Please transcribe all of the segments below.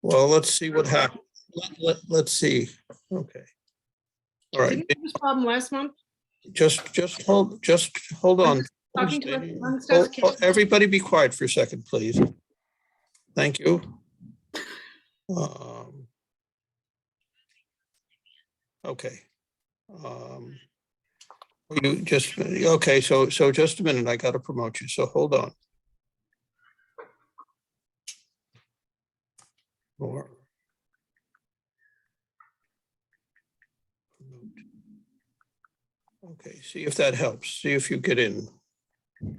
Well, let's see what happens. Let's see. Okay. All right. Didn't we have this problem last month? Just hold on. Talking to us. Everybody be quiet for a second, please. Thank you. Okay. You just, okay, so just a minute, I got to promote you, so hold on. More. Okay, see if that helps. See if you get in.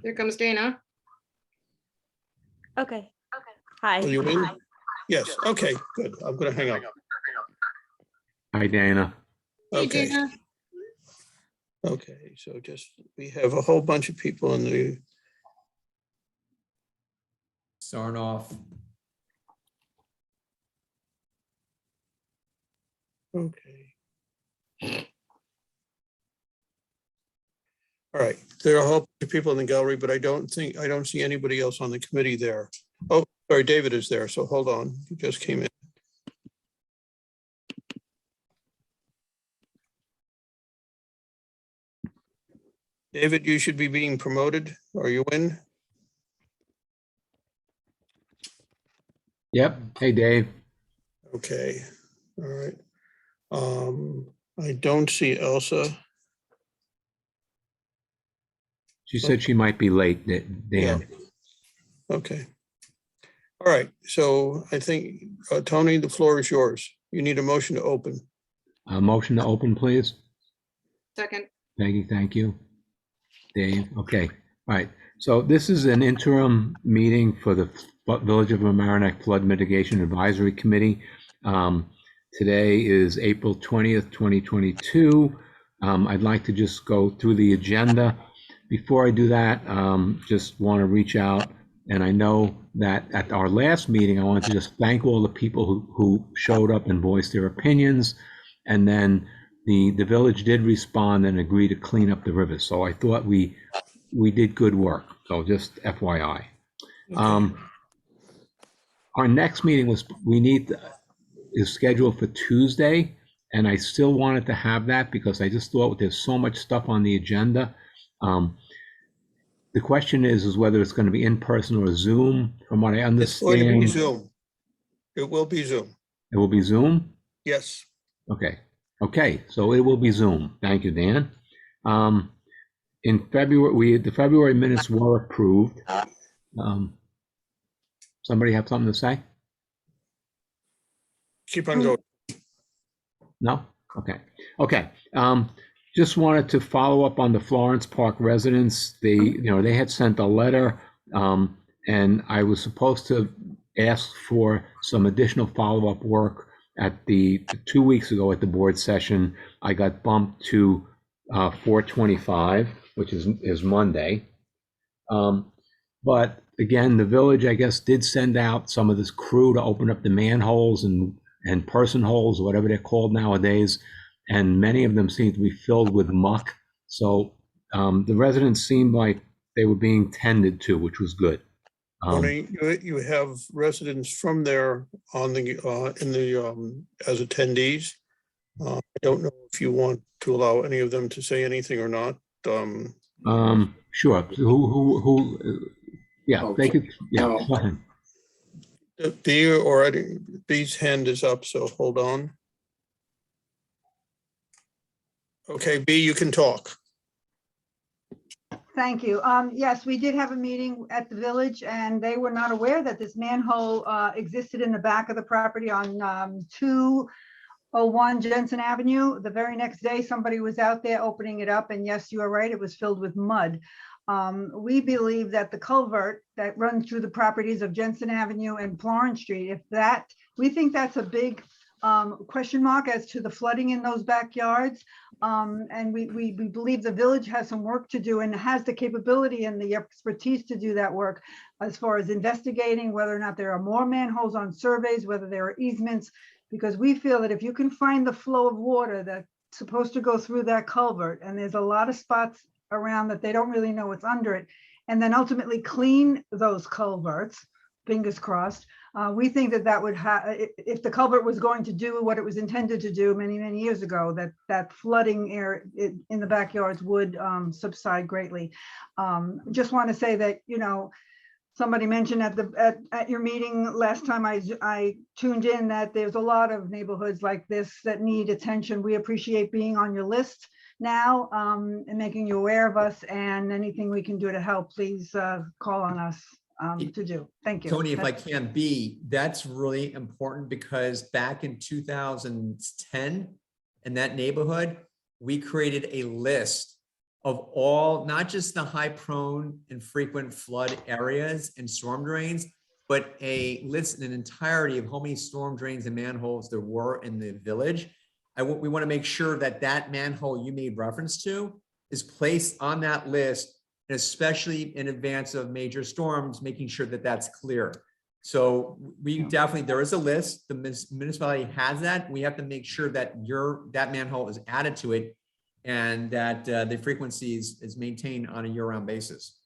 Here comes Dana. Okay. Hi. Are you in? Yes, okay, good. I'm going to hang up. Hi, Dana. Hey, Okay. Dana. Okay, so we have a whole bunch of people in the, Sarnoff. okay. All right, there are a whole bunch of people in the gallery, but I don't see anybody else on the committee there. Oh, sorry, David is there, so hold on, he just came in. David, you should be being promoted. Are you in? Yep. Hey, Dave. Okay, all right. I don't see Elsa. She said she might be late, Dan. Yeah. Okay. All right, so I think, Tony, the floor is yours. You need a motion to open. Motion to open, please. Second. Peggy, thank you. Dave, okay. All right. So this is an interim meeting for the Village of Mamaroneck Flood Mitigation Advisory Committee. Today is April 20th, 2022. I'd like to just go through the agenda. Before I do that, just want to reach out, and I know that at our last meeting, I wanted to just thank all the people who showed up and voiced their opinions, and then the village did respond and agree to clean up the river. So I thought we did good work. So just FYI. Okay. Our next meeting is scheduled for Tuesday, and I still wanted to have that because I just thought there's so much stuff on the agenda. The question is whether it's going to be in person or Zoom. From what I understand, It's going to be Zoom. It will be Zoom. It will be Zoom? Yes. Okay. Okay, so it will be Zoom. Thank you, Dan. In February, the February minutes were approved. Somebody have something to say? Keep on going. No? Okay. Okay. Just wanted to follow up on the Florence Park residents. They had sent a letter, and I was supposed to ask for some additional follow-up work at the 2 weeks ago at the board session. I got bumped to 4/25, which is Monday. But again, the village, I guess, did send out some of this crew to open up the manholes and person holes, whatever they're called nowadays. And many of them seem to be filled with muck. So the residents seemed like they were being tended to, which was good. Tony, you have residents from there on the as attendees. I don't know if you want to allow any of them to say anything or not. Sure. Who? Yeah, they could. Yeah. Go ahead. B's hand is up, so hold on. Okay, B, you can talk. Thank you. Yes, we did have a meeting at the village, and they were not aware that this manhole existed in the back of the property on 201 Jensen Avenue. The very next day, somebody was out there opening it up, and yes, you are right, it was filled with mud. We believe that the culvert that runs through the properties of Jensen Avenue and Florence Street, we think that's a big question mark as to the flooding in those backyards. And we believe the village has some work to do and has the capability and the expertise to do that work as far as investigating whether or not there are more manholes on surveys, whether there are easements, because we feel that if you can find the flow of water that's supposed to go through that culvert, and there's a lot of spots around that they don't really know what's under it, and then ultimately clean those culverts, fingers crossed. We think that that would have, if the culvert was going to do what it was intended to do many, many years ago, that flooding area in the backyards would subside greatly. Just want to say that, you know, somebody mentioned at your meeting last time I tuned in that there's a lot of neighborhoods like this that need attention. We appreciate being on your list now and making you aware of us, and anything we can do to help, please call on us to do. Thank you. Tony, if I can be, that's really important because back in 2010, in that neighborhood, we created a list of all, not just the high prone and frequent flood areas and storm drains, but a list, an entirety of how many storm drains and manholes there were in the village. We want to make sure that that manhole you made reference to is placed on that list, and especially in advance of major storms, making sure that that's clear. So we definitely, there is a list, the municipality has that. We have to make sure that that manhole is added to it and that the frequency is maintained on a year-round basis.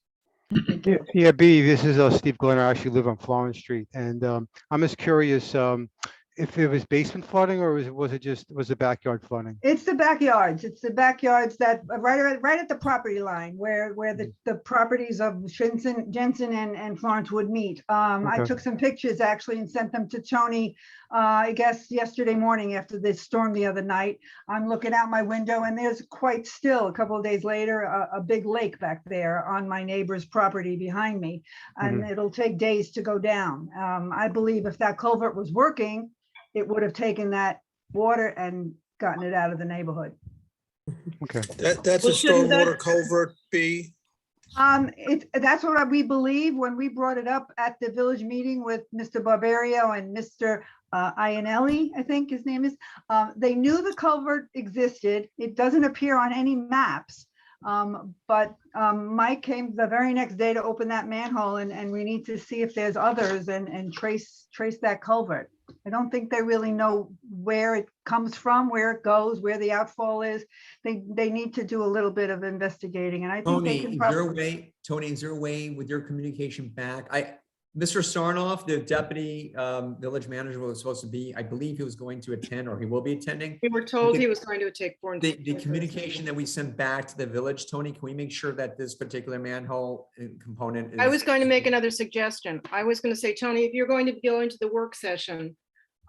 Yeah, B, this is Steve Glenn. I actually live on Florence Street, and I'm just curious if it was basement flooding or was it backyard flooding? It's the backyards. It's the backyards that right at the property line where the properties of Jensen and Florence would meet. I Okay. took some pictures actually and sent them to Tony, I guess yesterday morning after this storm the other night. I'm looking out my window and there's quite still a couple of days later, a big lake back there on my neighbor's property behind me. And it'll take days to go down. I believe if that culvert was working, it would have taken that water and gotten it out of the neighborhood. Okay. That's a Well, shouldn't that- stormwater culvert, B. That's what we believe when we brought it up at the village meeting with Mr. Barbario and Mr. Iannelli, I think his name is. They knew the culvert existed. It doesn't appear on any maps. But Mike came the very next day to open that manhole, and we need to see if there's others and trace that culvert. I don't think they really know where it comes from, where it goes, where the outfall is. They need to do a little bit of investigating, and I think they Tony, can is there a probably. way, Tony, is there a way with your communication back? Mr. Sarnoff, the deputy village manager was supposed to be, I believe he was going to attend, or he will be attending. We were told he was going to take four. The communication that we sent back to the village, Tony, can we make sure that this particular manhole component is? I was going to make another suggestion. I was going to say, Tony, if you're going to go into the work session,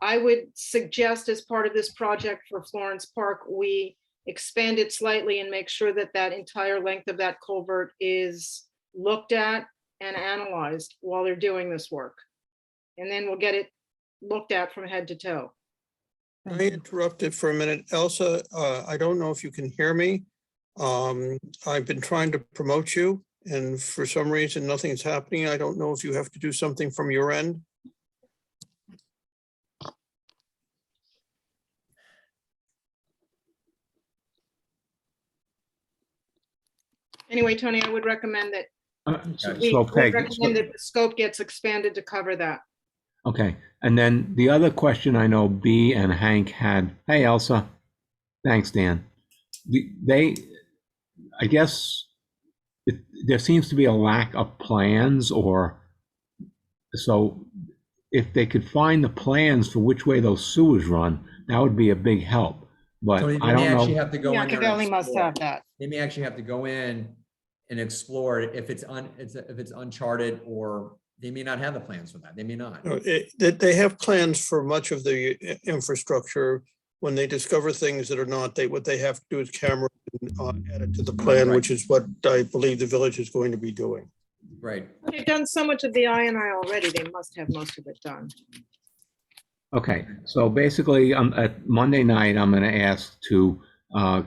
I would suggest as part of this project for Florence Park, we expand it slightly and make sure that that entire length of that culvert is looked at and analyzed while they're doing this work. And then we'll get it looked at from head to toe. I interrupted for a minute. Elsa, I don't know if you can hear me. I've been trying to promote you, and for some reason, nothing's happening. I don't know if you have to do something from your end. Anyway, Tony, I would recommend that we So would Peg, recommend that the scope gets expanded to cover that. okay. And then the other question I know B and Hank had, hey, Elsa. Thanks, Dan. I guess there seems to be a lack of plans, or so if they could find the plans for which way those sewers run, that would be a big help. But Tony, I they may don't actually know. have to go in there. and Machiavelli must explore. have that. They may actually have to go in and explore it if it's uncharted, or they may not have the plans for that. They may not. They have plans for much of the infrastructure. When they discover things that are not, what they have to do is camera and add it to the plan, Right. which is what I believe the village is going to be doing. Right. They've done so much of the I&I already, they must have most of it done. Okay, so basically, at Monday night, I'm going to ask to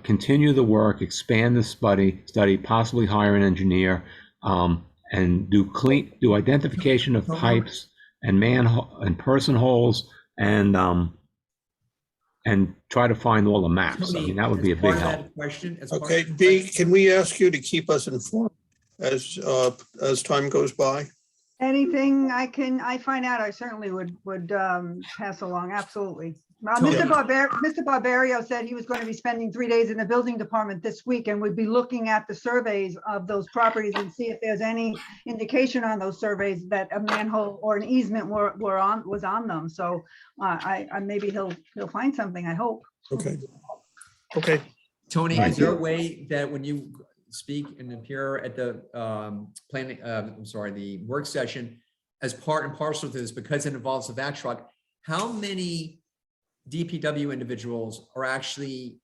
continue the work, expand the study, possibly hire an engineer, and do identification of pipes and and person holes, and try to find all the maps. I mean, that would be a big help. Question. Okay, B, can we ask you to keep us informed as time goes by? Anything I find out, I certainly would pass along, absolutely. Tony. Mr. Barbario said he was going to be spending 3 days in the building department this week and would be looking at the surveys of those properties and see if there's any indication on those surveys that a manhole or an easement was on them. So I maybe he'll find something, I hope. Okay. Okay. Tony, Thank is there a you. way that when you speak and appear at the the work session, as part and parcel to this, because it involves a vac truck, how many DPW individuals are actually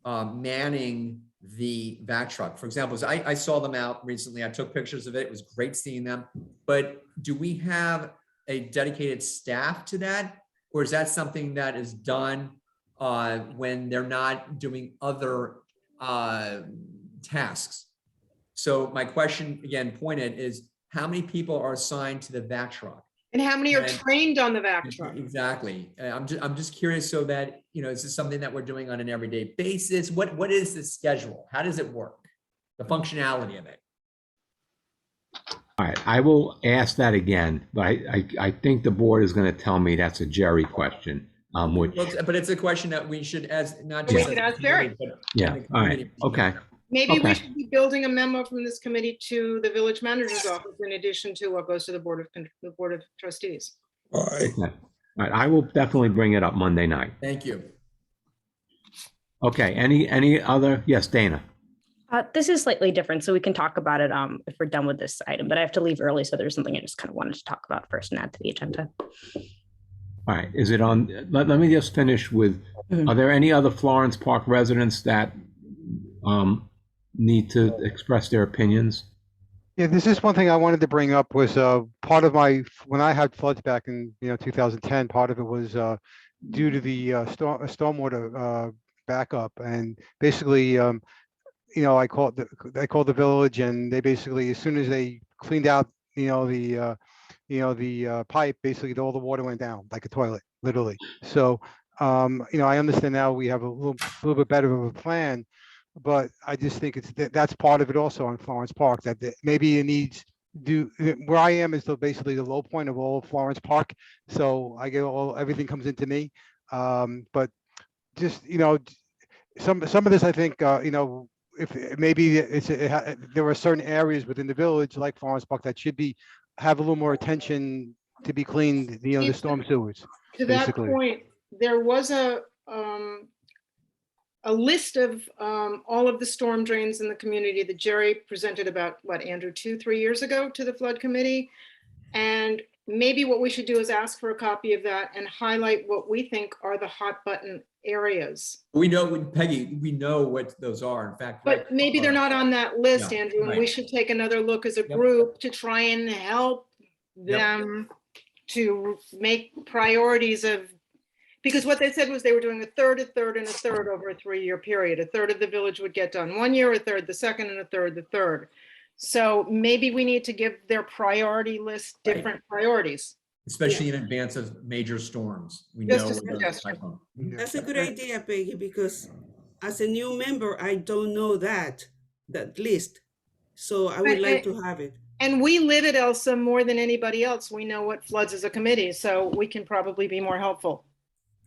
manning the vac truck? For example, I saw them out recently. I took pictures of it. It was great seeing them. But do we have a dedicated staff to that? Or is that something that is done when they're not doing other tasks? So my question, again, pointed, is how many people are assigned to the vac truck? And how many are And- trained on the vac truck? Exactly. I'm just curious, so that, is this something that we're doing on an everyday basis? What is the schedule? How does it work? The functionality of it? All right, I will ask that again, but I think the board is going to tell me that's a Jerry question, which, Well, but it's a question that we should, as not We just. could as a ask Jerry. community, but yeah, in the all right, community. okay. Maybe we Okay. should be building a memo from this committee to the village manager's office in addition to what goes to the board of trustees. All right. Okay. All right, I will definitely bring it up Monday night. Thank you. Okay, any other, yes, Dana? This is slightly different, so we can talk about it if we're done with this item, but I have to leave early, so there's something I just kind of wanted to talk about first and add to the agenda. All right, is it on, let me just finish with, Mhm. are there any other Florence Park residents that need to express their opinions? Yeah, this is one thing I wanted to bring up was part of when I had floods back in 2010, part of it was due to the stormwater backup, and basically I called the village, and they basically, as soon as they cleaned out the pipe, basically all the water went down like a toilet, literally. So I understand now we have a little bit better of a plan. But I just think that's part of it also on Florence Park, that maybe it needs where I am is basically the low point of all Florence Park. So I get everything comes into me. But just, some of this, I think, if maybe there are certain areas within the village like Florence Park that should have a little more attention to be cleaned, the storm sewers. To that Basically. point, there was a list of all of the storm drains in the community that Jerry presented about, Andrew, 2-3 years ago to the flood committee. And maybe what we should do is ask for a copy of that and highlight what we think are the hot button areas. We know, Peggy, we know what those are, in fact. But right, maybe they're not on that list, Yeah, Andrew, and we right. should take another look as a Yep. group to try and help them to make priorities of, because what they said was they were doing a third, and a third over a 3-year period. A third of the village would get done 1 year, a third the second, and a third the third. So maybe we need to give their priority list Right. different priorities. Especially in advance of major storms. We Just know. a what those suggestion. type of- That's a good idea, Peggy, because as a new member, I don't know that list. So I would like to have it. And we live at Elsa more than anybody else. We know what floods as a committee, so we can probably be more helpful.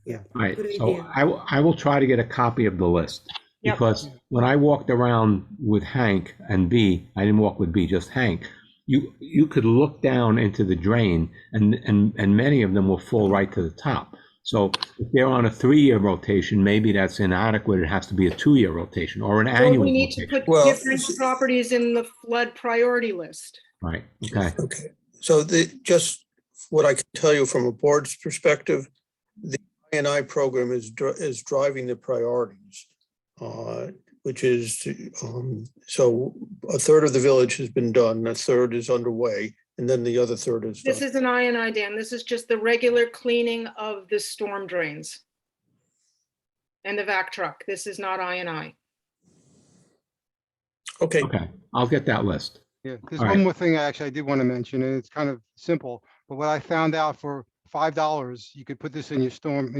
Yeah. All right, Good so idea. I will try to get a copy of the list. Yep. Because when I walked around with Hank and B, I didn't walk with B, just Hank, you could look down into the drain and many of them will fall right to the top. So if they're on a 3-year rotation, maybe that's inadequate. It has to be a 2-year rotation or an So annual we need to rotation. put Well, different properties in the flood priority list. Right, okay. Okay. So just what I can tell you from a board's perspective, the I&I program is driving the priorities, which is, so a third of the village has been done, a third is underway, and then the other third is This done. is an I&I, Dan. This is just the regular cleaning of the storm drains and the vac truck. This is not I&I. Okay, Okay, I'll get that list. Yeah, there's All one right. more thing I did want to mention, and it's kind of simple, but what I found out for $5, you could put this in your storm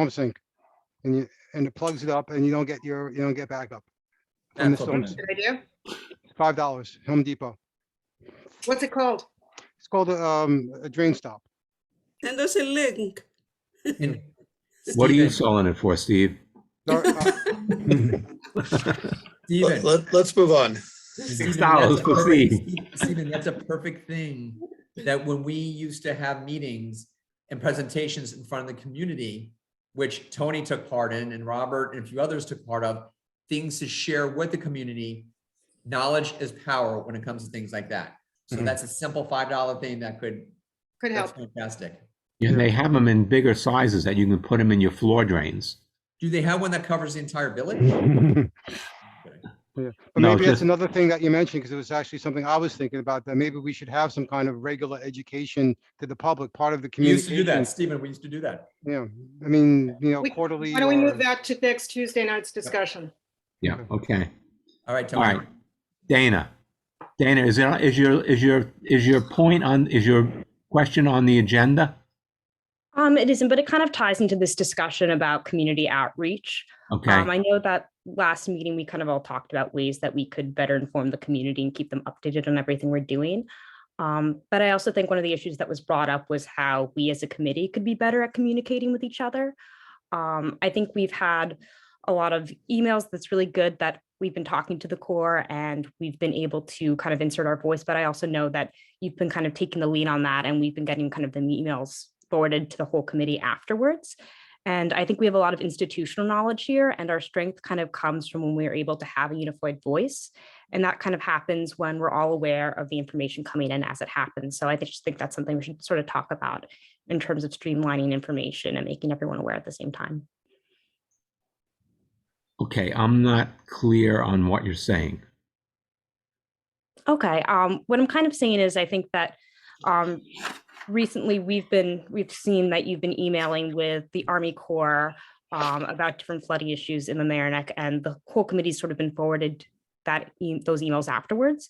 sink, and it plugs it up, and you don't get backup from the That's storm. okay. Good idea. $5, Home Depot. What's it called? It's called a drain stop. Send us a link. And What are you Stephen, selling it for, Steve? Stephen, Let's move on. Stephen, $6 that's a for perfect- Steve. Stephen, that's a perfect thing that when we used to have meetings and presentations in front of the community, which Tony took part in and Robert and a few others took part of, things to share with the community. Knowledge is power when it comes to things like that. So Mhm. that's a simple $5 thing that Could that's help. fantastic. Yeah, they have them in bigger sizes that you can put them in your floor drains. Do they have one that covers the entire village? Yeah, but No, maybe that's just- another thing that you mentioned, because it was actually something I was thinking about, that maybe we should have some kind of regular education to the public, part of the We used to do communication. that, Stephen, we used to do that. Yeah, I mean, quarterly. Why don't we or- move that to next Tuesday night's discussion? Yeah, okay. All right, All Tony. right. Dana, is your point on, is your question on the agenda? It isn't, but it kind of ties into this discussion about community outreach. Okay, I know that last meeting, we kind of all talked about ways that we could better inform the community and keep them updated on everything we're doing. But I also think one of the issues that was brought up was how we as a committee could be better at communicating with each other. I think we've had a lot of emails that's really good that we've been talking to the core and we've been able to kind of insert our voice, but I also know that you've been kind of taking the lead on that and we've been getting kind of the emails forwarded to the whole committee afterwards. And I think we have a lot of institutional knowledge here, and our strength kind of comes from when we're able to have a unified voice. And that kind of happens when we're all aware of the information coming in as it happens. So I just think that's something we should sort of talk about in terms of streamlining information and making everyone aware at the same time. okay, I'm not clear on what you're saying. Okay, what I'm kind of saying is I think that recently we've seen that you've been emailing with the Army Corps about different flooding issues in the Mamaroneck, and the whole committee's sort of been forwarded those emails afterwards.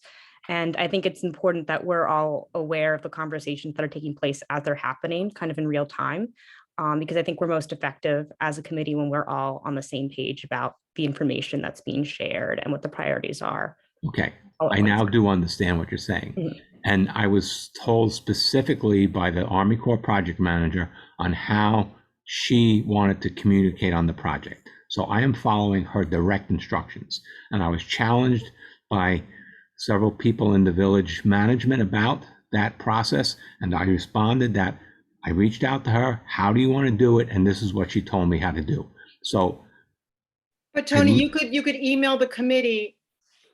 And I think it's important that we're all aware of the conversations that are taking place as they're happening, kind of in real time, because I think we're most effective as a committee when we're all on the same page about the information that's being shared and what the priorities are. Okay, all at I once. now do understand what you're saying. Mhm. And I was told specifically by the Army Corps project manager on how she wanted to communicate on the project. So I am following her direct instructions. And I was challenged by several people in the village management about that process. And I responded that I reached out to her, how do you want to do it? And this is what she told me how to do. So But Tony, you could email the committee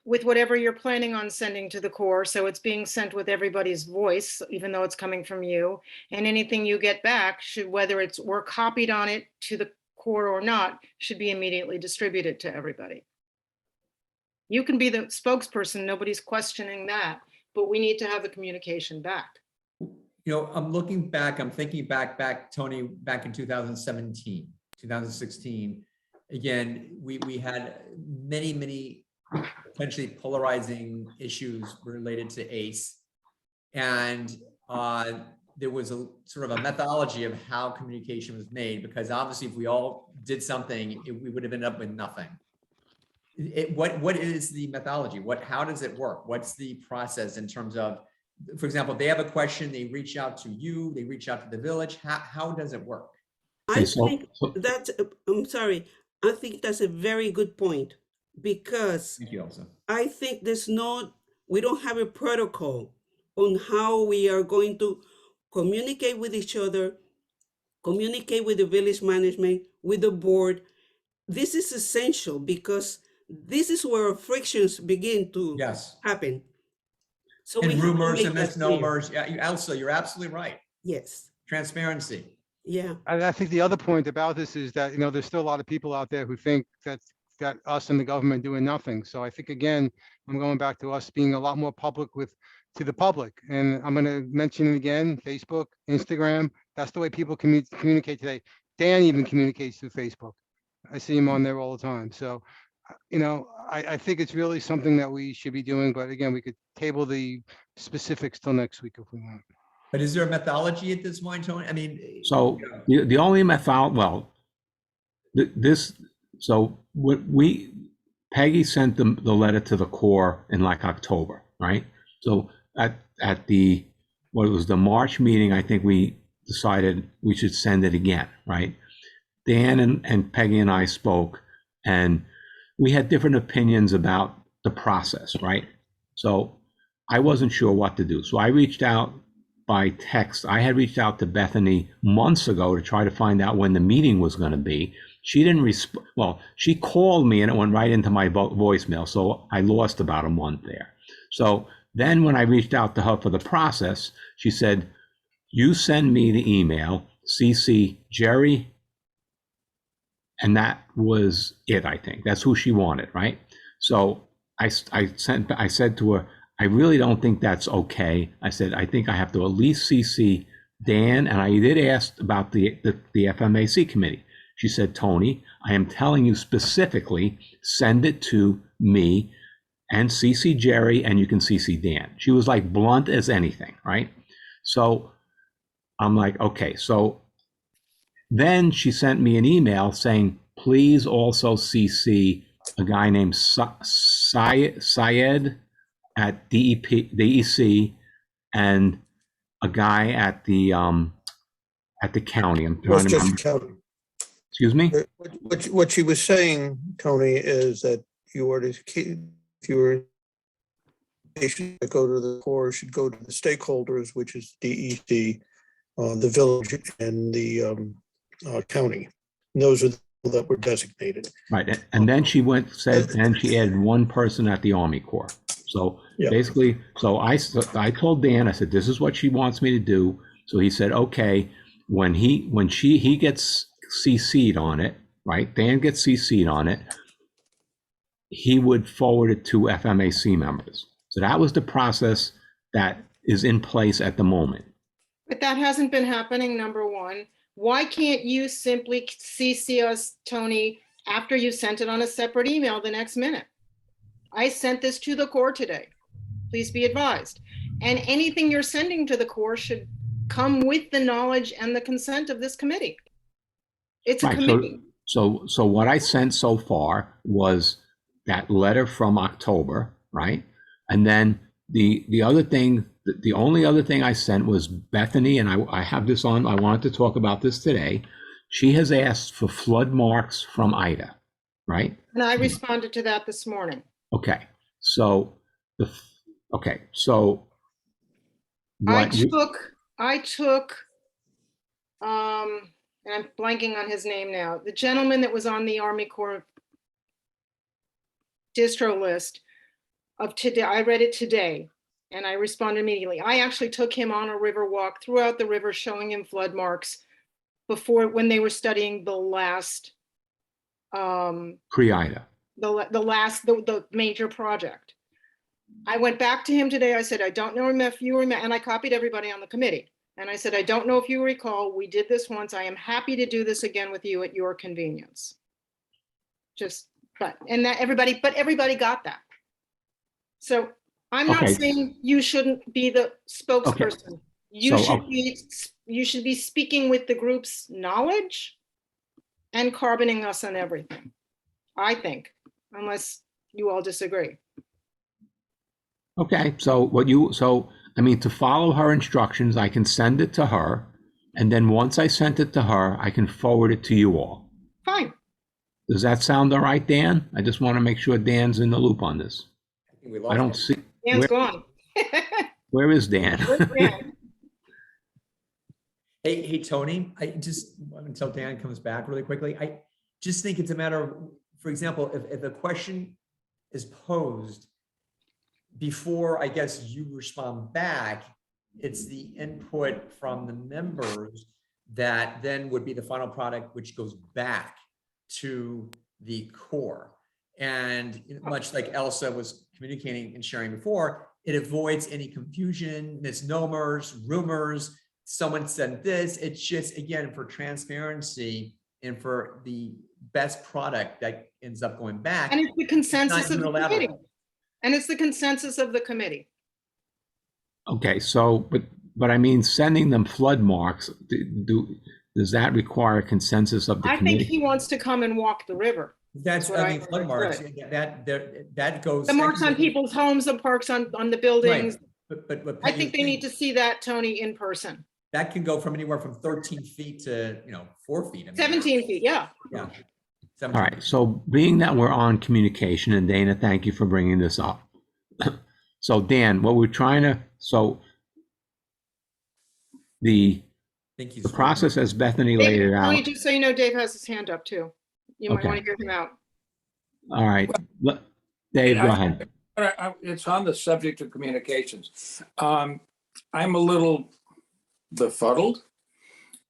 with whatever you're planning on sending to the core. So it's being sent with everybody's voice, even though it's coming from you. And anything you get back should, whether we're copied on it to the core or not, should be immediately distributed to everybody. You can be the spokesperson, nobody's questioning that, but we need to have the communication back. I'm looking back, I'm thinking back, Tony, back in 2017, 2016. Again, we had many potentially polarizing issues related to ACE. And there was a sort of a methodology of how communication was made, because obviously if we all did something, we would have ended up with nothing. What is the methodology? How does it work? What's the process in terms of, for example, they have a question, they reach out to you, they reach out to the village. How does it work? I think that's, I'm sorry, I think that's a very good point, because Thank you, Elsa. I think we don't have a protocol on how we are going to communicate with each other, communicate with the village management, with the board. This is essential because this is where frictions begin to Yes. happen. So we And have to rumors make and that clear. misnomers. Yeah, Elsa, you're absolutely right. Yes, Transparency. yeah. And I think the other point about this is that, there's still a lot of people out there who think that us and the government doing nothing. So I think, again, I'm going back to us being a lot more public to the public. And I'm going to mention it again, Facebook, Instagram. That's the way people communicate today. Dan even communicates through Facebook. I see him on there all the time. So, I think it's really something that we should be doing. But again, we could table the specifics till next week if we want. But is there a methodology at this point, Tony? I mean, So the only method, well, Peggy sent the letter to the core in like October, right? So what was the March meeting, I think we decided we should send it again, right? Dan and Peggy and I spoke, and we had different opinions about the process, right? So I wasn't sure what to do. So I reached out by text. I had reached out to Bethany months ago to try to find out when the meeting was going to be. She didn't respond. Well, she called me and it went right into my voicemail. So I lost about a month there. So then when I reached out to her for the process, she said, you send me the email, CC Jerry. And that was it, I think. That's who she wanted, right? So I said to her, I really don't think that's okay. I said, I think I have to at least CC Dan, and I did ask about the FMAC committee. She said, Tony, I am telling you specifically, send it to me and CC Jerry, and you can CC Dan. She was like blunt as anything, right? So I'm like, okay. So then she sent me an email saying, please also CC a guy named Syed at DEC and a guy at the county. I'm trying to Westchester remember. County. Excuse me? What she was saying, Tony, is that you were to keep, if you were to go to the core, should go to the stakeholders, which is DEC, the village, and the county. And those are the people that were designated. Right. And then she said she added one person at the Army Corps. So Yeah. basically, so I told Dan, I said, this is what she wants me to do. So he said, okay, when he gets CC'd on it, right? Dan gets CC'd on it. He would forward it to FMAC members. So that was the process that is in place at the moment. But that hasn't been happening, number one. Why can't you simply CC us, Tony, after you sent it on a separate email the next minute? I sent this to the core today. Please be advised. And anything you're sending to the core should come with the knowledge and the consent of this committee. It's a Right. committee. So what I sent so far was that letter from October, right? And then the other thing, the only other thing I sent was Bethany, and I have this on, I wanted to talk about this today. She has asked for flood marks from Ida, right? And I responded to that this morning. Okay, so I took, and I'm blanking on his name now, the gentleman that was on the Army Corps distro list of today. I read it today and I responded immediately. I actually took him on a river walk throughout the river, showing him flood marks when they were studying the last pre-Ida. the major project. I went back to him today. I said, I don't know if you remember, and I copied everybody on the committee. And I said, I don't know if you recall, we did this once. I am happy to do this again with you at your convenience. Everybody got that. So I'm not saying you shouldn't be the spokesperson. Okay. You should be speaking with the group's knowledge and carboning us on everything, I think, unless you all disagree. Okay, to follow her instructions, I can send it to her, and then once I sent it to her, I can forward it to you all. Fine. Does that sound all right, Dan? I just want to make sure Dan's in the loop on this. I don't see. Dan's gone. Where is Dan? Hey, Tony, until Dan comes back really quickly, I just think it's a matter of, for example, if a question is posed before, I guess, you respond back, it's the input from the members that then would be the final product, which goes back to the core. And much like Elsa was communicating and sharing before, it avoids any confusion, misnomers, rumors. Someone said this. It's just, again, for transparency and for the best product that ends up going back. And it's the consensus of the committee. And it's the consensus of the committee. Okay, so, but I mean, sending them flood marks, does that require a consensus of the committee? I think he wants to come and walk the river. That's what I mean, flood marks. That goes. The marks on people's homes, the marks on the buildings. Right. But I think they need to see that, Tony, in person. that can go from anywhere from 13 feet to, 4 feet. I mean, 17 feet, yeah. Yeah. All 17 right, feet. so being that we're on communication, and Dana, thank you for bringing this up. So Dan, what we're trying to, the Think he's process as Bethany laid it Tony, out. just so you know, Dave has his hand up too. You might Okay. want to hear him out. All right, Dave, go ahead. It's on the subject of communications. I'm a little befuddled.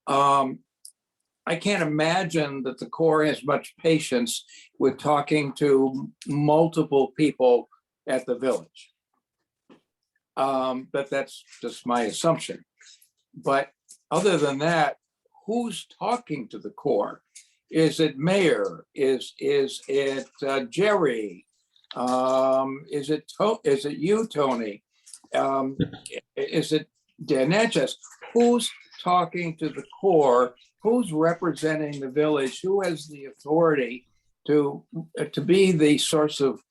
I can't imagine that the Corps has much patience with talking to multiple people at the village. But that's just my assumption. But other than that, who's talking to the Corps? Is it Mayor? Is it Jerry? Is it you, Tony? Is it Danetchis? Who's talking to the Corps? Who's representing the village? Who has the authority to be the source of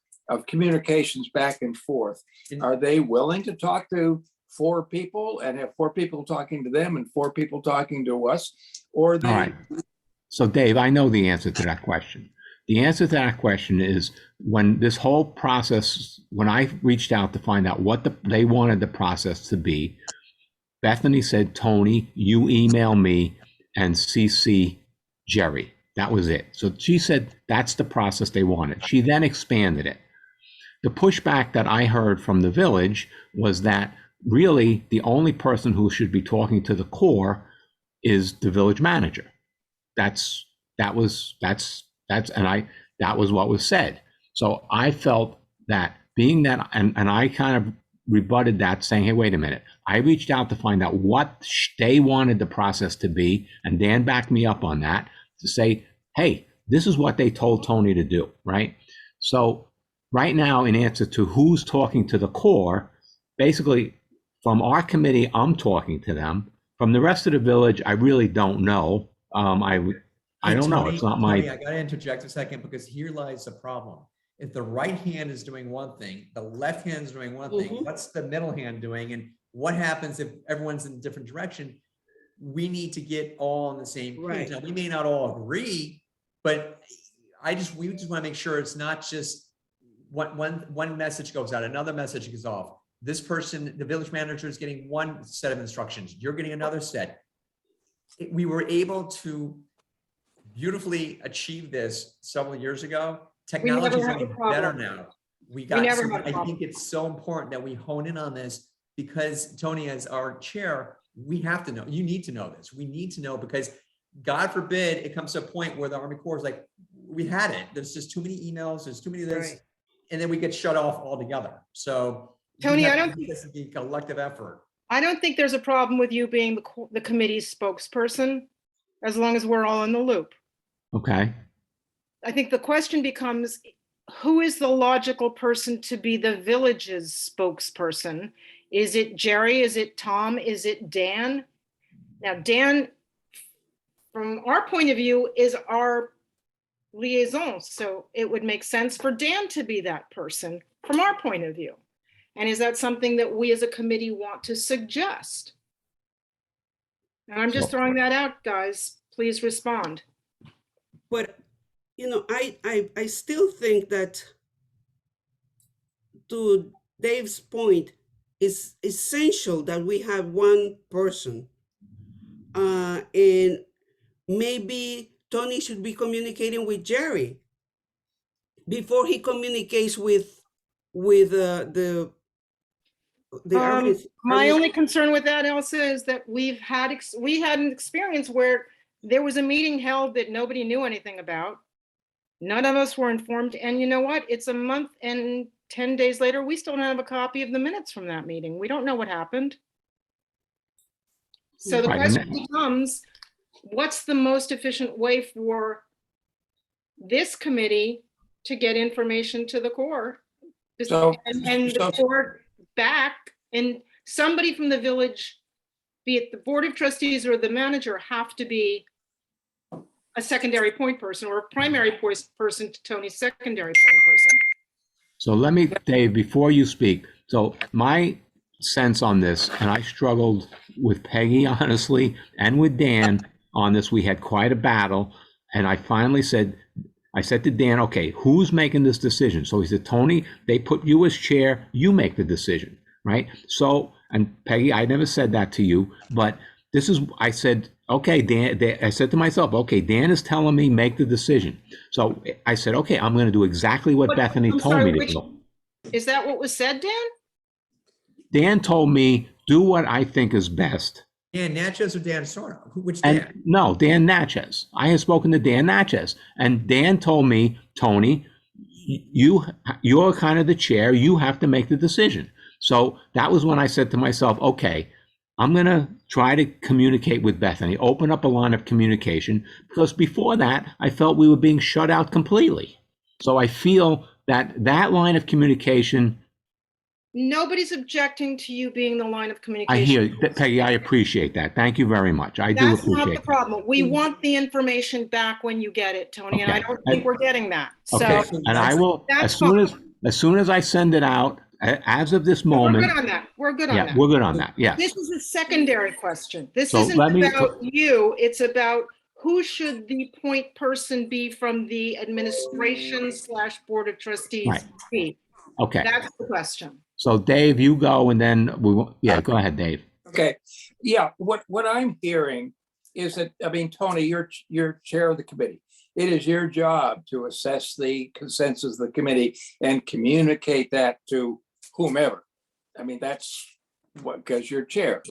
communications back and forth? Are they willing to talk to 4 people and have 4 people talking to them and 4 people talking to us? Or All they right. So Dave, I know the answer to that question. The answer to that question is when this whole process, when I reached out to find out what they wanted the process to be, Bethany said, Tony, you email me and CC Jerry. That was it. So she said that's the process they wanted. She then expanded it. The pushback that I heard from the village was that really the only person who should be talking to the Corps is the village manager. That was what was said. So I felt that being that, and I kind of rebutted that saying, hey, wait a minute. I reached out to find out what they wanted the process to be. And Dan backed me up on that to say, hey, this is what they told Tony to do, right? So right now, in answer to who's talking to the Corps, basically from our committee, I'm talking to them. From the rest of the village, I really don't know. I don't know. It's not my. Tony, I got to interject a second because here lies the problem. If the right hand is doing one thing, the left hand is doing one thing, what's the middle hand doing? And what happens if everyone's in a different direction? We need to get all on the same page. Now, we may not all agree, but we just want to make sure it's not just one message goes out, another message goes off. This person, the village manager, is getting one set of instructions. You're getting another set. We were able to beautifully achieve this several years ago. Technology is getting better now. I think it's so important that we hone in on this because Tony, as our chair, we have to know. You need to know this. We need to know because God forbid it comes to a point where the Army Corps is like, we had it. There's just too many emails. There's too many of this, and then we get shut off altogether. So Tony, I don't think this is a collective effort. I don't think there's a problem with you being the committee's spokesperson, as long as we're all in the loop. Okay. I think the question becomes, who is the logical person to be the village's spokesperson? Is it Jerry? Is it Tom? Is it Dan? Now, Dan, from our point of view, is our liaison. So it would make sense for Dan to be that person from our point of view. And is that something that we as a committee want to suggest? And I'm just throwing that out, guys. Please respond. But, I still think that to Dave's point, it's essential that we have one person. And maybe Tony should be communicating with Jerry before he communicates with the My only concern with that, Elsa, is that we had an experience where there was a meeting held that nobody knew anything about. None of us were informed. And you know what? It's a month and 10 days later, we still don't have a copy of the minutes from that meeting. We don't know what happened. So the question becomes, what's the most efficient way for this committee to get information to the Corps? And the Corps back, and somebody from the village, be it the Board of Trustees or the manager, have to be a secondary point person or a primary point person to Tony's secondary point person. So let me, Dave, before you speak, so my sense on this, and I struggled with Peggy, honestly, and with Dan on this. We had quite a battle, and I finally said, I said to Dan, okay, who's making this decision? So he said, Tony, they put you as chair, you make the decision, right? So, and Peggy, I never said that to you, but this is, I said, okay, Dan, I said to myself, okay, Dan is telling me make the decision. So I said, okay, I'm going to do exactly what Bethany I'm told sorry, me to do. Is that what was said, Dan? Dan told me, do what I think is best. Dan Natchez or Dan Sorno? Which And Dan? no, Dan Natchez. I had spoken to Dan Natchez, and Dan told me, Tony, you're kind of the chair. You have to make the decision. So that was when I said to myself, okay, I'm going to try to communicate with Bethany, open up a line of communication, because before that, I felt we were being shut out completely. So I feel that that line of communication, Nobody's objecting to you being the line of communication. I hear, Peggy, I appreciate that. Thank you very much. I do That's not appreciate the that. problem. We want the information back when you get it, Tony, and I Okay. don't think we're getting that. Okay, So and I will, that's as soon as I send it out, as of this we're moment, good on that. We're good on yeah, that. we're good on that, yes. This is a secondary question. This So isn't let me- about you. It's about who should the point person be from the administration / board of trustees Right. be? Okay, That's the question. so Dave, you go, and then we will, yeah, go ahead, Dave. Okay, yeah, what I'm hearing is that, I mean, Tony, you're chair of the committee. It is your job to assess the consensus of the committee and communicate that to whomever. I mean, that's what, because you're chair.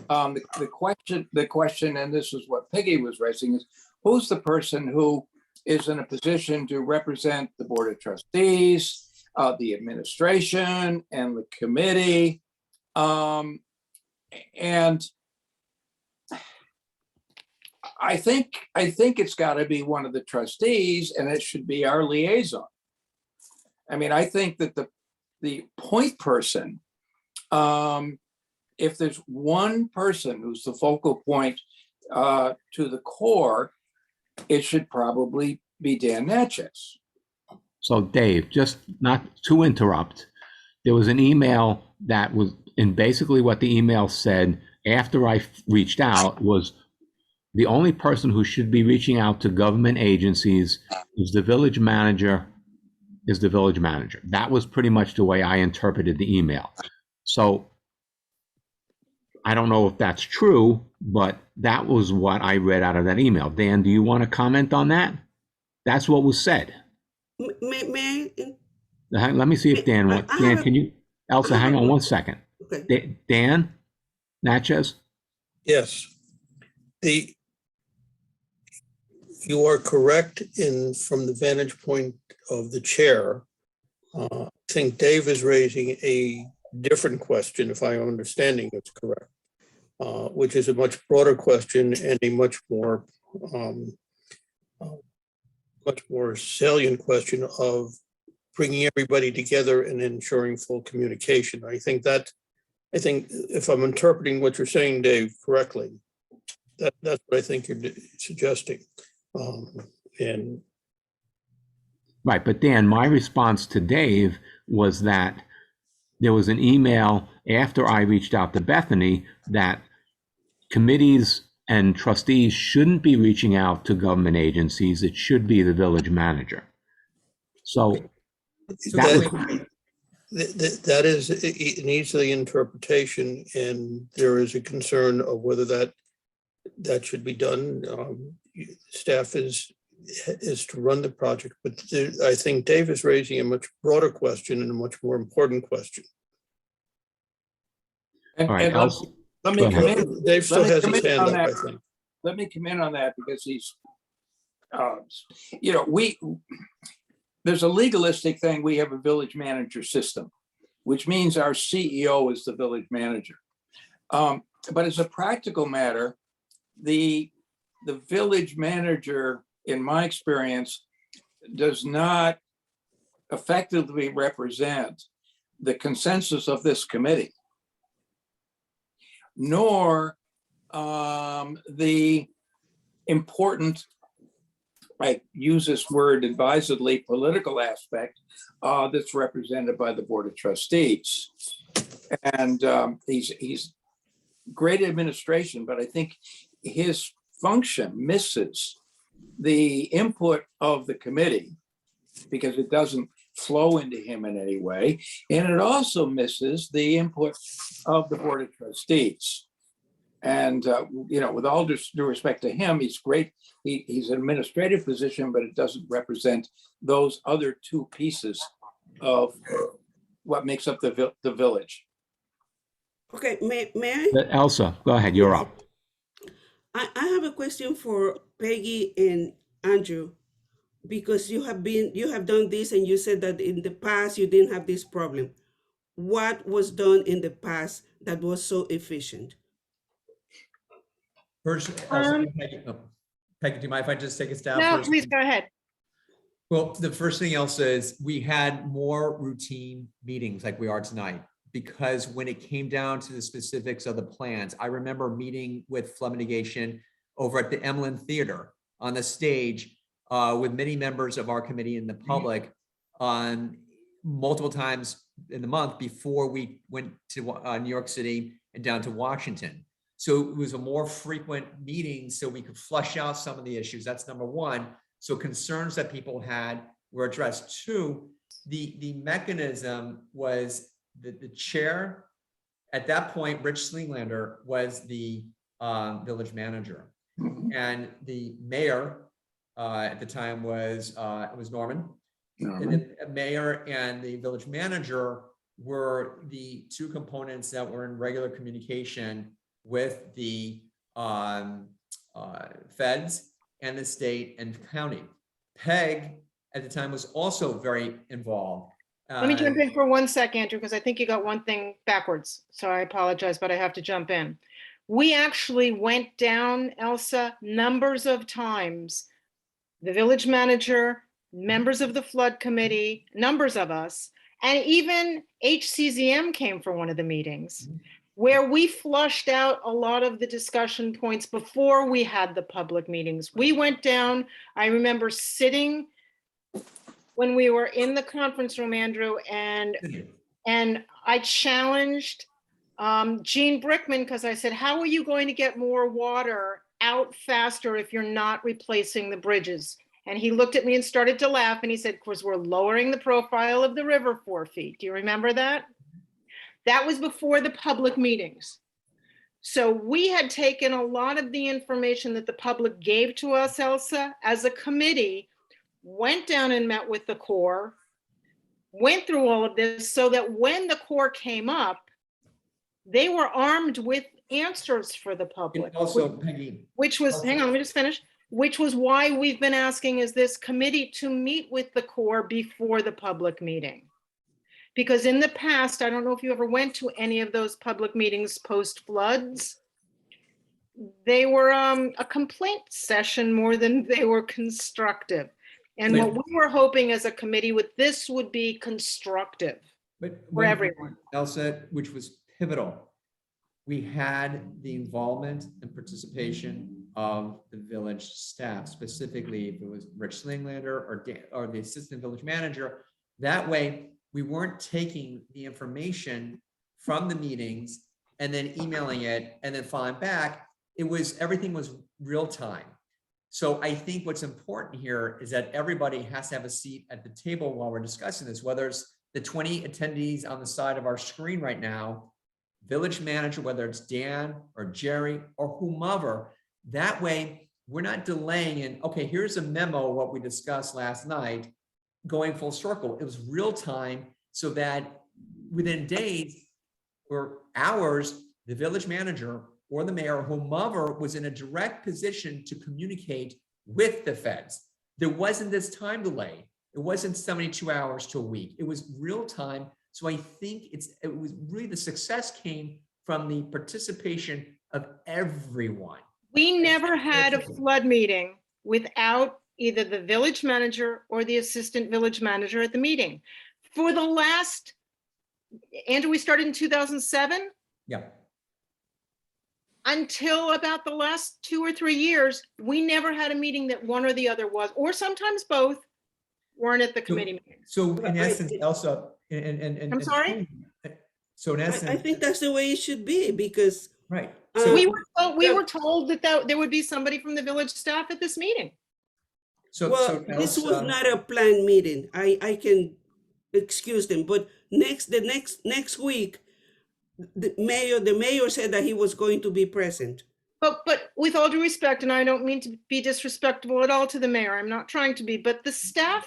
The question, and this is what Peggy was raising, is who's the person who is in a position to represent the board of trustees, the administration, and the committee? And I think it's got to be one of the trustees, and it should be our liaison. I mean, I think that the point person, if there's one person who's the focal point to the core, it should probably be Dan Natchez. So Dave, just not to interrupt, there was an email that was, and basically what the email said after I reached out was the only person who should be reaching out to government agencies is the village manager, That was pretty much the way I interpreted the email. So I don't know if that's true, but that was what I read out of that email. Dan, do you want to comment on that? That's what was said. May Let me see if Dan wants. Dan, can you, Elsa, hang on one second. Okay. Dan Natchez? Yes. You are correct from the vantage point of the chair. I think Dave is raising a different question, if I'm understanding it's correct, which is a much broader question and a much more salient question of bringing everybody together and ensuring full communication. I think if I'm interpreting what you're saying, Dave, correctly, that's what I think you're suggesting. Right, but Dan, my response to Dave was that there was an email after I reached out to Bethany that committees and trustees shouldn't be reaching out to government agencies. It should be the village manager. So that is an easy interpretation, and there is a concern of whether that should be done. Staff is to run the project, but I think Dave is raising a much broader question and a much more important question. And, all right, and Elsa, let me go come ahead. in. Dave still Let me has come his in hand on up, I that. think. Let me come in on that because he's, there's a legalistic thing. We have a village manager system, which means our CEO is the village manager. But as a practical matter, the village manager, in my experience, does not effectively represent the consensus of this committee, nor the important, I use this word advisedly, political aspect that's represented by the Board of Trustees. And he's great administration, but I think his function misses the input of the committee because it doesn't flow into him in any way. And it also misses the input of the Board of Trustees. And, with all due respect to him, he's great. He's an administrative position, but it doesn't represent those other two pieces of what makes up the village. Okay, may I? Elsa, go ahead, you're up. I have a question for Peggy and Andrew, because you have done this and you said that in the past you didn't have this problem. What was done in the past that was so efficient? First, Peggy, Peggy, do you mind if I just take a stab No, first? please go ahead. Well, the first thing else is we had more routine meetings like we are tonight, because when it came down to the specifics of the plans, I remember meeting with flood mitigation over at the Emlyn Theater on the stage with many members of our committee and the public on multiple times in the month before we went to New York City and down to Washington. So it was a more frequent meeting so we could flush out some of the issues. That's number one. So concerns that people had were addressed. Two, the mechanism was the chair, at that point, Rich Slinglander was the village manager. And the mayor at the time was Norman. And the mayor and the village manager were the two components that were in regular communication with the feds and the state and county. Peg at the time was also very involved. Let me jump in for 1 second, Andrew, because I think you got one thing backwards. So I apologize, but I have to jump in. We actually went down, Elsa, numbers of times. The village manager, members of the flood committee, numbers of us, and even HCZM came for one of the meetings where we flushed out a lot of the discussion points before we had the public meetings. We went down, I remember sitting when we were in the conference room, Andrew, and I challenged Gene Brickman, because I said, how are you going to get more water out faster if you're not replacing the bridges? And he looked at me and started to laugh, and he said, because we're lowering the profile of the river 4 feet. Do you remember that? That was before the public meetings. So we had taken a lot of the information that the public gave to us, Elsa, as a committee, went down and met with the Corps, went through all of this so that when the Corps came up, they were armed with answers for the public. And also, Peggy, which was, hang on, let me just finish, which was why we've been asking as this committee to meet with the Corps before the public meeting. Because in the past, I don't know if you ever went to any of those public meetings post floods. They were a complaint session more than they were constructive. And what we were hoping as a committee with this would be constructive for everyone. Elsa, which was pivotal. We had the involvement and participation of the village staff, specifically if it was Rich Slinglander or the assistant village manager. That way, we weren't taking the information from the meetings and then emailing it and then filing back. Everything was real time. So I think what's important here is that everybody has to have a seat at the table while we're discussing this, whether it's the 20 attendees on the side of our screen right now, village manager, whether it's Dan or Jerry or whomever. That way we're not delaying in, okay, here's a memo of what we discussed last night, going full circle. It was real time so that within days or hours, the village manager or the mayor or whomever was in a direct position to communicate with the feds. There wasn't this time delay. It wasn't 72 hours to a week. It was real time. So I think it was really the success came from the participation of everyone. We never had a flood meeting without either the village manager or the assistant village manager at the meeting. For the last, Andrew, we started in 2007. Yeah. Until about the last 2 or 3 years, we never had a meeting that one or the other was, or sometimes both, weren't at the committee meetings. So in essence, Elsa, and I'm sorry? So in I essence, think that's the way it should be because right. So- We were told that there would be somebody from the village staff at this meeting. well, this was not a planned meeting. I can excuse them, but next week, the mayor said that he was going to be present. But with all due respect, and I don't mean to be disrespectful at all to the mayor, I'm not trying to be, but the staff,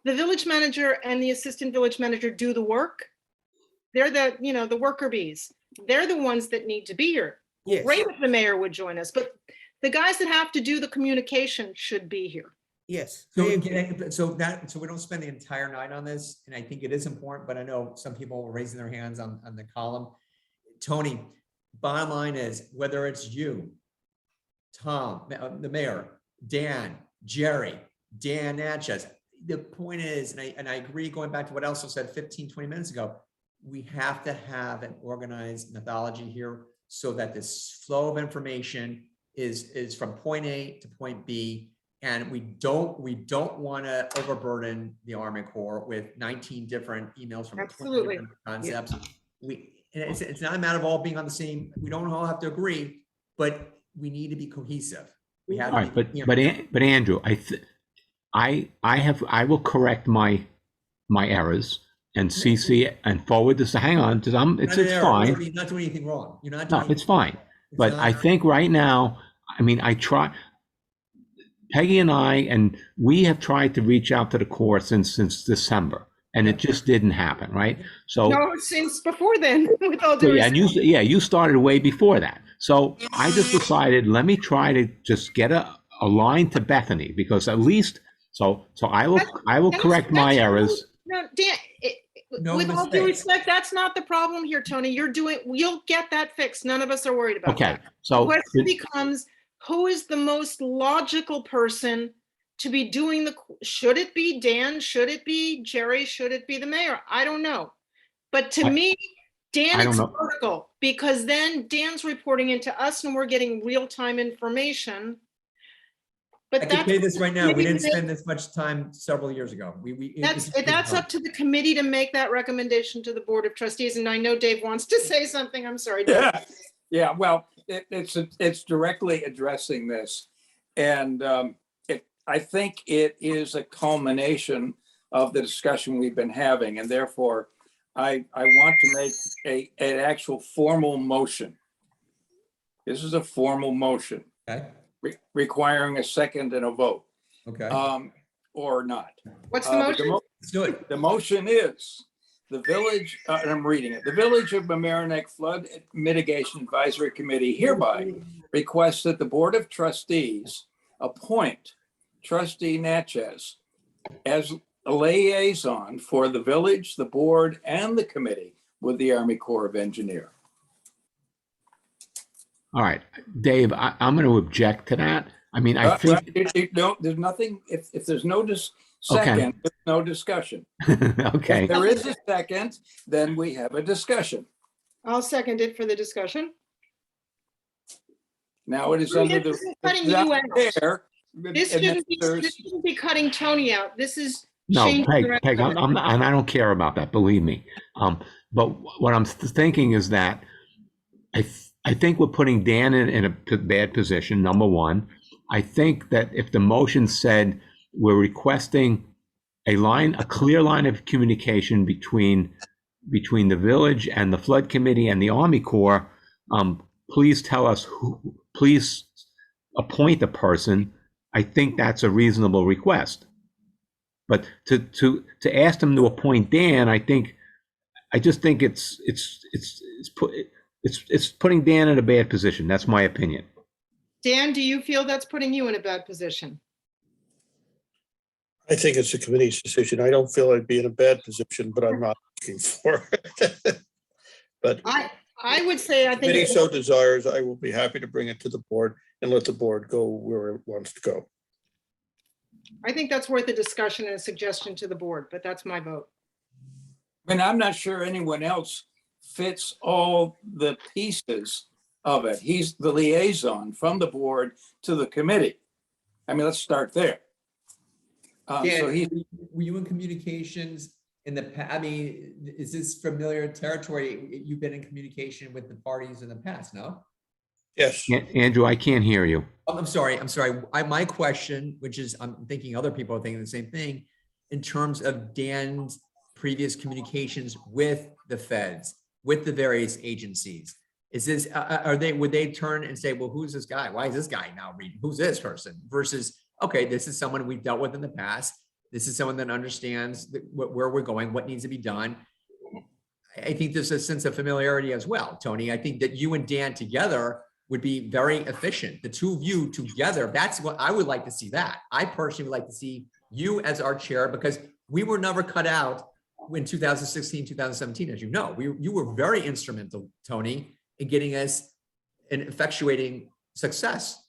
the village manager and the assistant village manager do the work. They're the worker bees. They're the ones that need to be here. Yes. Great if the mayor would join us, but the guys that have to do the communication should be here. Yes. So, I agree. so we don't spend the entire night on this, and I think it is important, but I know some people are raising their hands on the column. Tony, bottom line is, whether it's you, Tom, the mayor, Dan, Jerry, Dan Natchez, the point is, and I agree, going back to what Elsa said 15, 20 minutes ago, we have to have an organized methodology here so that this flow of information is from point A to point B. And we don't want to overburden the Army Corps with 19 different emails from 20 Absolutely. different concepts. It's not a matter of all being on the same, we don't all have to agree, but we need to be cohesive. We have All to right, be, but Andrew, I will correct my errors and CC and forward this. Hang on, because it's fine. You're not doing anything wrong. You're not. No, doing it's fine. It's But not- I think right now, I mean, Peggy and we have tried to reach out to the Corps since December, and it just didn't happen, right? So. No, since before then, with all So, due yeah, and respect. you started way before that. So I just decided, let me try to just get a line to Bethany, because at least, so I will correct my errors. No, Dan, No with all due mistakes. respect, that's not the problem here, Tony. You'll get that fixed. None of us are worried about Okay, that. The so, question becomes, who is the most logical person to be doing should it be Dan? Should it be Jerry? Should it be the mayor? I don't know. But to me, Dan I don't is know. vertical, because then Dan's reporting into us and we're getting real-time information. I But can that's tell you this right now, we didn't maybe spend this much time several years ago. that's up to the committee to make that recommendation to the Board of Trustees. And I know Dave wants to say something. I'm sorry, Dave. Yeah, well, it's directly addressing this. And I think it is a culmination of the discussion we've been having, and therefore I want to make an actual formal motion. This is a formal motion Okay, requiring a second and a vote, okay. or not. What's the motion? Let's do it. The motion is the village, and I'm reading it, the Village of Mamaroneck Flood Mitigation Advisory Committee hereby requests that the Board of Trustees appoint Trustee Natchez as a liaison for the village, the board, and the committee with the Army Corps of Engineers. All right, Dave, I'm going to object to that. I mean, I think, There's nothing, if there's no second, there's no discussion. okay, If there is a second, then we have a discussion. I'll second it for the discussion. Now it is under This the. isn't cutting you out. There, This and shouldn't there's- be cutting Tony out. This is no, changing the rest Peg, of it. and I don't care about that, believe me. But what I'm thinking is that I think we're putting Dan in a bad position, number one. I think that if the motion said we're requesting a clear line of communication between the village and the flood committee and the Army Corps, please tell us please appoint a person. I think that's a reasonable request. But to ask them to appoint Dan, I just think it's putting Dan in a bad position. That's my opinion. Dan, do you feel that's putting you in a bad position? I think it's the committee's decision. I don't feel I'd be in a bad position, but I'm not looking for it. But I would say, I think, committee so desires, I will be happy to bring it to the board and let the board go where it wants to go. I think that's worth a discussion and a suggestion to the board, but that's my vote. And I'm not sure anyone else fits all the pieces of it. He's the liaison from the board to the committee. I mean, let's start there. So Dan, he, were you in communications in the, I mean, is this familiar territory? You've been in communication with the parties in the past, no? Yes. Andrew, I can't hear you. Oh, I'm sorry. My question, which is, I'm thinking other people are thinking the same thing, in terms of Dan's previous communications with the feds, with the various agencies. Is this, would they turn and say, well, who's this guy? Why is this guy now reading? Who's this person? Versus, okay, this is someone we've dealt with in the past. This is someone that understands where we're going, what needs to be done. I think there's a sense of familiarity as well, Tony. I think that you and Dan together would be very efficient. The two of you together, that's what I would like to see that. I personally would like to see you as our chair, because we were never cut out in 2016, 2017, as you know. You were very instrumental, Tony, in getting us and effectuating success.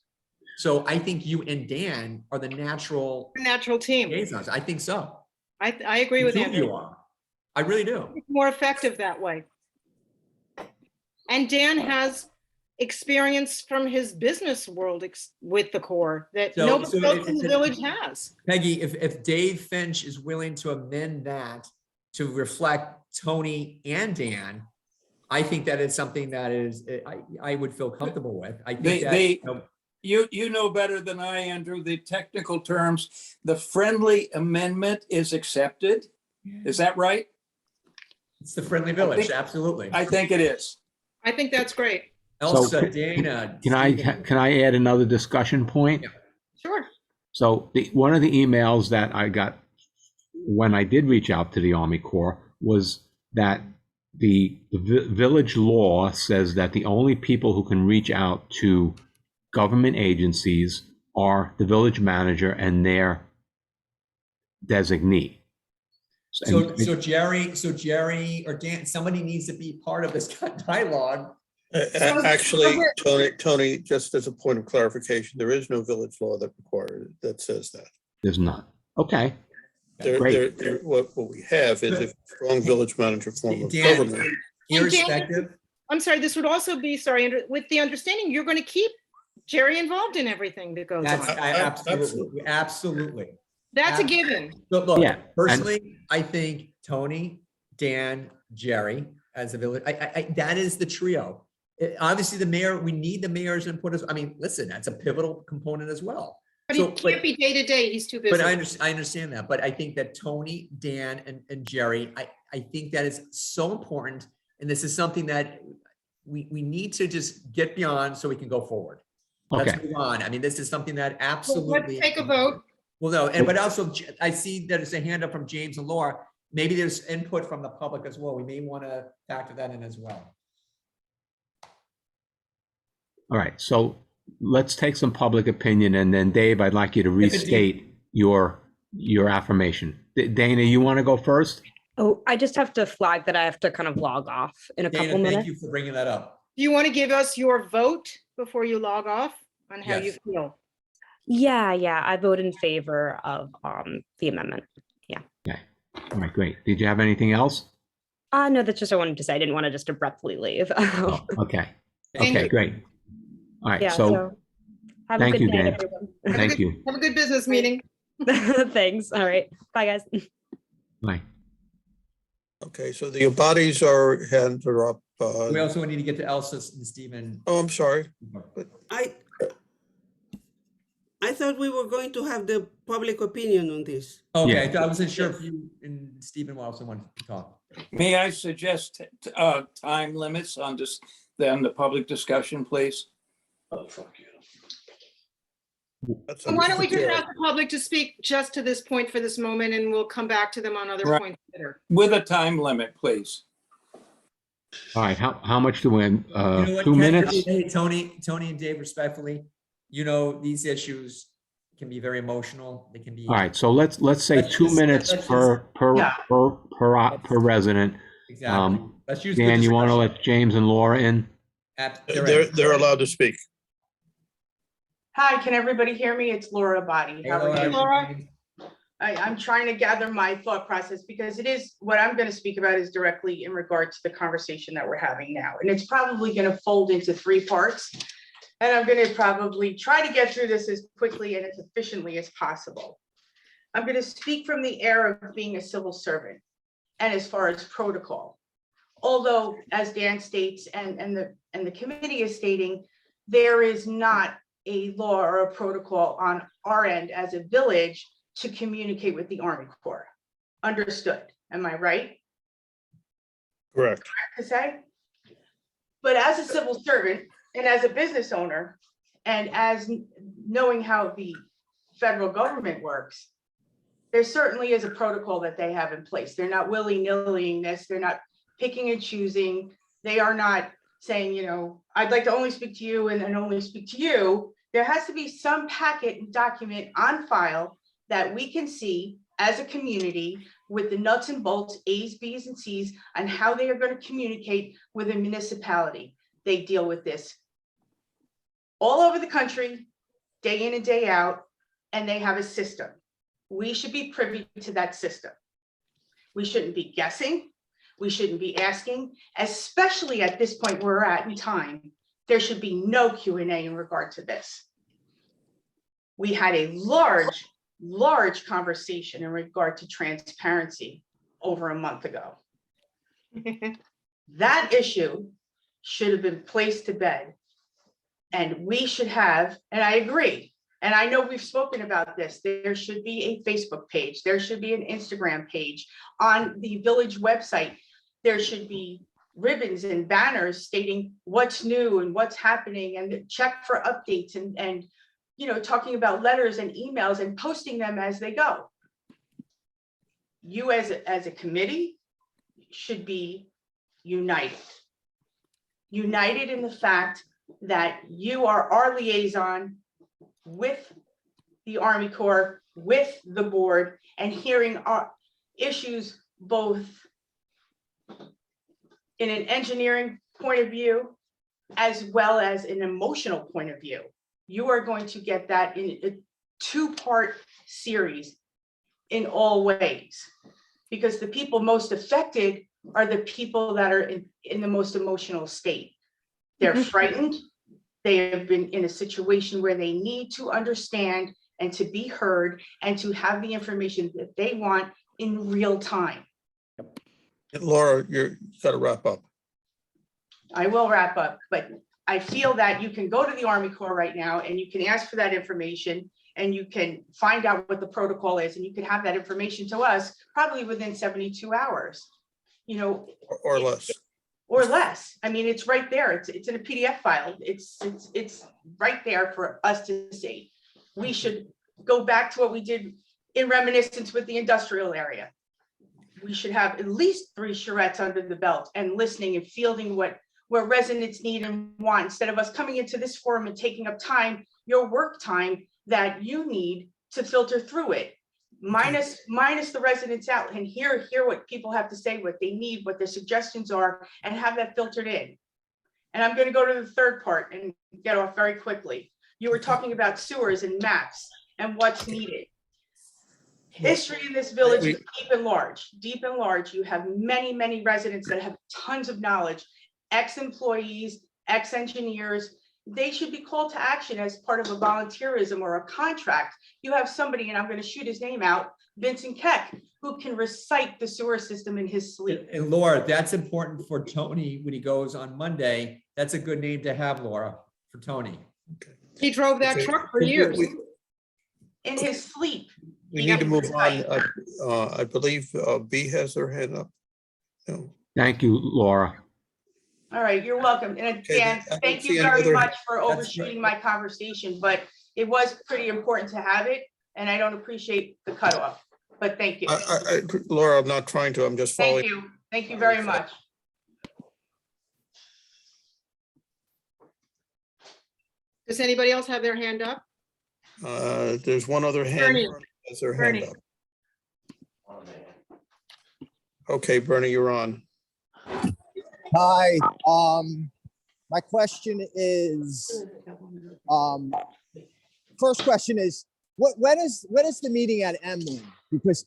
So I think you and Dan are the natural team. liaisons. I think so. I agree with The two of Andrew. you are. I really do. It's more effective that way. And Dan has experience from his business world with the Corps that So- nobody so else in the it- village has. Peggy, if Dave Finch is willing to amend that to reflect Tony and Dan, I think that is something that is, I would feel comfortable with. I think that, You know better than I, Andrew, the technical terms. The friendly amendment is accepted. Is that right? it's the friendly village, absolutely. I think it is. I think that's great. Elsa, Dana. Can I Stephen. add another discussion point? Yeah. Sure. So one of the emails that I got when I did reach out to the Army Corps was that the village law says that the only people who can reach out to government agencies are the village manager and their designee. So Jerry or Dan, somebody needs to be part of this dialogue. Actually, Tony, just as a point of clarification, there is no village law that says that. There's not. Okay. Great. What we have is a strong village manager form of Dan, government. irrespective, I'm sorry, this would also be, sorry, Andrew, with the understanding you're going to keep Jerry involved in everything that goes that's, on. absolutely. That's a given. Look, Yeah, personally, I think Tony, Dan, Jerry as a village, that is the trio. Obviously, the mayor, we need the mayor's input as, I mean, listen, that's a pivotal component as well. But he can't be day to day. He's too busy. But I understand that. But I think that Tony, Dan, and Jerry, I think that is so important. And this is something that we need to just get beyond so we can go forward. Let's Okay. move on. I mean, this is something that Well, absolutely. let's take a vote. Well, no, but also I see that there's a hand up from James and Laura. Maybe there's input from the public as well. We may want to factor that in as well. All right. So let's take some public opinion, and then Dave, I'd like you to restate your affirmation. Dana, you want to go first? Oh, I just have to flag that I have to kind of log off in a couple Dana, minutes. thank you for bringing that up. Do you want to give us your vote before you log off on how you Yes. feel? Yeah, I vote in favor of the amendment. Okay. All right, great. Did you have anything else? No, that's just I wanted to say. I didn't want to just abruptly leave. Oh, okay. Thank Okay, you. great. All right, Yeah, so have a thank good you, day, Dan. everyone. Thank you. Have a good business meeting. Thanks. All right. Bye, guys. Bye. Okay, so the bodies hands are up. We also need to get to Elsa and Stephen. Oh, I'm sorry. I thought we were going to have the public opinion on this. Okay, Yeah. I wasn't sure if you and Stephen also wanted to talk. May I suggest time limits on this, then the public discussion, please? That's So why don't we just Jerry. ask the public to speak just to this point for this moment, and we'll come back to them on other Right. points later. With a time limit, please. All right, how much do we, You know what, 2 Ken, minutes? Hey, Tony and Dave, respectfully, these issues can be very emotional. They can be. All right, so let's say Let's 2 just- minutes let's per resident. Exactly. Let's use. good Dan, you want to discretion. let James and Laura in? They're allowed to speak. Hi, can everybody hear me? It's Laura Body. Hey, How are Laura, you? Laura. I'm trying to gather my thought process because what I'm going to speak about is directly in regard to the conversation that we're having now. And it's probably going to fold into 3 parts. And I'm going to probably try to get through this as quickly and as efficiently as possible. I'm going to speak from the era of being a civil servant. and as far as protocol. Although, as Dan states and the committee is stating, there is not a law or a protocol on our end as a village to communicate with the Army Corps. Understood. Am I right Correct. to say? But as a civil servant and as a business owner, and as knowing how the federal government works, there certainly is a protocol that they have in place. They're not willy-nillying this. They're not picking and choosing. They are not saying, you know, I'd like to only speak to you and then only speak to you. There has to be some packet and document on file that we can see as a community with the nuts and bolts, A's, B's, and C's, on how they are going to communicate with a municipality. They deal with this all over the country, day in and day out, and they have a system. We should be privy to that system. We shouldn't be guessing. We shouldn't be asking, especially at this point where we're at in time. There should be no Q&A in regard to this. We had a large conversation in regard to transparency over a month ago. That issue should have been placed to bed. And we should have, and I agree, and I know we've spoken about this, there should be a Facebook page, there should be an Instagram page on the village website. There should be ribbons and banners stating what's new and what's happening, and check for updates, and you know, talking about letters and emails and posting them as they go. You as a committee should be united. United in the fact that you are our liaison with the Army Corps, with the board, and hearing our issues both in an engineering point of view as well as an emotional point of view. You are going to get that in a two-part series in all ways, because the people most affected are the people that are in the most emotional state. They're frightened. They have been in a situation where they need to understand and to be heard and to have the information that they want in real time. Laura, you've got to wrap up. I will wrap up, but I feel that you can go to the Army Corps right now and you can ask for that information and you can find out what the protocol is, and you can have that information to us probably within 72 hours, you know. Or less. Or less. I mean, it's right there. It's in a PDF file. It's right there for us to see. We should go back to what we did in reminiscence with the industrial area. We should have at least 3 charrettes under the belt and listening and fielding what residents need and want, instead of us coming into this forum and taking up time, your work time that you need to filter through it. Minus the residents out and hear what people have to say, what they need, what their suggestions are, and have that filtered in. And I'm going to go to the third part and get off very quickly. You were talking about sewers and maps and what's needed. History in this village is deep and large. Deep and large. You have many residents that have tons of knowledge, ex-employees, ex-engineers. They should be called to action as part of a volunteerism or a contract. You have somebody, and I'm going to shoot his name out, Vincent Keck, who can recite the sewer system in his sleep. And Laura, that's important for Tony when he goes on Monday. That's a good name to have, Laura, for Tony. He drove that truck for years. In his sleep. We need to move on. I believe B has their hand up. No. Thank you, Laura. All right, you're welcome. And again, thank you very much for overshooting my conversation, but it was pretty important to have it, and I don't appreciate the cutoff, but thank you. Laura, I'm not trying to, I'm just following. Thank you. Thank you very much. Does anybody else have their hand up? There's one other hand. Bernie. Bernie has their hand Bernie. up. Okay, Bernie, you're on. Hi, my question is, first question is, when is the meeting at Emlyn? Because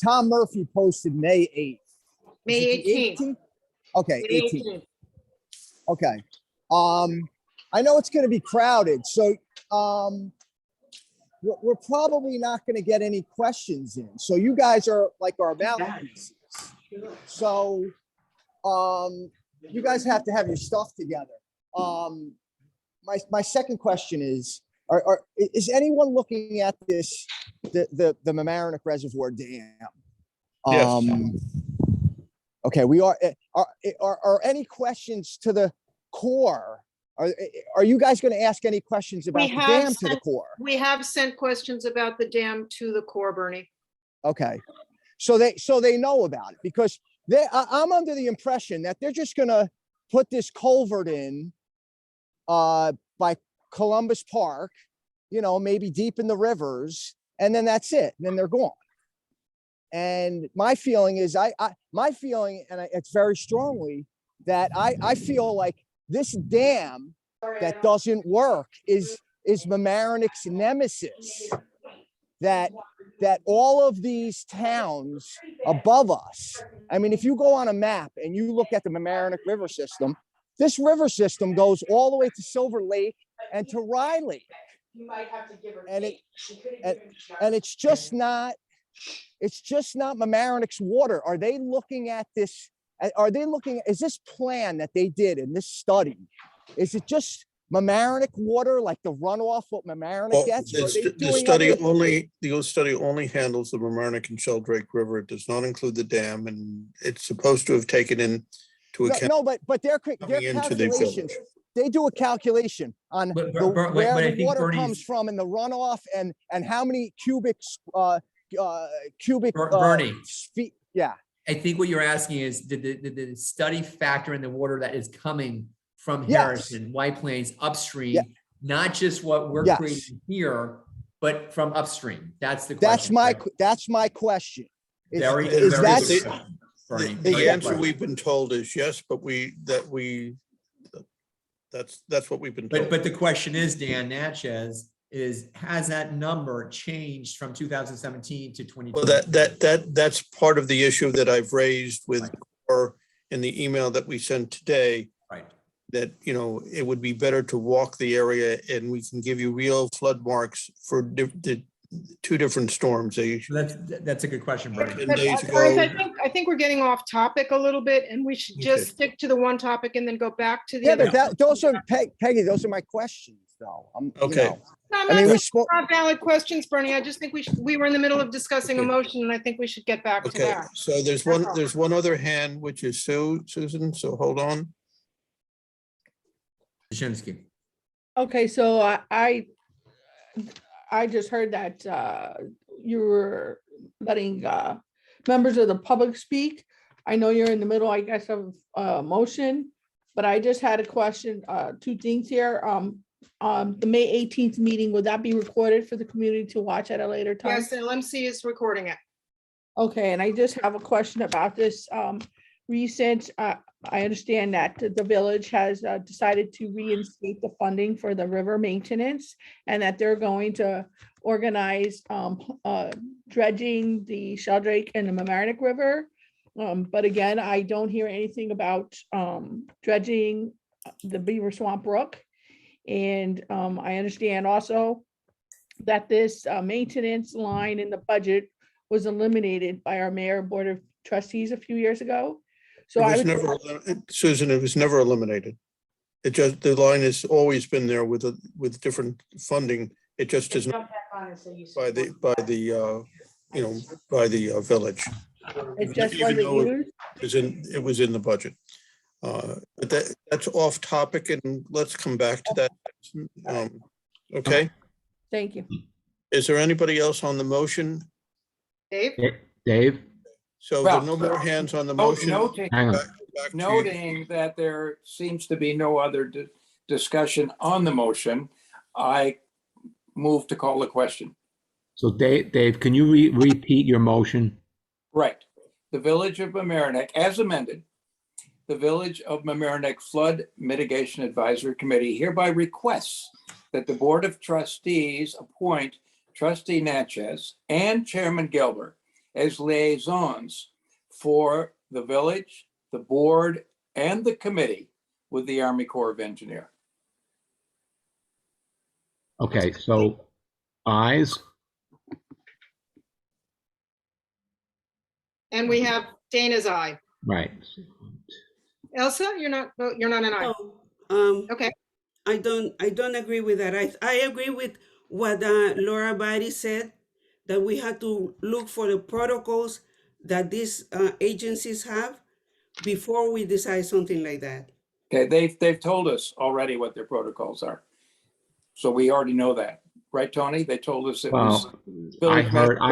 Tom Murphy posted May 8th. May 18th. Okay, May 18th. Okay. I know it's going to be crowded, so we're probably not going to get any questions in. So you guys are like our mouthpieces. So, you guys have to have your stuff together. My second question is, is anyone looking at this, the Mamaroneck Reservoir Dam? Yes. Okay, we are any questions to the Corps? Are you guys going to ask any questions about the dam to the Corps? We have sent questions about the dam to the Corps, Bernie. Okay, so they know about it, because I'm under the impression that they're just gonna put this culvert in by Columbus Park, you know, maybe deep in the rivers, and then that's it. And then they're gone. And my feeling is, my feeling, and it's very strongly, that I feel like this dam that doesn't work is Mamaroneck's nemesis. That all of these towns above us, I mean, if you go on a map and you look at the Mamaroneck River system, this river system goes all the way to Silver Lake and to Riley. You might have to give her. And it's just not Mamaroneck's water. Are they looking at this? Is this plan that they did in this study, is it just Mamaroneck water, like the runoff what Mamaroneck Well, gets? the study only handles the Mamaroneck and Sheldrake River. It does not include the dam, and it's supposed to have taken into account. No, but their coming into the calculations, village. they do a calculation on But where I the think water Bernie's- comes from and the runoff and how many cubic Bernie. feet. Yeah. I think what you're asking is, did the study factor in the water that is coming from Yes. Harrison, White Plains upstream, Yeah. not just what we're Yes. creating here, but from upstream? That's the question. That's my question. Is Very, is very that good question, Bernie. The Very good answer question. we've been told is yes, but that's what we've been told. But the question is, Dan Natchez, has that number changed from 2017 to 2020? Well, that's part of the issue that I've raised with, or in the email that we sent today, Right. that, you know, it would be better to walk the area and we can give you real flood marks for the two different storms. That's a good question, Bernie. 10 But, days guys, ago. I think we're getting off topic a little bit, and we should just Okay. stick to the one topic and then go back to the Yeah, other. but those are Peggy. Those are my questions, though. Okay. No, I'm I mean, not we spoke. not valid questions, Bernie. I just think we were in the middle of discussing a Okay. motion, and I think we should get back to Okay, that. so there's one other hand, which is Susan, so hold on. Jasinski. Okay, so I just heard that you were letting members of the public speak. I know you're in the middle, I guess, of motion, but I just had a question, two things here. The May 18th meeting, would that be recorded for the community to watch at a later time? Yes, LMC is recording it. Okay, and I just have a question about this recent, I understand that the village has decided to reinstate the funding for the river maintenance, and that they're going to organize dredging the Sheldrake and the Mamaroneck River. But again, I don't hear anything about dredging the Beaver Swamp Brook. And I understand also that this maintenance line in the budget was eliminated by our mayor board of trustees a few years ago. So I would, Susan, it was never eliminated. It just, the line has always been there with different funding. It just isn't by the village. it just Even wasn't though used. it was in the budget. But that's off topic, and let's come back to that. Okay, Thank you. is there anybody else on the motion? Dave? Dave, So there are no more hands on the motion. hang on. Back to you. Noting that there seems to be no other discussion on the motion, I move to call the question. So Dave, can you repeat your motion? Right. The Village of Mamaroneck, as amended, the Village of Mamaroneck Flood Mitigation Advisory Committee hereby requests that the Board of Trustees appoint Trustee Natchez and Chairman Gilbert as liaisons for the village, the board, and the committee with the Army Corps of Engineers. Okay, so ayes, And we have Dana's aye. Right. Elsa, you're not an aye. No, Okay, I don't agree with that. I agree with what Laura Bari said, that we have to look for the protocols that these agencies have before we decide something like that. Okay, they've told us already what their protocols are. So we already know that, right, Tony? They told us it was. Well, I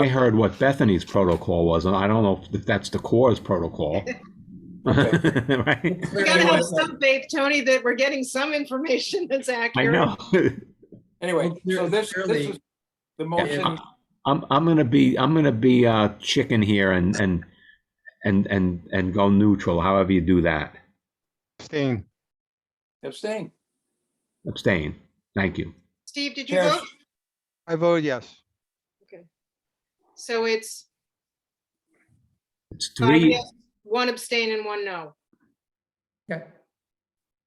heard what Bethany's protocol was, and I don't know if that's the Corps' protocol. Right? we gotta have some faith, Tony, that we're getting some information that's I accurate. know. Anyway, Well, so this clearly- is the motion. I'm gonna be chicken here and go neutral, however you do that. Abstain. Abstain. Abstain. Thank you. Steve, did you Chair- vote? I voted yes. Okay. So it's It's 5 three. yes, 1 abstain and 1 no. Okay.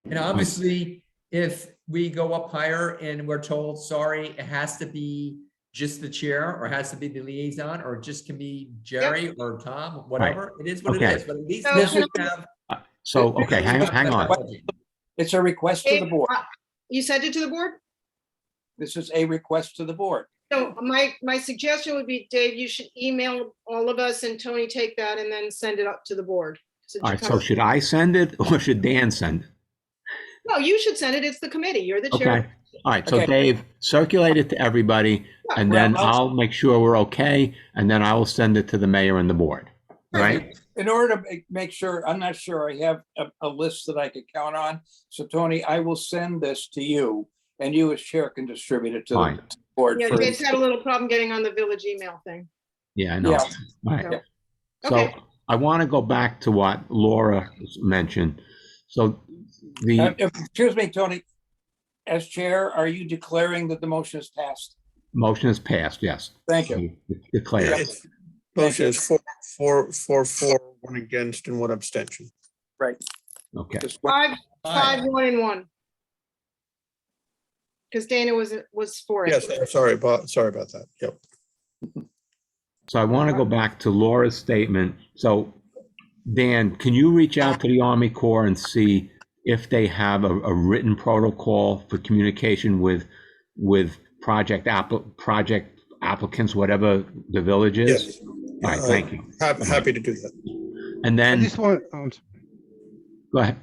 And obviously, if we go up higher and we're told, sorry, it has to be just the chair, or has to be the liaison, or just can be Jerry or Tom, whatever, it is what it Okay. is, but at least So this can we have. So, okay, hang on. It's a request to the board. You sent it to the board? This is a request to the board. So my suggestion would be, Dave, you should email all of us and Tony take that and then send it up to the board. All right, so should I send it or should Dan send it? No, you should send it. It's the committee. You're the Okay. chair. All right, so Okay. Dave, circulate it to everybody, and well, then I'll make sure we're okay, and then I will send it to the mayor and the board, right? In order to make sure, I'm not sure I have a list that I could count on. So Tony, I will send this to you and you as chair can distribute it to Fine. the board. Yeah, for- Dave's had a little problem getting on the village email thing. Yeah, I know. Yeah. All right. Okay. So I want to go back to what Laura mentioned. So Excuse me, Tony. As chair, are you declaring that the motion is passed? motion is passed, yes. Thank you. Declare. It's- Motion is 4, 1 against and 1 abstention. Right. Okay. Just 5, 1 and 1. Because Dana was for it. Yes, I'm sorry about that. Yep. So I want to go back to Laura's statement. So Dan, can you reach out to the Army Corps and see if they have a written protocol for communication with project applicants, whatever the village is? Yes. All right, thank you. Happy to do that. And I then, just want, go ahead.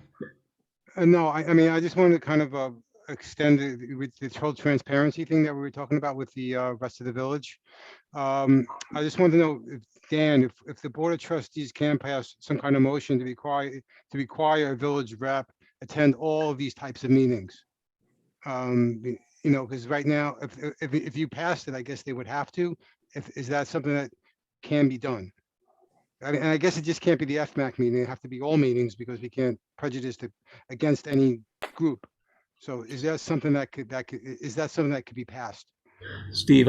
no, I mean, I just wanted to kind of extend with the whole transparency thing that we were talking about with the rest of the village. I just want to know, Dan, if the Board of Trustees can pass some kind of motion to require a village rep attend all of these types of meetings. You know, because right now, if you passed it, I guess they would have to. Is that something that can be done? I mean, and I guess it just can't be the FMAC meeting. It have to be all meetings because we can't prejudice against any group. So is that something that could be passed? Steve,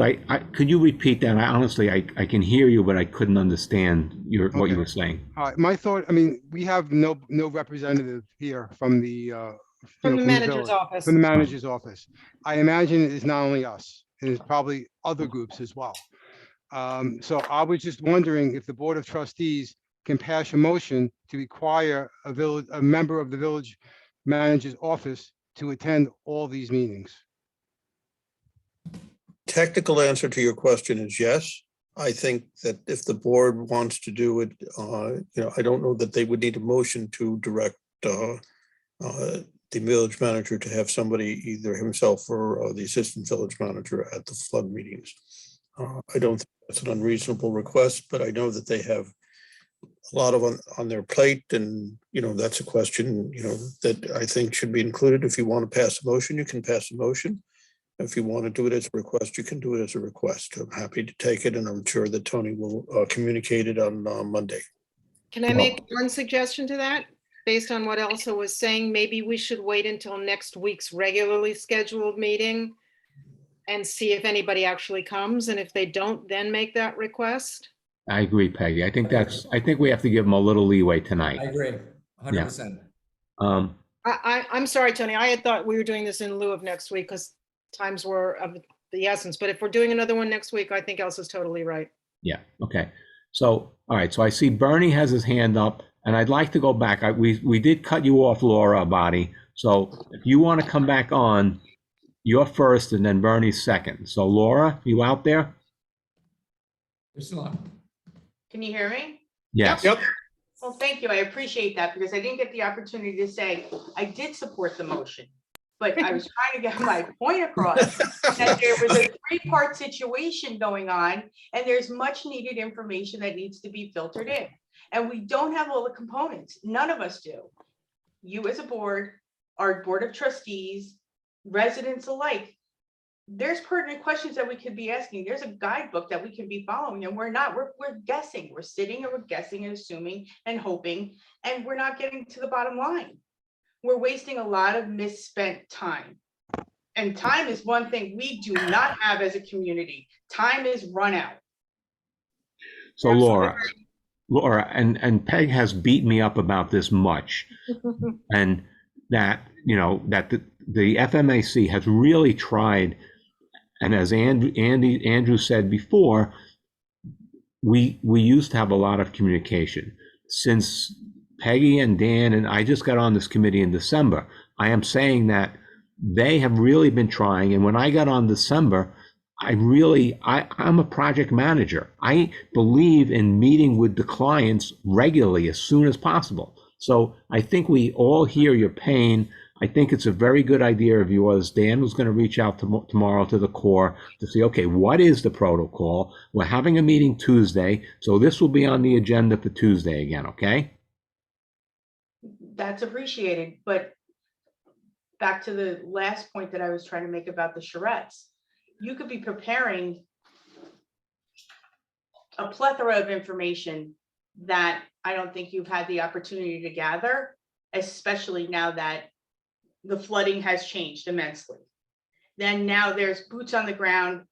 could you repeat that? Honestly, I can hear you, but I couldn't understand what you Okay. were saying. My thought, I mean, we have no representative here from the From the manager's village, office. from the manager's office. I imagine it is not only us, it is probably other groups as well. So I was just wondering if the Board of Trustees can pass a motion to require a member of the village manager's office to attend all these meetings. Technical answer to your question is yes. I think that if the board wants to do it, I don't know that they would need a motion to direct the village manager to have somebody, either himself or the assistant village manager, at the flood meetings. I don't think that's an unreasonable request, but I know that they have a lot on their plate, and that's a question that I think should be included. If you want to pass a motion, you can pass a motion. If you want to do it as a request, you can do it as a request. I'm happy to take it, and I'm sure that Tony will communicate it on Monday. Can I make one suggestion to that? Based on what Elsa was saying, maybe we should wait until next week's regularly scheduled meeting and see if anybody actually comes. And if they don't, then make that request. I agree, Peggy. I think we have to give them a little leeway tonight. I agree, 100%. I'm sorry, Tony. I had thought we were doing this in lieu of next week because times were of the essence. But if we're doing another one next week, I think Elsa's totally right. Yeah, okay. So, all right, so I see Bernie has his hand up, and I'd like to go back. We did cut you off, Laura Abadi. So if you want to come back on, you're first and then Bernie's second. So Laura, you out there? Can you hear me? Yes. Yep. Well, thank you. I appreciate that because I didn't get the opportunity to say I did support the motion. But I was trying to get my point across that there was a three-part situation going on and there's much needed information that needs to be filtered in. And we don't have all the components. None of us do. You as a board, our board of trustees, residents alike. There's pertinent questions that we could be asking. There's a guidebook that we can be following and we're not, we're guessing. We're sitting and we're guessing and assuming and hoping, and we're not getting to the bottom line. We're wasting a lot of misspent time. And time is one thing we do not have as a community. Time is run out. So Laura, and Peg has beat me up about this much. And that, you know, that the FMAC has really tried, and as Andrew said before, we used to have a lot of communication. Since Peggy and Dan and I just got on this committee in December, I am saying that they have really been trying. And when I got on December, I'm a project manager. I believe in meeting with the clients regularly as soon as possible. So I think we all hear your pain. I think it's a very good idea of yours. Dan was going to reach out tomorrow to the Corps to see, okay, what is the protocol? We're having a meeting Tuesday, so this will be on the agenda for Tuesday again, okay? That's appreciated, but back to the last point that I was trying to make about the charrettes. You could be preparing a plethora of information that I don't think you've had the opportunity to gather, especially now that the flooding has changed immensely. Then now there's boots on the ground.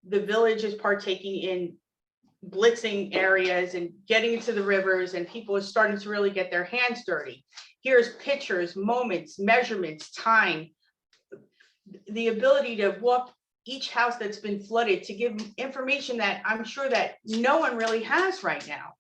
The village is partaking in blitzing areas and getting into the rivers, and people are starting to really get their hands dirty. Here's pictures, moments, measurements, time, the ability to walk each house that's been flooded to give information that I'm sure that no one really has right now.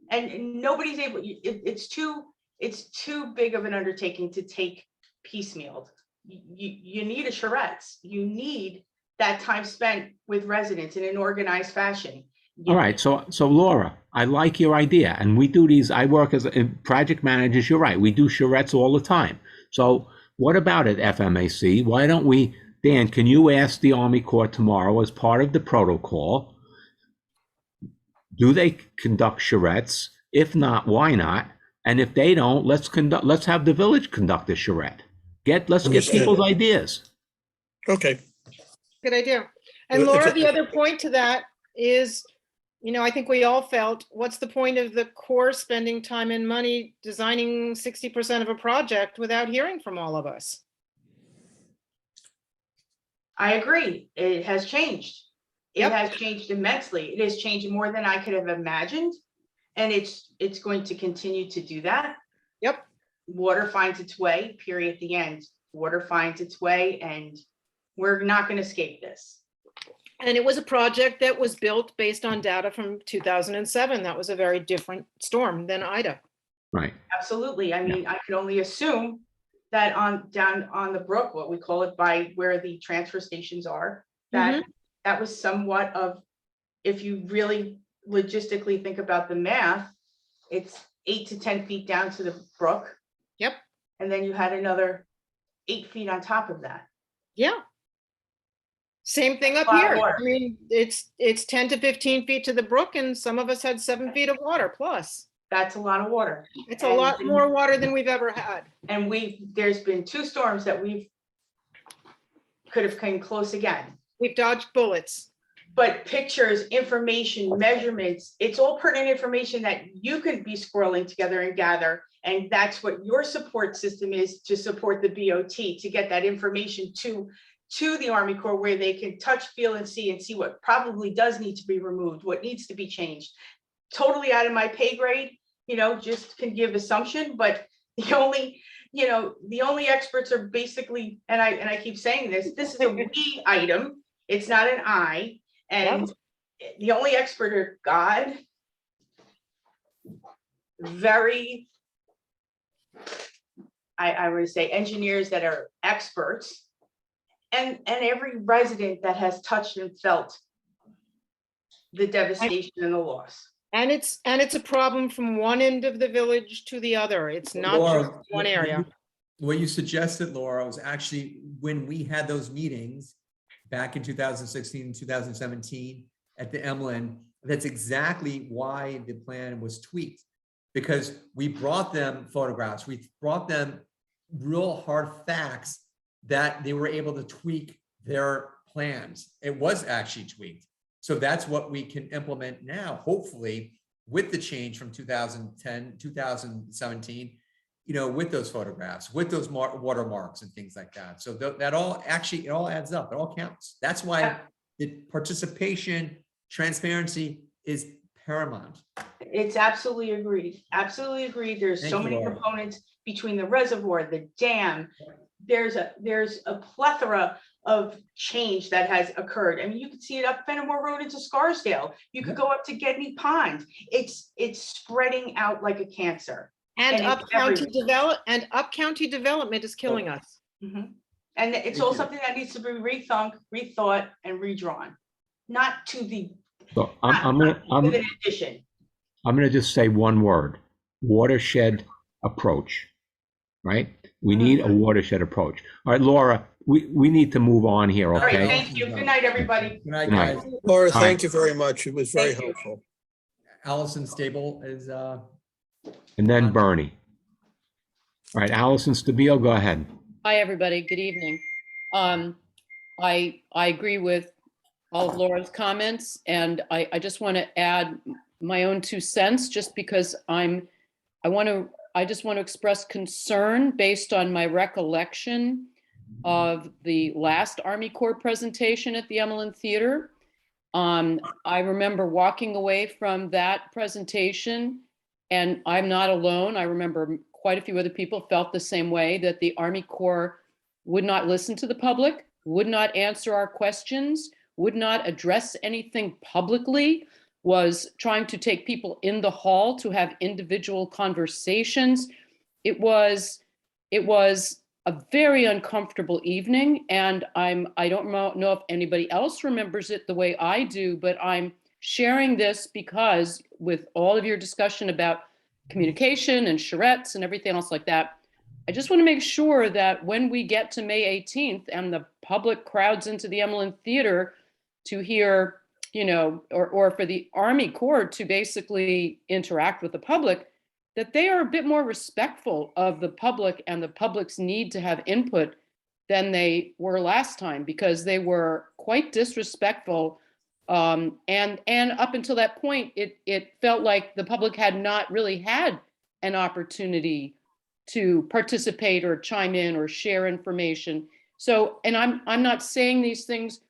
And nobody's able, it's too big of an undertaking to take piecemeal. You need a charrettes. You need that time spent with residents in an organized fashion. All right, so Laura, I like your idea, and we do these. I work as a project managers. You're right, we do charrettes all the time. So what about it, FMAC? Why don't we, Dan? Can you ask the Army Corps tomorrow as part of the protocol? Do they conduct charrettes? If not, why not? And if they don't, let's have the village conduct a charrette. Let's get people's ideas. Okay. Good idea. And Laura, the other point to that is, you know, I think we all felt, what's the point of the Corps spending time and money designing 60% of a project without hearing from all of us? I agree. It has changed. It Yep. has changed immensely. It has changed more than I could have imagined. And it's going to continue to do that. Yep. Water finds its way, period, the end. Water finds its way, and we're not going to escape this. And it was a project that was built based on data from 2007. That was a very different storm than Ida. Right. Absolutely. I mean, I could only assume that down on the brook, what we call it, by where the transfer stations are, that that was somewhat of, if you really logistically think about the math, it's 8 to 10 feet down to the brook. Yep. And then you had another 8 feet on top of that. Yeah. Same thing up A lot of here. water. I mean, it's 10 to 15 feet to the brook, and some of us had 7 feet of water plus. That's a lot of water. It's a lot more water than we've ever had. And there's been 2 storms that could have come close again. We've dodged bullets. But pictures, information, measurements, it's all pertinent information that you could be scrolling together and gather. And that's what your support system is, to support the BOT, to get that information to the Army Corps, where they can touch, feel, and see what probably does need to be removed, what needs to be changed. Totally out of my pay grade, just can give assumption, but the only experts are basically, and I keep saying this is a we item. It's not an I. And the only expert are God very, I would say engineers that are experts, and every resident that has touched and felt the devastation and the loss. And it's a problem from one end of the village to the other. It's not Laura, just one area. What you suggested, Laura, was actually when we had those meetings back in 2016 and 2017 at the Emlyn, that's exactly why the plan was tweaked. Because we brought them photographs, we brought them real hard facts that they were able to tweak their plans. It was actually tweaked. So that's what we can implement now, hopefully, with the change from 2010, 2017, with those photographs, with those watermarks and things like that. So that all actually, it all adds up, it all counts. That's why the participation, transparency is paramount. It's absolutely agreed. Absolutely agreed. There's Thank so you, many Laura. components between the reservoir, the dam. There's a plethora of change that has occurred. I mean, you could see it up Fenimore Road into Scarsdale. You could go up to Gedney Pond. It's spreading out like a cancer. And And it's up county development is killing us. Mhm. And it's Thank all you. something that needs to be rethought, and redrawn, not to the So I'm with an addition. gonna just say one word: watershed approach. Right? We need a watershed approach. All right, Laura, we need to move on here. All right, Okay. thank you. Good night, everybody. Good night, Good night. guys. Laura, All right. thank you very much. It was very Thank you. helpful. Allison Stable is And then Bernie. All right, Allison Stabile, go ahead. Hi, everybody. Good evening. I agree with all of Laura's comments, and I just want to add my own 2 cents, just because I just want to express concern based on my recollection of the last Army Corps presentation at the Emlyn Theater. I remember walking away from that presentation, and I'm not alone. I remember quite a few other people felt the same way, that the Army Corps would not listen to the public, would not answer our questions, would not address anything publicly, was trying to take people in the hall to have individual conversations. It was a very uncomfortable evening, and I don't know if anybody else remembers it the way I do, but I'm sharing this because with all of your discussion about communication and charrettes and everything else like that, I just want to make sure that when we get to May 18th and the public crowds into the Emlyn Theater to hear, or for the Army Corps to basically interact with the public, that they are a bit more respectful of the public and the public's need to have input than they were last time, because they were quite disrespectful. And up until that point, it felt like the public had not really had an opportunity to participate or chime in or share information. So, and I'm not saying these things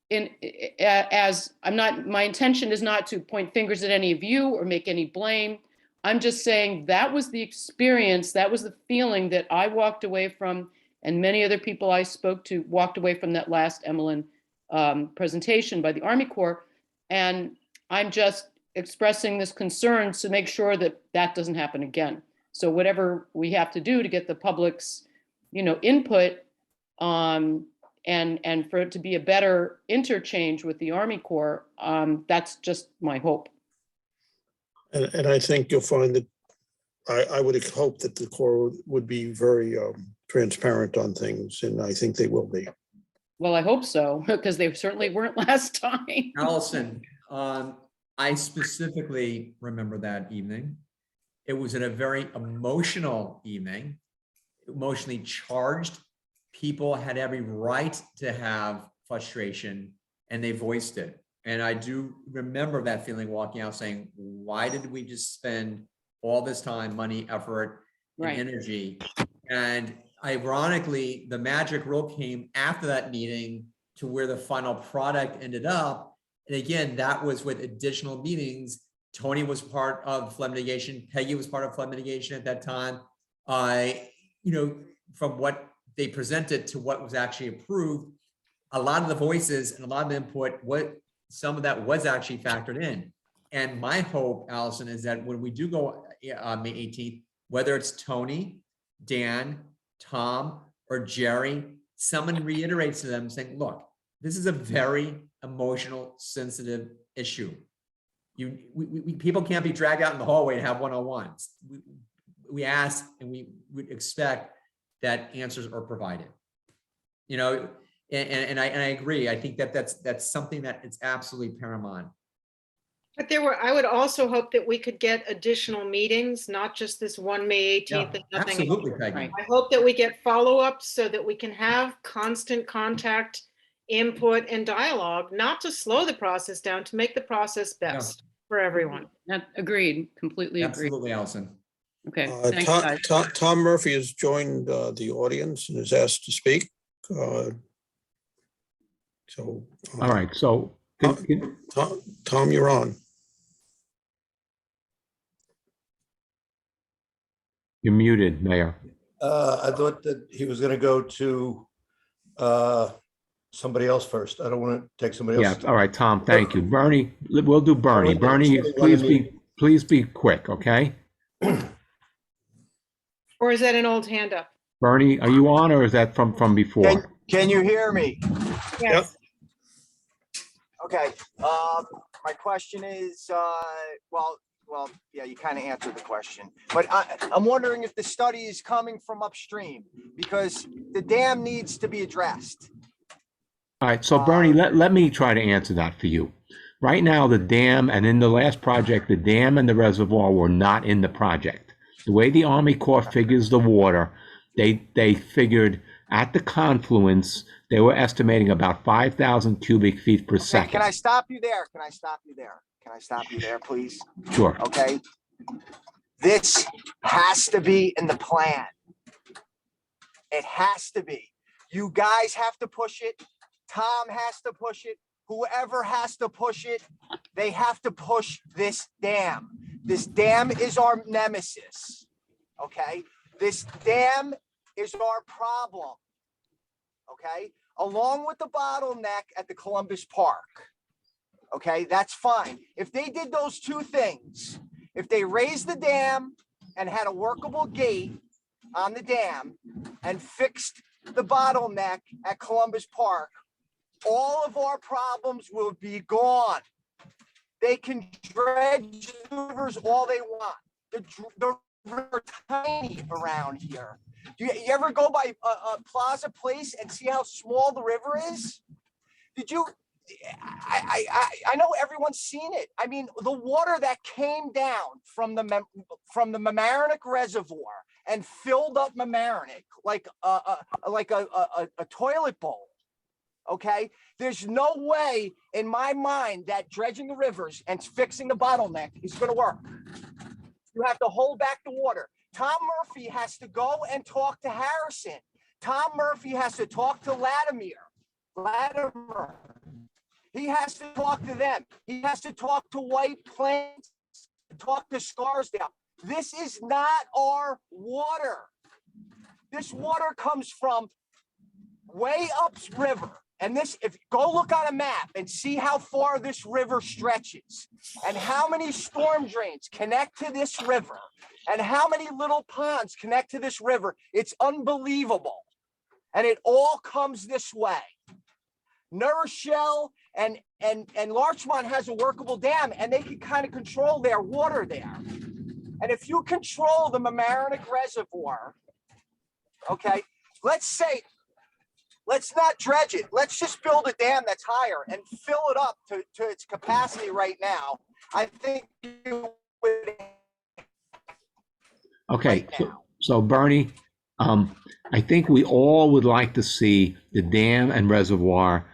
my intention is not to point fingers at any of you or make any blame. I'm just saying that was the experience, that was the feeling that I walked away from, and many other people I spoke to walked away from that last Emlyn presentation by the Army Corps. And I'm just expressing this concern to make sure that that doesn't happen again. So whatever we have to do to get the public's, input, and for it to be a better interchange with the Army Corps, that's just my hope. And I think you'll find that I would hope that the Corps would be very transparent on things, and I think they will be. Well, I hope so, because they certainly weren't last time. Allison, I specifically remember that evening. It was in a very emotional evening, emotionally charged. People had every right to have frustration, and they voiced it. And I do remember that feeling, walking out saying, why did we just spend all this time, money, effort, and Right. energy? And ironically, the magic rule came after that meeting to where the final product ended up. And again, that was with additional meetings. Tony was part of flood mitigation. Peggy was part of flood mitigation at that time. From what they presented to what was actually approved, a lot of the voices and a lot of the input, some of that was actually factored in. And my hope, Allison, is that when we do go May 18th, whether it's Tony, Dan, Tom, or Jerry, someone reiterates to them saying, this is a very emotional, sensitive issue. People can't be dragged out in the hallway and have one-on-ones. We ask and we would expect that answers are provided. And I agree. I think that's something that it's absolutely paramount. But I would also hope that we could get additional meetings, not just this one May 18th. And nothing else. Absolutely, Peggy. I hope that we get follow-ups so that we can have constant contact, input, and dialogue, not to slow the process down, to make the process best for everyone. Agreed, completely agreed. Absolutely, Allison. Okay, thanks, guys. Tom Murphy has joined the audience and is asked to speak. All right, so Tom, you're on. You're muted, Mayor. I thought that he was going to go to somebody else first. I don't want to take somebody else. Yeah, all right, Tom, thank you. Bernie, we'll do Bernie. Bernie, please be quick, okay? Or is that an old hand up? Bernie, are you on, or is that from before? Can you hear me? Yes. Okay. My question is, well, yeah, you kind of answered the question, but I'm wondering if the study is coming from upstream, because the dam needs to be addressed. All right, so Bernie, let me try to answer that for you. Right now, the dam, and in the last project, the dam and the reservoir were not in the project. The way the Army Corps figures the water, they figured at the confluence, they were estimating about 5,000 cubic feet per second. Can I stop you there? Can I stop you there, please? Sure. Okay. This has to be in the plan. It has to be. You guys have to push it. Tom has to push it. Whoever has to push it, they have to push this dam. This dam is our nemesis. Okay. This dam is our problem. Okay. Along with the bottleneck at the Columbus Park. Okay, that's fine. If they did those two things, if they raised the dam and had a workable gate on the dam and fixed the bottleneck at Columbus Park, all of our problems will be gone. They can dredge the rivers all they want. The rivers are tiny around here. You ever go by Plaza Place and see how small the river is? Did you? I know everyone's seen it. I mean, the water that came down from the Mamaroneck Reservoir and filled up Mamaroneck like a toilet bowl. Okay, there's no way in my mind that dredging the rivers and fixing the bottleneck is going to work. You have to hold back the water. Tom Murphy has to go and talk to Harrison. Tom Murphy has to talk to Latimer. He has to talk to them. He has to talk to White Plains, talk to Scarsdale. This is not our water. This water comes from way upriver. And this, if go look on a map and see how far this river stretches and how many storm drains connect to this river and how many little ponds connect to this river, it's unbelievable. And it all comes this way. Nourishell and Larchmont has a workable dam, and they can kind of control their water there. And if you control the Mamaroneck Reservoir, okay, let's not dredge it. Let's just build a dam that's higher and fill it up to its capacity right now. I think you would. Okay, so Bernie, I think we all would like to see the dam and reservoir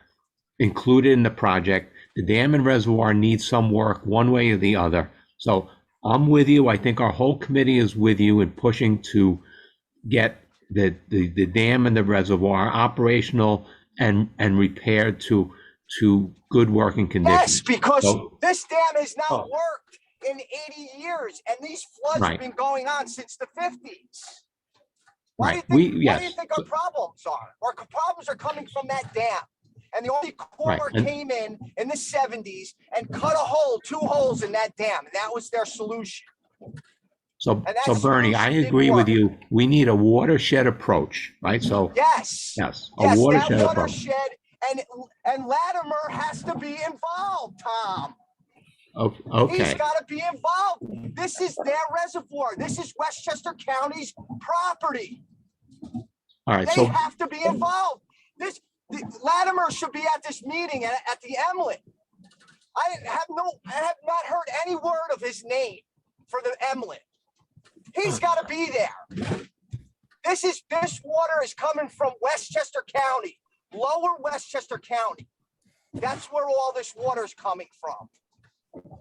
included in the project. The dam and reservoir need some work one way or the other. So I'm with you. I think our whole committee is with you in pushing to get the dam and the reservoir operational and repaired to good working conditions. Yes, because this dam has not worked in 80 years, and these floods have been going on since the 50s. Why do you think our problems are? Our problems are coming from that dam. And the Army Corps came in the 70s and cut two holes in that dam. And that was their solution. So that's Bernie, I used in agree with work. you. We need a watershed approach, right? So, Yes. yes, a Yes, that watershed approach. watershed, and Latimer has to be involved, Tom. Okay. He's got to be involved. This is their reservoir. This is Westchester County's property. All right. They So, have to be involved. Latimer should be at this meeting at the Emlet. I have not heard any word of his name for the Emlet. He's got to be there. This water is coming from Westchester County, lower Westchester County. That's where all this water is coming from.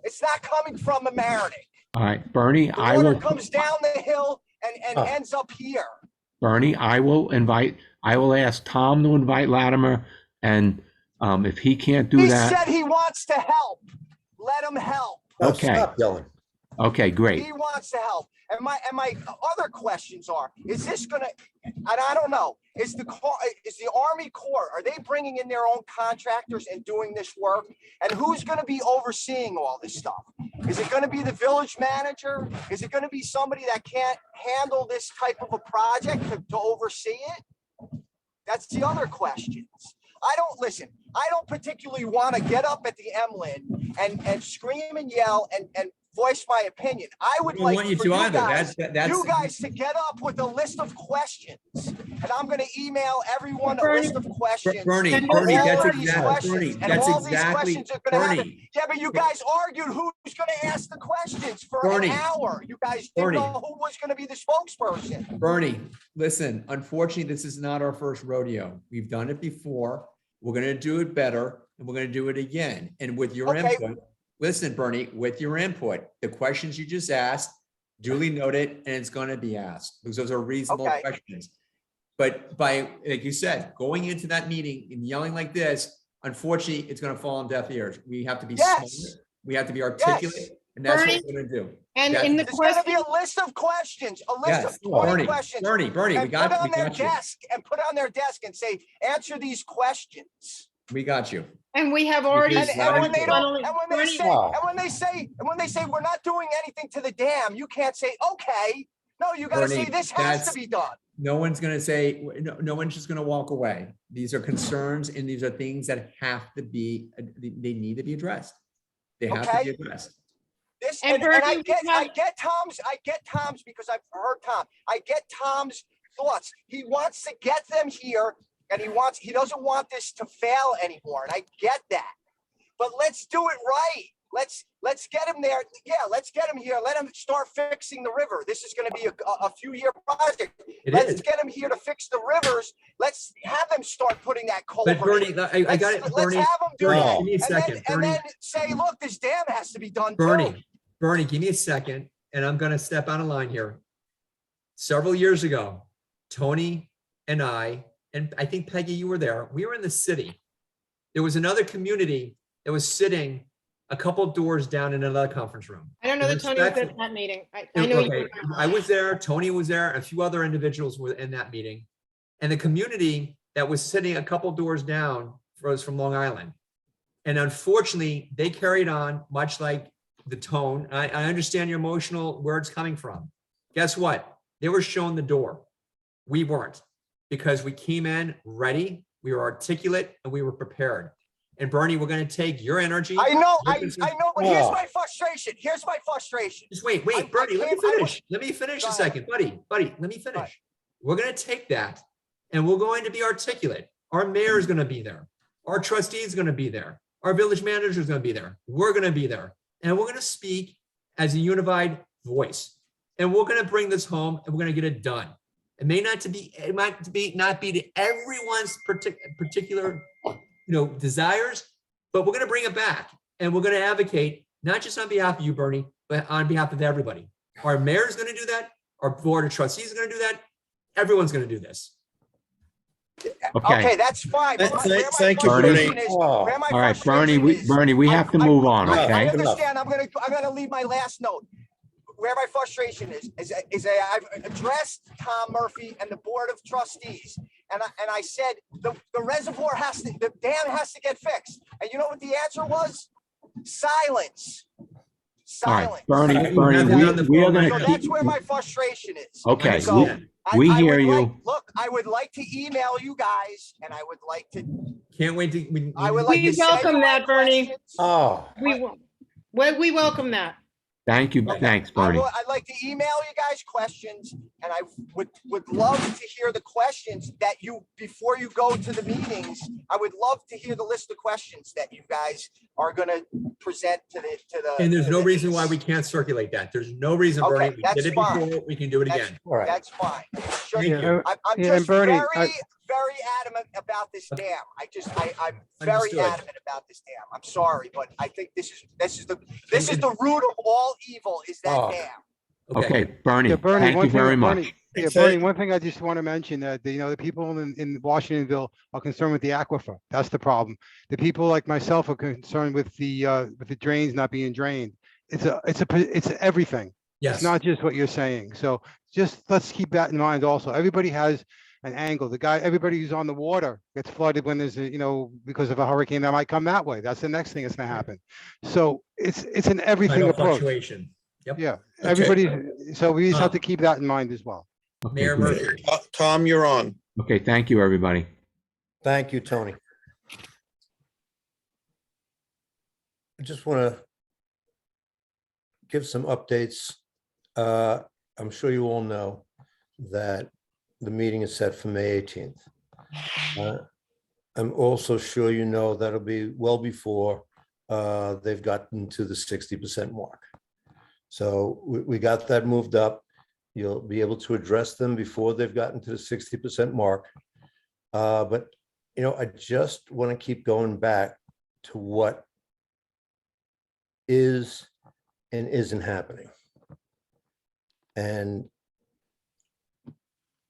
It's not coming from Mamaroneck. all right, Bernie, The I water will. comes down the hill and ends up here. Bernie, I will ask Tom to invite Latimer, and if he can't do He that. said he wants to help. Let him help. Okay. Stop yelling. Okay, great. He wants to help. And my other questions are, is this gonna, and I don't know, is the Army Corps, are they bringing in their own contractors and doing this work? And who's gonna be overseeing all this stuff? Is it gonna be the village manager? Is it gonna be somebody that can't handle this type of a project to oversee it? That's the other questions. I don't particularly want to get up at the Emlyn and scream and yell and voice my opinion. I would don't like want you for to you either. guys, That's you guys to get up with a list of questions, and I'm going to email everyone a list of questions. Bernie, And Bernie, all that's of these exactly, questions, Bernie, and that's all these exactly, questions are going to happen. Bernie, Yeah, but you guys argued who's going to ask the questions for Bernie, an hour. You guys didn't Bernie. know who was going to be the spokesperson. Bernie, listen, unfortunately, this is not our first rodeo. We've done it before. We're gonna do it better, and we're gonna do it again. And with your Okay. input, listen, Bernie, with your input, the questions you just asked, duly noted, and it's gonna be asked, because those are reasonable Okay. questions. But by, like you said, going into that meeting and yelling like this, unfortunately, it's gonna fall on deaf ears. We have to be smart, Yes. we have to be articulate, Yes. and that's Bernie, what we're gonna do. And That's- in the There's going to be question, a list of questions, a list Yes, of 20 Bernie, questions. Bernie, we And got, put on we their got you. desk and say, answer these questions. We got you. and we have already. Because And when they don't, Bernie, and when they say we're not doing anything to the dam, you can't say, okay. No, you gotta say Bernie, this has to that's- be done. No one's gonna say, no one's just gonna walk away. These are concerns and these are things that have to be, they need to be addressed. They have to be Okay. addressed. This, And and Bernie, I we get have- Tom's because I've heard Tom. I get Tom's thoughts. He wants to get them here and he doesn't want this to fail anymore. And I get that. But let's do it right. Let's get him there. Yeah, let's get him here. Let him start fixing the river. This is going to be a few year project. Let's get him here to fix the rivers. Let's have them start putting that culvert. But Bernie, in. I got it, Let's Bernie. have them do Bernie, that. give me a second, and Bernie. then say, look, this dam has to be done too. Bernie, give me a second, and I'm gonna step out of line here. Several years ago, Tony and I think Peggy, you were there, we were in the city. There was another community that was sitting a couple doors down in another conference room. I don't know that Tony was Respectful- at that meeting. I know Okay, you. I was there, Tony was there, and a few other individuals were in that meeting. And the community that was sitting a couple doors down was from Long Island. And unfortunately, they carried on much like the tone. I understand your emotional where it's coming from. Guess what? They were shown the door. We weren't, because we came in ready, we were articulate, and we were prepared. And Bernie, we're gonna take your energy. I know, your I concerns- know, but here's my frustration. Here's my frustration. Just wait, I Bernie, let me came- I finish. Let me finish Go a ahead. second, buddy, let me finish. We're gonna take that and we're going to be articulate. Our mayor is gonna be there. Our trustee is gonna be there. Our village manager is gonna be there. We're gonna be there. And we're gonna speak as a unified voice. And we're gonna bring this home and we're gonna get it done. It might not be to everyone's particular, desires, but we're gonna bring it back and we're gonna advocate, not just on behalf of you, Bernie, but on behalf of everybody. Our mayor's gonna do that. Our board of trustees is gonna do that. Everyone's gonna do this. Okay, that's fine. but Thank- where my thank you, frustration Bernie. is- Oh. where my All right, frustration is- Bernie, we have to move on, I- I okay? understand. I'm gonna leave my last note. Where my frustration is I've addressed Tom Murphy and the Board of Trustees. And I said, the dam has to get fixed. And you know what the answer was? Silence. silence. Bernie, Alright, Bernie, you have that on the we are phone right So gonna now. that's where my frustration is. Okay, So Understand. we I hear would like- you. Look, I would like to email you guys and I would like to, Can't wait to. I would like We to send welcome you my that, Bernie. questions. Oh, We welcome that. Thank you. Okay. Thanks, Bernie. I'd like to email you guys questions and I would love to hear the questions that you, before you go to the meetings, I would love to hear the list of questions that you guys are gonna present to the. And there's to no the reason why meetings. we can't circulate that. There's no reason, Okay, Bernie. We that's did it fine. before. We can do it That's- again. all right. That's fine. Thank you. I'm Yeah, and just Bernie, very adamant about this dam. I'm very Understood. adamant about this dam. I'm sorry, but I think this is the root of all evil is that Oh. dam. Okay, Bernie, Yeah, Bernie, thank one you thing- very Bernie- much. Yeah, Okay. Bernie, one thing I just want to mention that, the people in Washingtonville are concerned with the aquifer. That's the problem. The people like myself are concerned with the drains not being drained. It's everything. It's Yes. not just what you're saying. So just let's keep that in mind also. Everybody has an angle. Everybody who's on the water gets flooded when there's because of a hurricane that might come that way. That's the next thing that's going to happen. So it's an everything Tidal approach. fluctuation. Yep. Yeah, Okay. everybody. So we just have to keep that in mind as well. Okay, Mayor good. Murphy. Tom, you're on. Okay, thank you, everybody. Thank you, Tony. I just want to give some updates. I'm sure you all know that the meeting is set for May 18th. I'm also sure you know that'll be well before they've gotten to the 60% mark. So we got that moved up. You'll be able to address them before they've gotten to the 60% mark. But, I just want to keep going back to what is and isn't happening. And,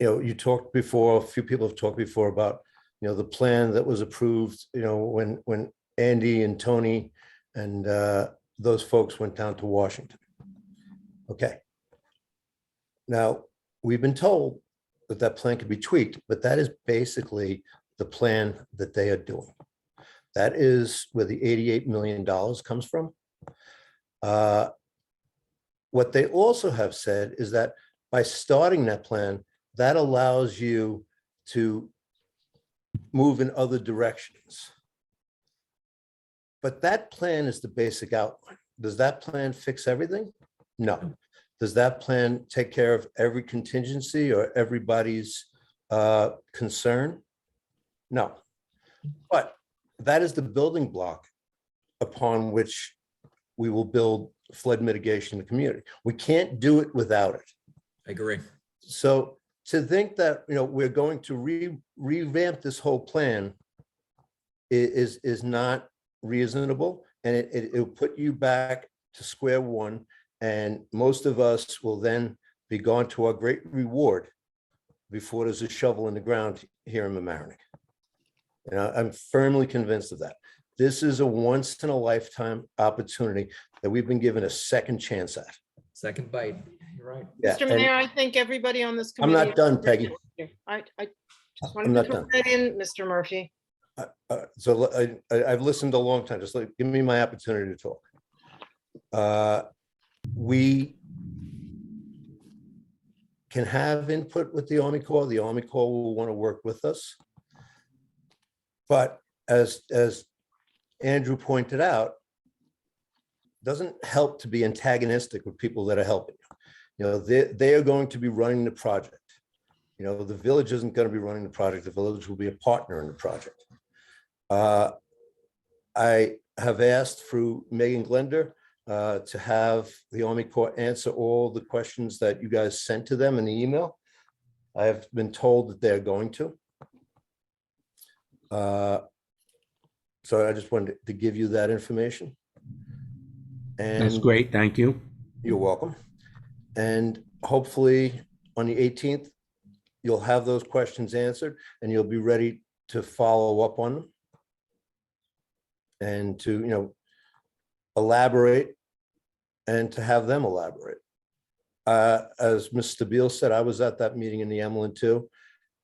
you talked before, a few people have talked before about, the plan that was approved, when Andy and Tony and those folks went down to Washington. Okay. Now, we've been told that that plan could be tweaked, but that is basically the plan that they are doing. That is where the $88 million comes from. What they also have said is that by starting that plan, that allows you to move in other directions. But that plan is the basic outline. Does that plan fix everything? No. Does that plan take care of every contingency or everybody's concern? No. But that is the building block upon which we will build flood mitigation in the community. We can't do it without it. I agree. So to think that, we're going to revamp this whole plan is not reasonable, and it'll put you back to square one. And most of us will then be gone to our great reward before there's a shovel in the ground here in Mamaroneck. I'm firmly convinced of that. This is a once in a lifetime opportunity that we've been given a second chance at. Second bite. You're right. Yeah, Mr. and Mayor, I think everybody on this I'm committee. not done, Peggy. I just I'm wanted not to put done. that in, Mr. Murphy. So I've listened a long time. Just give me my opportunity to talk. We can have input with the Army Corps. The Army Corps will want to work with us. But as Andrew pointed out, it doesn't help to be antagonistic with people that are helping you. They are going to be running the project. The village isn't going to be running the project. The village will be a partner in the project. I have asked through Megan Glender to have the Army Corps answer all the questions that you guys sent to them in the email. I have been told that they're going to. So I just wanted to give you that information. And That's great. Thank you. you're welcome. And hopefully on the 18th, you'll have those questions answered and you'll be ready to follow up on them and to, elaborate and to have them elaborate. As Mr. Beal said, I was at that meeting in the Emlyn too.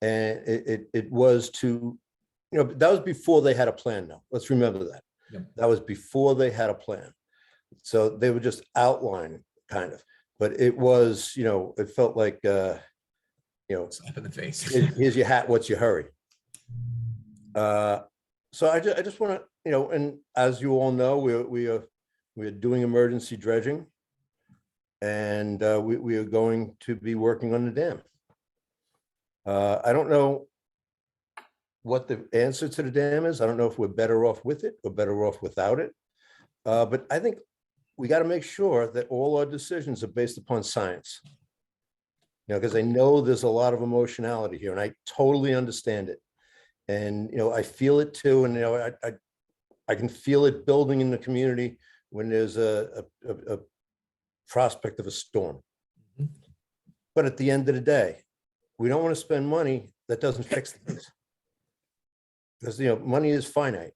And it was to, that was before they had a plan now. Let's remember that. Yep. That was before they had a plan. So they would just outline kind of, but it was, it felt like, Slap in the face. here's your hat, what's your hurry? So I just want to, and as you all know, we're doing emergency dredging. And we are going to be working on the dam. I don't know what the answer to the dam is. I don't know if we're better off with it or better off without it. But I think we got to make sure that all our decisions are based upon science. Because I know there's a lot of emotionality here, and I totally understand it. And I feel it too, and I can feel it building in the community when there's a prospect of a storm. But at the end of the day, we don't want to spend money that doesn't fix things, because money is finite.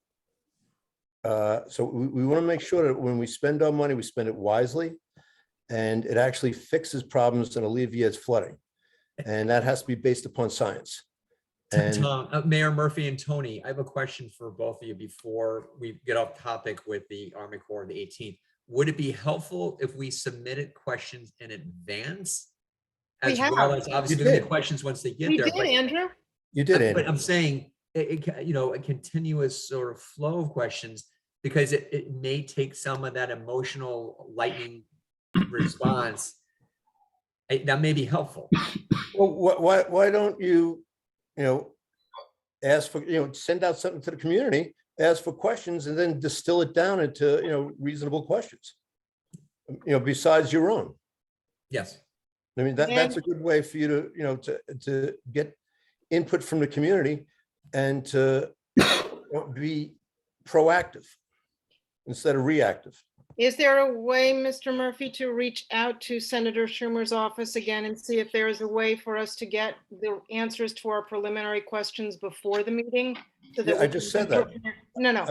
So we want to make sure that when we spend our money, we spend it wisely, and it actually fixes problems and alleviates flooding, and that has to be based upon science. And Tom, Mayor Murphy and Tony, I have a question for both of you before we get off topic with the Army Corps on the 18th. Would it be helpful if we submitted questions in advance? We As have. well as obviously the questions once they get We there. did, but- Andrew. you did, But Andy. I'm saying, a continuous sort of flow of questions, because it may take some of that emotional lightning response. That may be helpful. Well, why don't you, ask for, send out something to the community, ask for questions, and then distill it down into, reasonable questions, besides your own. Yes. I mean, that's a good way for you to, to get input from the community and to be proactive instead of reactive. Is there a way, Mr. Murphy, to reach out to Senator Schumer's office again and see if there is a way for us to get the answers to our preliminary questions before the meeting? So that Yeah, I we just can- said that. No.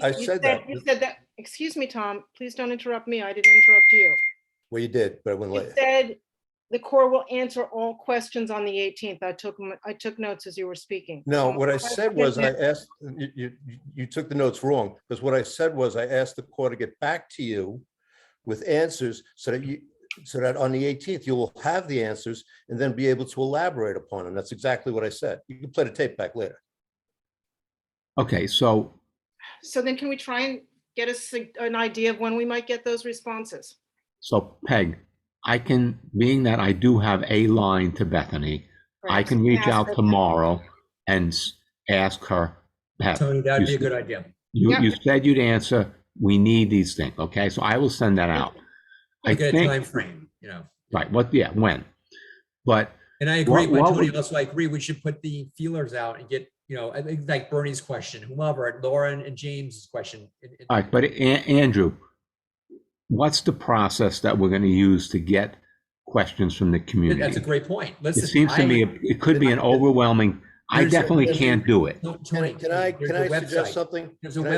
I said that. You said that, excuse me, Tom, please don't interrupt me. I didn't interrupt you. Well, you did, but I went You late. said the Corps will answer all questions on the 18th. I took notes as you were speaking. No, So what I my said was I question asked, you took the notes wrong, because what I said was I asked the Corps to get back to you with answers so that on the 18th, you will have the answers and then be able to elaborate upon them. That's exactly what I said. You can play the tape back later. Okay, so So then can we try and get us an idea of when we might get those responses? Peg, being that I do have a line to Bethany, I Right. can reach Ask out her. tomorrow and ask her. Beth, Tony, that'd be a good idea. You said you'd answer. We need these things. Okay, so I will send that out. Like a time frame, Right. When? But and I agree, but Tony, would- also I agree we should put the feelers out and get, I think like Bernie's question, whomever, Lauren and James's question. All right, but Andrew, what's the process that we're going to use to get questions from the community? That's a great point. It Listen, seems to me it could be an overwhelming. I definitely can't do it. Tony, Can I there's a suggest website. something? There's a Can I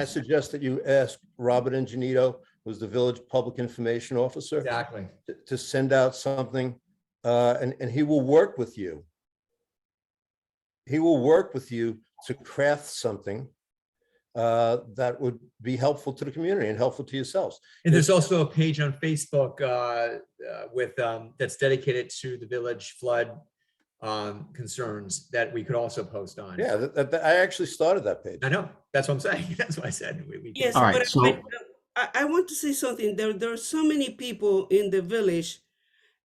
website. suggest that you ask Robert Ingenito, who's the village public information officer, Exactly. to send out something, and he will work with you. He will work with you to craft something that would be helpful to the community and helpful to yourselves. And there's also a page on Facebook with that's dedicated to the village flood concerns that we could also post on. Yeah, I actually started that page. I know. That's what I'm saying. That's what I said. We Yes, All right, but so- I want to say something. There are so many people in the village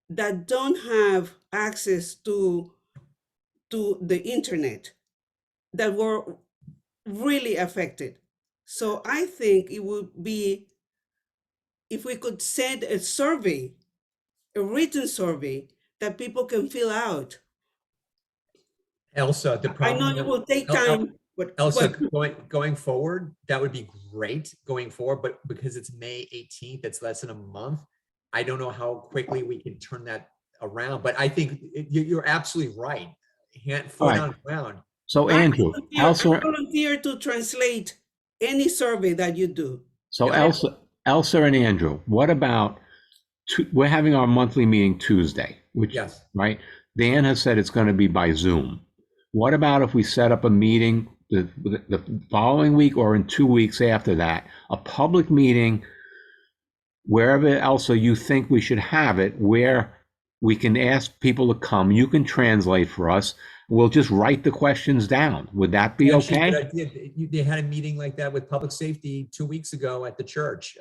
that don't have access to the internet that were really affected. So I think it would be, if we could send a survey, a written survey that people can fill out. Elsa, the I problem. know it will take time, but Elsa, going forward, that would be great going forward, but because it's May 18th, it's less than a month. I don't know how quickly we can turn that around, but I think you're absolutely right. Foot All right. on ground. So Andrew, I volunteer to translate any survey that you do. So Elsa and Andrew, what about, we're having our monthly meeting Tuesday, which, Yes. right? Dan has said it's going to be by Zoom. What about if we set up a meeting the following week or in 2 weeks after that, a public meeting, wherever else you think we should have it, where we can ask people to come. You can translate for us. We'll just write the questions down. Would that be Actually, okay? good idea. They had a meeting like that with public safety 2 weeks ago at the church.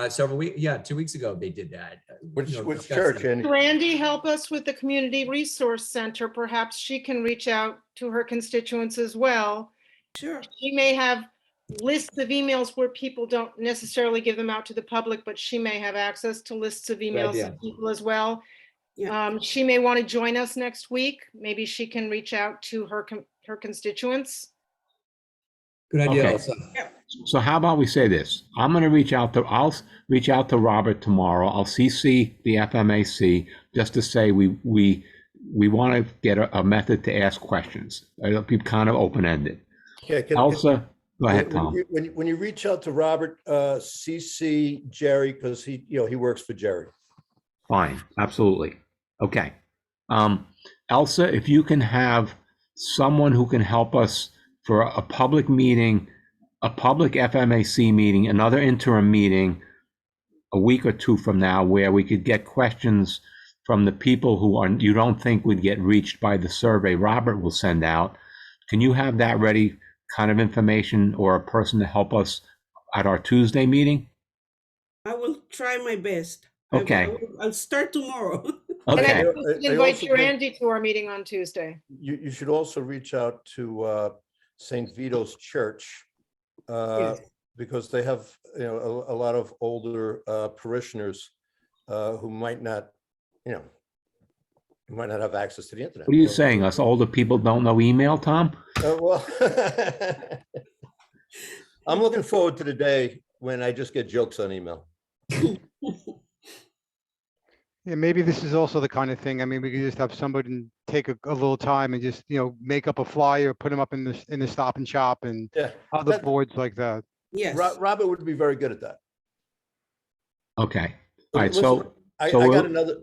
Several weeks, yeah, 2 weeks ago they did that. Which discussed church? that. And Randy, help us with the Community Resource Center. Perhaps she can reach out to her constituents as well. Sure. She may have lists of emails where people don't necessarily give them out to the public, but she may have access to lists of emails idea. of people as well. Yeah. She may want to join us next week. Maybe she can reach out to her constituents. Good idea, Okay. Elsa. So how about we say this? I'll reach out to Robert tomorrow. I'll CC the FMAC just to say we want to get a method to ask questions. It'll be kind of open-ended. yeah, Elsa, go ahead, when Tom. when you reach out to Robert, CC Jerry, because he works for Jerry. Fine, absolutely. Okay. Elsa, if you can have someone who can help us for a public meeting, a public FMAC meeting, another interim meeting a week or two from now, where we could get questions from the people who you don't think would get reached by the survey Robert will send out. Can you have that ready, kind of information, or a person to help us at our Tuesday meeting? I will try my best. Okay. I'll start tomorrow. And I Okay. would invite you, Randy, to our meeting on Tuesday. You should also reach out to St. Vito's Church, Yes. because they have, a lot of older parishioners who might not have access to the internet. What are you saying? Us older people don't know email, Tom? Well, I'm looking forward to the day when I just get jokes on email. Yeah, maybe this is also the kind of thing, I mean, we could just have somebody take a little time and just, make up a flyer, put them up in the Stop and Shop and Yeah, other boards like that. Yes. Robert would be very good at that. Okay. All right. Listen, So I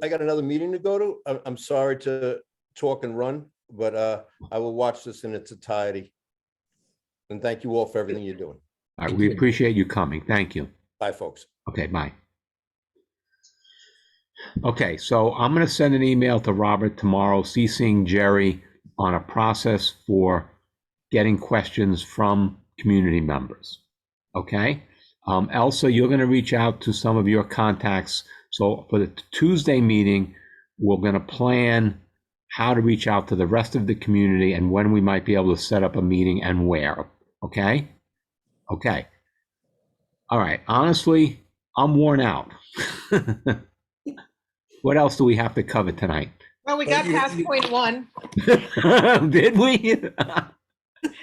got another meeting to go to. I'm sorry to talk and run, but I will watch this in its entirety. And thank you all for everything you're doing. all right, we appreciate you coming. Thank you. Bye, folks. Okay, bye. Okay, so I'm going to send an email to Robert tomorrow, CCing Jerry on a process for getting questions from community members. Okay? Elsa, you're going to reach out to some of your contacts. So for the Tuesday meeting, we're going to plan how to reach out to the rest of the community and when we might be able to set up a meeting and where. Okay? Okay. All right. Honestly, I'm worn out. What else do we have to cover tonight? Well, we got past point one. Did we?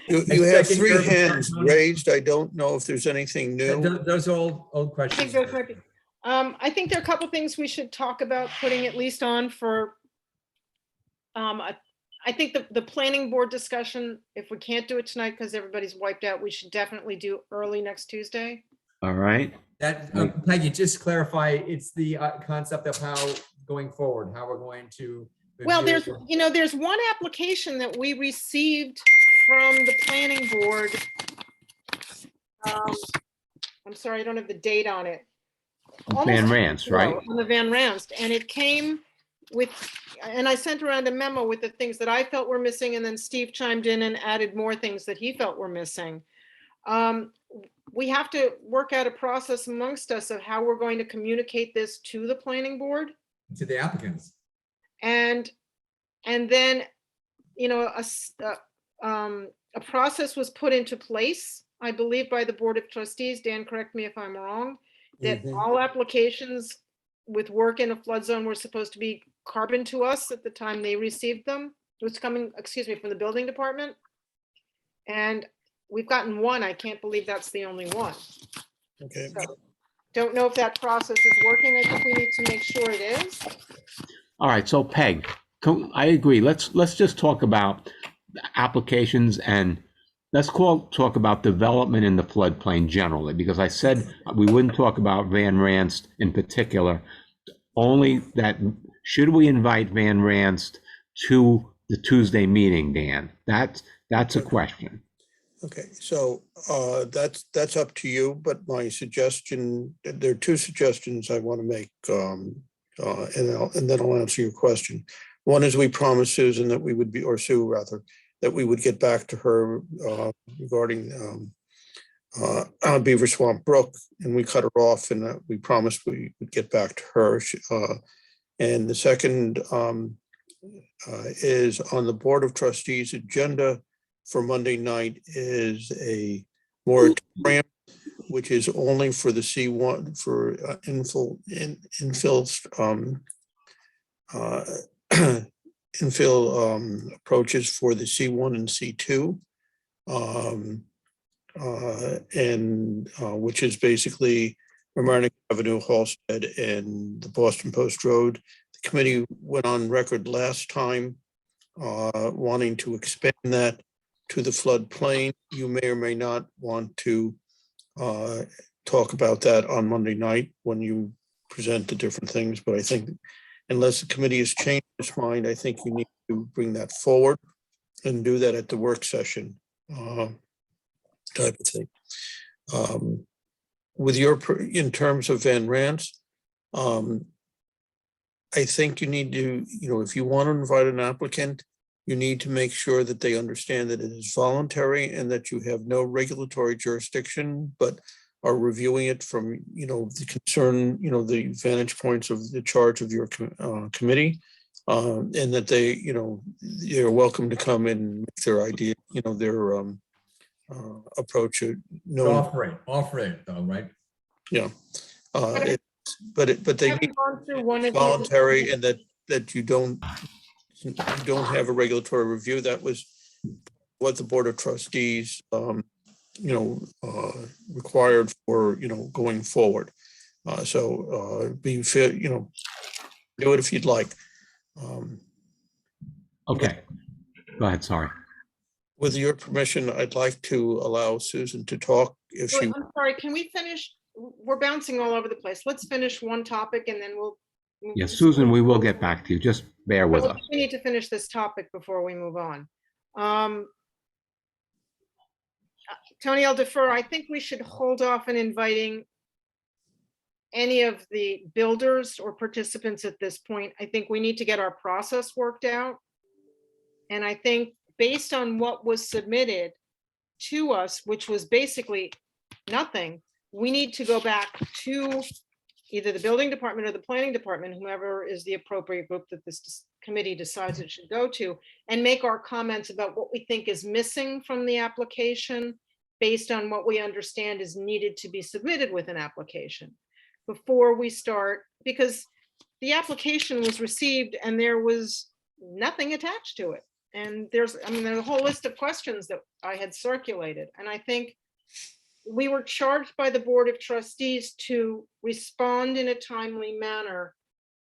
You have second three your hands motion. raised. I don't know if there's anything new. Those are old I think questions. those might be. I think there are a couple things we should talk about putting at least on for. I think the planning board discussion, if we can't do it tonight because everybody's wiped out, we should definitely do early next Tuesday. All right. That, Peggy, just clarify, it's the concept of how going forward, how we're going to. Well, review- there's one application that we received from the planning board. I'm sorry, I don't have the date on it. Van Rans, right? On the Van Rans, and it came with, and I sent around a memo with the things that I felt were missing, and then Steve chimed in and added more things that he felt were missing. We have to work out a process amongst us of how we're going to communicate this to the planning board. To the applicants. And then, a process was put into place, I believe, by the Board of Trustees. Dan, correct me if I'm wrong, that all applications with work in a flood zone were supposed to be carbon to us at the time they received them. It was coming, from the building department. And we've gotten one. I can't believe that's the only one. Okay. So, don't know if that process is working. I think we need to make sure it is. All right. So Peg, I agree. Let's just talk about applications and let's talk about development in the floodplain generally, because I said we wouldn't talk about Van Ranst in particular, only that should we invite Van Ranst to the Tuesday meeting, Dan? That's a question. Okay, so that's up to you, but my suggestion, there are two suggestions I want to make, and then I'll answer your question. One is we promised Susan that we would be, or Sue rather, that we would get back to her regarding Beaver Swamp Brook, and we cut her off, and we promised we would get back to her. And the second is on the Board of Trustees agenda for Monday night is a moratorium, which is only for the C1 for infill approaches for the C1 and C2, and which is basically Mamaroneck Avenue, Halsted, and the Boston Post Road. The committee went on record last time wanting to expand that to the floodplain. You may or may not want to talk about that on Monday night when you present the different things, but I think unless the committee has changed its mind, I think you need to bring that forward and do that at the work session type of thing. With your, in terms of Van Rance, I think you need to, if you want to invite an applicant, you need to make sure that they understand that it is voluntary and that you have no regulatory jurisdiction, but are reviewing it from, the concern, the vantage points of the charge of your committee, and that they're welcome to come and make their idea, their approach. Offer it though, right? Yeah. But they need voluntary, and that you don't have a regulatory review. That was what the Board of Trustees, required for, going forward. So be fair, do it if you'd like. Okay, go ahead, sorry. With your permission, I'd like to allow Susan to talk if she. I'm sorry, can we finish? We're bouncing all over the place. Let's finish one topic and then we'll. Yes, Susan, we will get back to you. Just bear with us. We need to finish this topic before we move on. Tony, I'll defer. I think we should hold off on inviting any of the builders or participants at this point. I think we need to get our process worked out. And I think based on what was submitted to us, which was basically nothing, we need to go back to either the building department or the planning department, whomever is the appropriate group that this committee decides it should go to, and make our comments about what we think is missing from the application based on what we understand is needed to be submitted with an application before we start, because the application was received and there was nothing attached to it. And there's a whole list of questions that I had circulated. And I think we were charged by the Board of Trustees to respond in a timely manner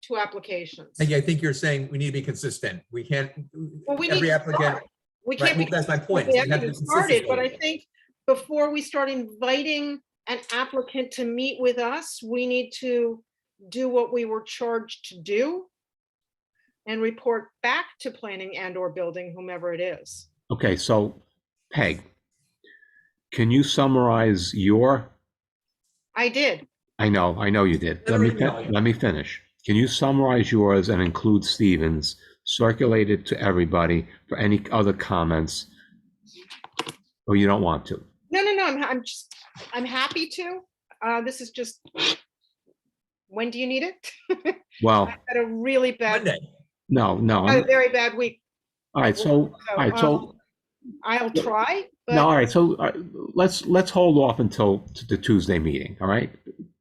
to applications. And I think you're saying we need to be consistent. We can't, Well, we every need to applicant. start. We can't Right, be. that's my point. We We haven't have to even be started, but I consistent. think before we start inviting an applicant to meet with us, we need to do what we were charged to do and report back to planning and or building, whomever it is. Okay, so Peg, can you summarize your? I did. I know you did. Let me finish. Can you summarize yours and include Stephen's, circulate it to everybody for any other comments? Or you don't want to? No, I'm happy to. This is just, when do you need it? Well, I had a really bad, no. I had a very bad week. All right, so I'll try. But no, all right, so let's hold off until the Tuesday meeting, all right?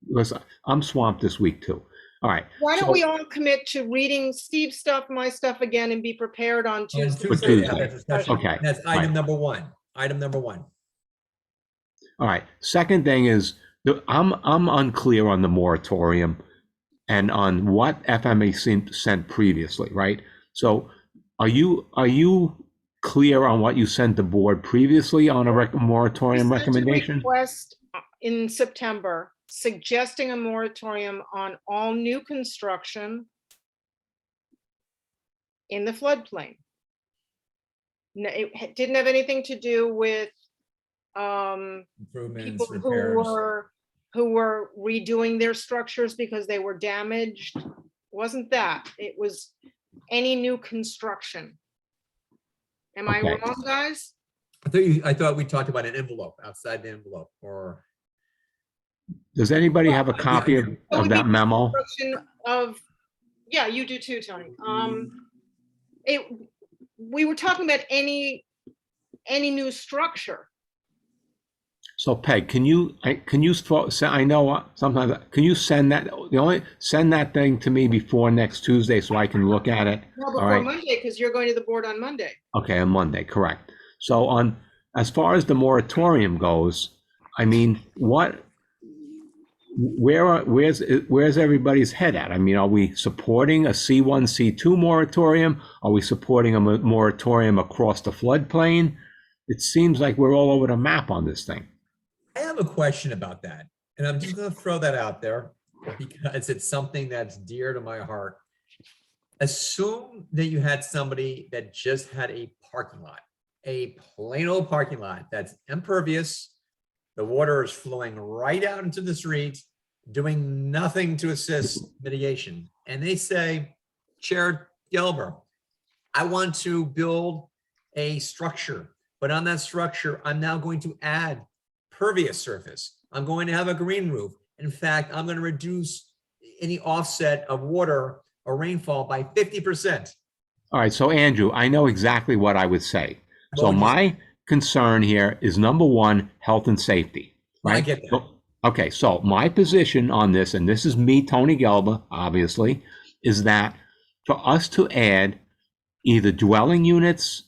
Because I'm swamped this week too. All right. Why don't we all commit to reading Steve's stuff, my stuff again, and be prepared on Tuesday? For Tuesday. Okay. That's item number one. Item number one. All right. Second thing is, I'm unclear on the moratorium and on what FMAC sent previously, right? So are you clear on what you sent the board previously on a moratorium recommendation? Request in September suggesting a moratorium on all new construction in the floodplain. didn't have anything to do with Improvements, people who repairs. were redoing their structures because they were damaged. Wasn't that? It was any new construction. Am I Okay. wrong, guys? I thought we talked about an envelope, outside the envelope, or. Does anybody have a copy It of would be that memo? construction of, yeah, you do too, Tony. We were talking about any new structure. So Peg, can you I know sometimes, can you send that thing to me before next Tuesday so I can look at it? No, All before right. Monday, because you're going to the board on Monday. Okay, on Monday, correct. So as far as the moratorium goes, I mean, where's everybody's head at? I mean, are we supporting a C1, C2 moratorium? Are we supporting a moratorium across the floodplain? It seems like we're all over the map on this thing. I have a question about that, and I'm just going to throw that out there because it's something that's dear to my heart. Assume that you had somebody that just had a parking lot, a plain old parking lot that's impervious. The water is flowing right out into the street, doing nothing to assist mitigation. And they say, Chair Gelber, I want to build a structure, but on that structure, I'm now going to add pervious surface. I'm going to have a green roof. In fact, I'm going to reduce any offset of water or rainfall by 50%. All right, so Andrew, I know exactly what I would say. So my concern here is number one, health and safety. Right? I get that. Okay, so my position on this, and this is me, Tony Gelber, obviously, is that for us to add either dwelling units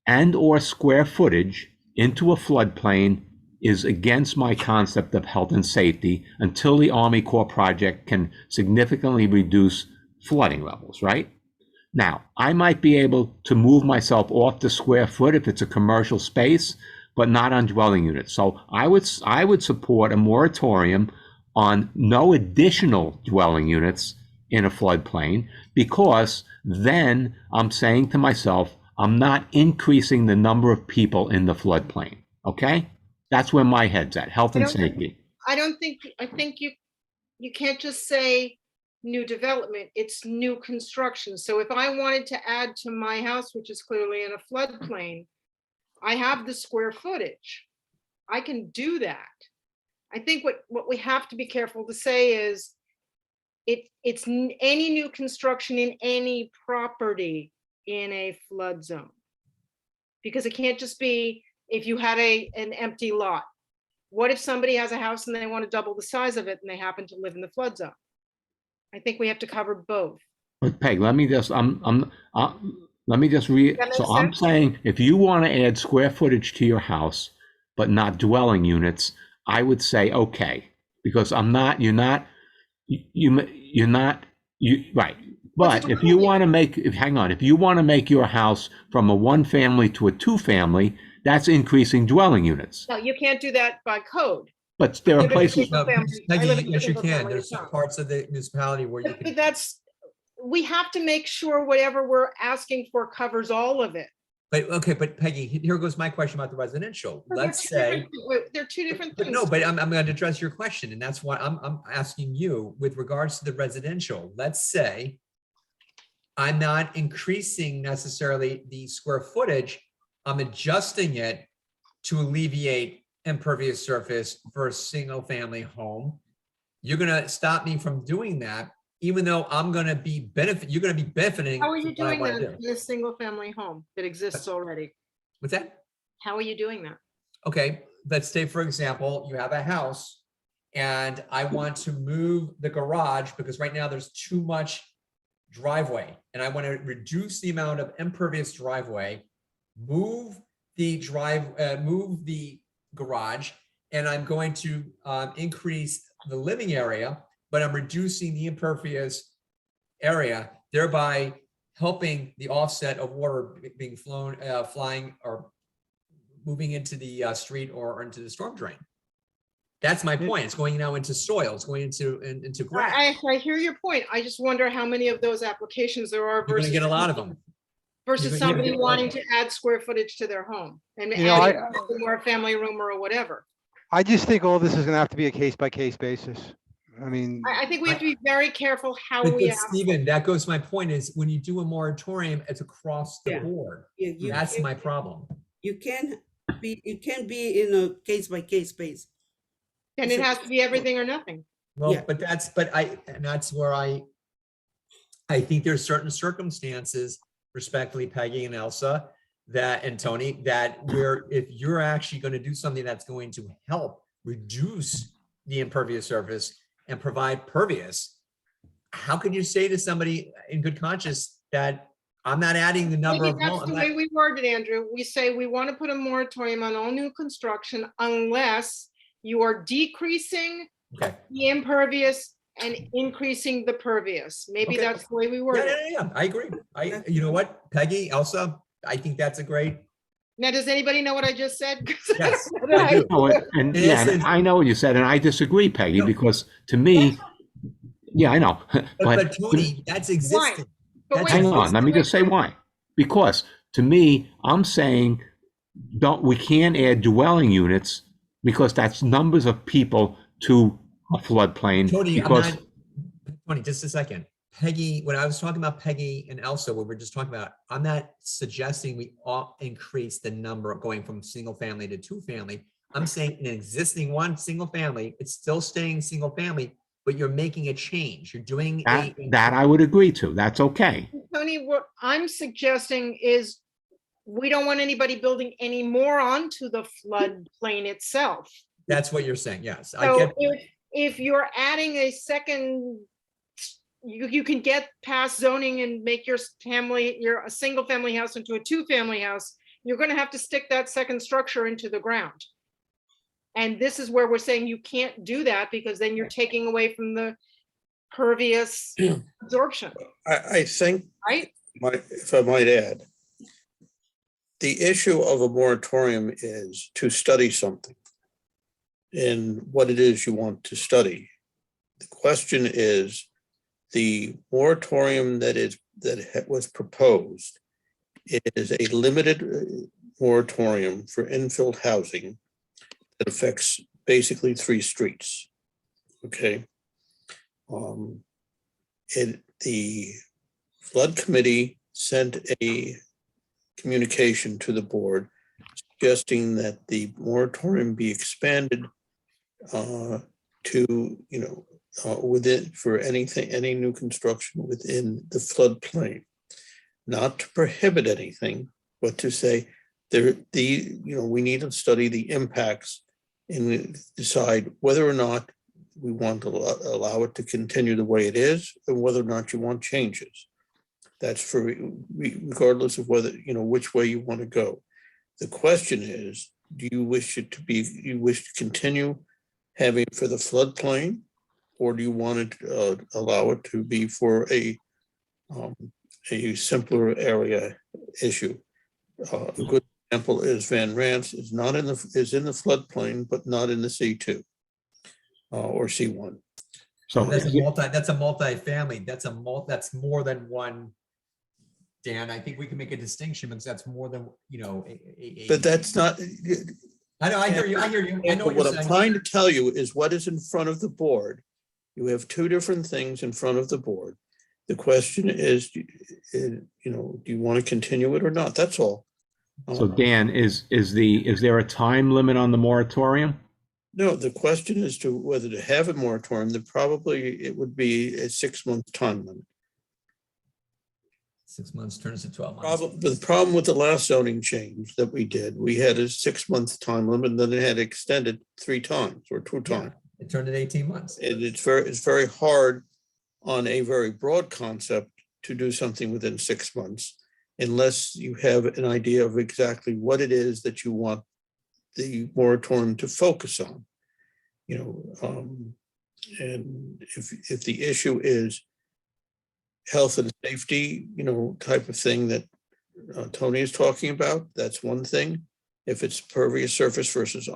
and or square footage into a floodplain is against my concept of health and safety until the Army Corps project can significantly reduce flooding levels, right? Now, I might be able to move myself off the square foot if it's a commercial space, but not on dwelling units. So I would support a moratorium on no additional dwelling units in a floodplain, because then I'm saying to myself, I'm not increasing the number of people in the floodplain, okay? That's where my head's at, health and safety. I think you can't just say new development, it's new construction. So if I wanted to add to my house, which is clearly in a floodplain, I have the square footage. I can do that. I think what we have to be careful to say is it's any new construction in any property in a flood zone. Because it can't just be if you had an empty lot. What if somebody has a house and they want to double the size of it and they happen to live in the flood zone? I think we have to cover both. But Peg, let me just read. So I'm saying if you want to add square footage to your house, but not dwelling units, I would say okay, because right. But if you want to if you want to make your house from a 1-family to a 2-family, that's increasing dwelling units. No, you can't do that by code. But there are places. Yes, you can. There's some parts of the municipality where you can. We have to make sure whatever we're asking for covers all of it. But Peggy, here goes my question about the residential. Let's say they're two different things. No, but I'm going to address your question, and that's why I'm asking you with regards to the residential. Let's say I'm not increasing necessarily the square footage. I'm adjusting it to alleviate impervious surface for a single family home. You're going to stop me from doing that, even though I'm going to be you're going to be benefiting. How are you doing that in a single family home that exists already? What's that? How are you doing that? Okay, let's say, for example, you have a house and I want to move the garage because right now there's too much driveway and I want to reduce the amount of impervious driveway, move the garage, and I'm going to increase the living area, but I'm reducing the impervious area, thereby helping the offset of water being flying or moving into the street or into the storm drain. That's my point. It's going now into soil. It's going into grass. I hear your point. I just wonder how many of those applications there are. You're going to get a lot of them. versus Yeah, somebody yeah. wanting to add square footage to their home and You know, add more a family room or whatever. I just think all this is gonna have to be a case by case basis. I mean, I think we have to be very careful how But we ask. Stephen, that goes to my point is when you do a moratorium, it's across the Yeah. board. Yeah, you That's can't- my problem. You can be in a case by case basis. And it has to be everything or nothing. Well, Yeah. but that's where I think there's certain circumstances, respectfully, Peggy and Elsa, and Tony, that where if you're actually going to do something that's going to help reduce the impervious surface and provide pervious, how could you say to somebody in good conscience that I'm not adding the number Maybe of that's homes? the way we worded, Andrew. We say we want to put a moratorium on all new construction unless you are decreasing Okay. the impervious and increasing the pervious. Maybe Okay. that's the way we Yeah, word yeah, it. yeah, I agree. You know what, Peggy, Elsa, I think that's a great. Now, does anybody know what I just said? Yes, I do. And It yeah, is- and I know what you said, and I disagree, Peggy, No. because to me, yeah, I know. But Tony, that's existing. But That's wait, Hang on, let me just say why. Because to me, I'm saying, we can't add dwelling units because that's numbers of people to a floodplain. Tony, Because Tony, just a second. Peggy, when I was talking about Peggy and Elsa, what we were just talking about, I'm not suggesting we all increase the number of going from single family to two family. I'm saying an existing single family, it's still staying single family, but you're making a change. You're doing that I would agree to. That's okay. Tony, what I'm suggesting is we don't want anybody building any more onto the floodplain itself. That's what you're saying. Yes, I So get. if you're adding a second, you can get past zoning and make your a single family house into a two family house. You're going to have to stick that second structure into the ground. And this is where we're saying you can't do that because then you're taking away from the pervious absorption, I think, right? if I might add, the issue of a moratorium is to study something and what it is you want to study. The question is, the moratorium that was proposed is a limited moratorium for infill housing that affects basically 3 streets. Okay. The flood committee sent a communication to the board suggesting that the moratorium be expanded to, within, for any new construction within the floodplain, not to prohibit anything, but to say we need to study the impacts and decide whether or not we want to allow it to continue the way it is and whether or not you want changes. That's for regardless of whether, which way you want to go. The question is, do you wish to continue having it for the floodplain, or do you want to allow it to be for a simpler area issue? A good example is Van Rance is in the floodplain, but not in the C2 or C1. So That's a multi-family. That's more than one. Dan, I think we can make a distinction because that's more than, But that's not. I know, I hear you. I know What I'm trying to tell you is what is in front of the board. You have 2 different things in front of the board. The question is, do you want to continue it or not? That's all. So Dan, is there a time limit on the moratorium? No, the question is to whether to have a moratorium. It would be a 6-month time limit. 6 months turns to 12 months. The problem with the last zoning change that we did, we had a 6-month time limit, and then it had extended 3 times or 2 times. It turned to 18 months. And it's very hard on a very broad concept to do something within 6 months unless you have an idea of exactly what it is that you want the moratorium to focus on. And if the issue is health and safety, type of thing that Tony is talking about, that's one thing. If it's pervious surface versus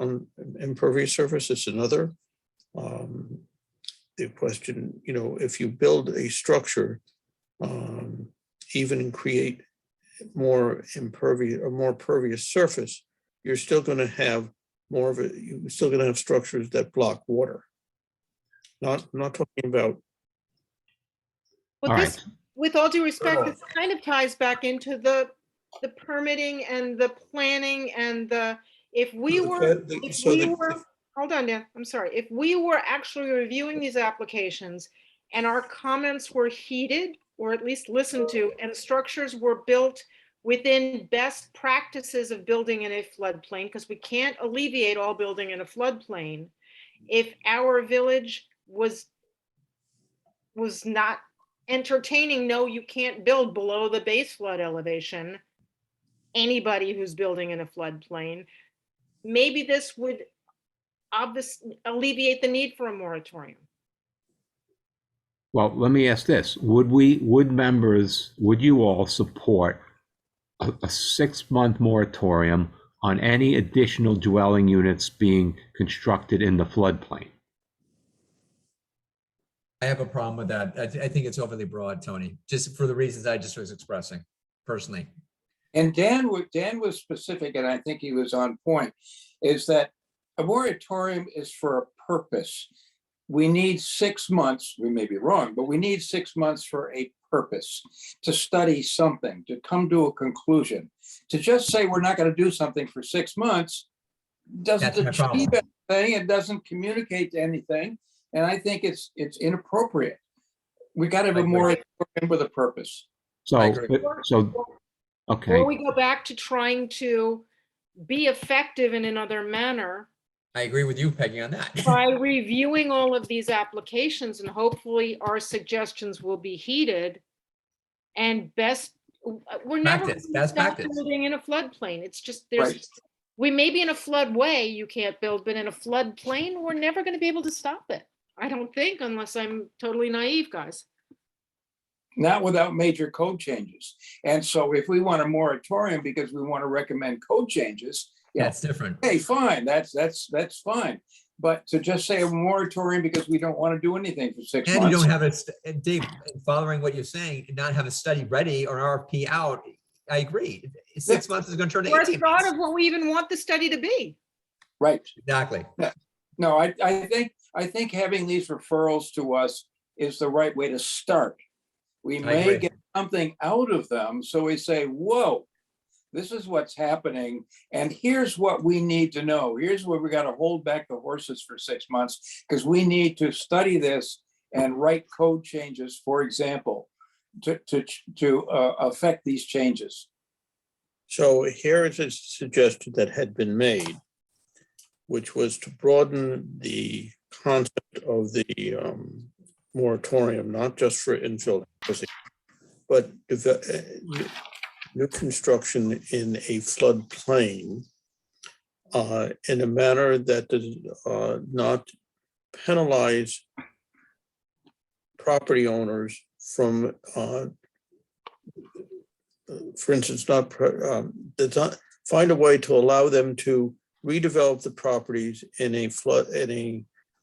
impervious surface, it's another. The question, if you build a structure, even create more impervious or more pervious surface, you're still going to have more of it. You're still going to have structures that block water. I'm not talking about. Well, All this, right. with all due respect, this kind of ties back into the permitting and the planning and the, if we were, hold on, Dan, I'm sorry. If we were actually reviewing these applications and our comments were heeded, or at least listened to, and structures were built within best practices of building in a floodplain, because we can't alleviate all building in a floodplain. If our village was not entertaining, no, you can't build below the base flood elevation, anybody who's building in a floodplain, maybe this would obviously alleviate the need for a moratorium. Well, let me ask this. Would you all support a 6-month moratorium on any additional dwelling units being constructed in the floodplain? I have a problem with that. I think it's overly broad, Tony, just for the reasons I just was expressing personally. And Dan was specific, and I think he was on point, is that a moratorium is for a purpose. We need 6 months, we may be wrong, but we need 6 months for a purpose, to study something, to come to a conclusion. To just say we're not going to do something for 6 months doesn't achieve anything, it doesn't communicate to anything, and I think it's inappropriate. We got to have a moratorium with a purpose. Okay. Or we go back to trying to be effective in another manner. I agree with you, Peggy, on that. By reviewing all of these applications, and hopefully our suggestions will be heeded. And we're never going to stop building in a floodplain. It's just we may be in a floodway you can't build, but in a floodplain we're never going to be able to stop it. I don't think, unless I'm totally naive, guys. Not without major code changes. And so if we want a moratorium because we want to recommend code changes, that's different. Hey, fine, that's fine. But to just say a moratorium because we don't want to do anything for 6 months. And you don't have and Dave, following what you're saying, not have a study ready or an RFP out. I agree. 6 months is going to turn to 18 months. Or thought of what we even want the study to be. Right. Exactly. No, I think having these referrals to us is the right way to start. We may get something out of them. So we say, whoa, this is what's happening. And here's what we need to know. Here's where we got to hold back the horses for 6 months because we need to study this and write code changes, for example, to affect these changes. So here is a suggestion that had been made, which was to broaden the concept of the moratorium, not just for infill, but new construction in a floodplain in a manner that does not penalize property owners from, for instance, does not find a way to allow them to redevelop the properties in a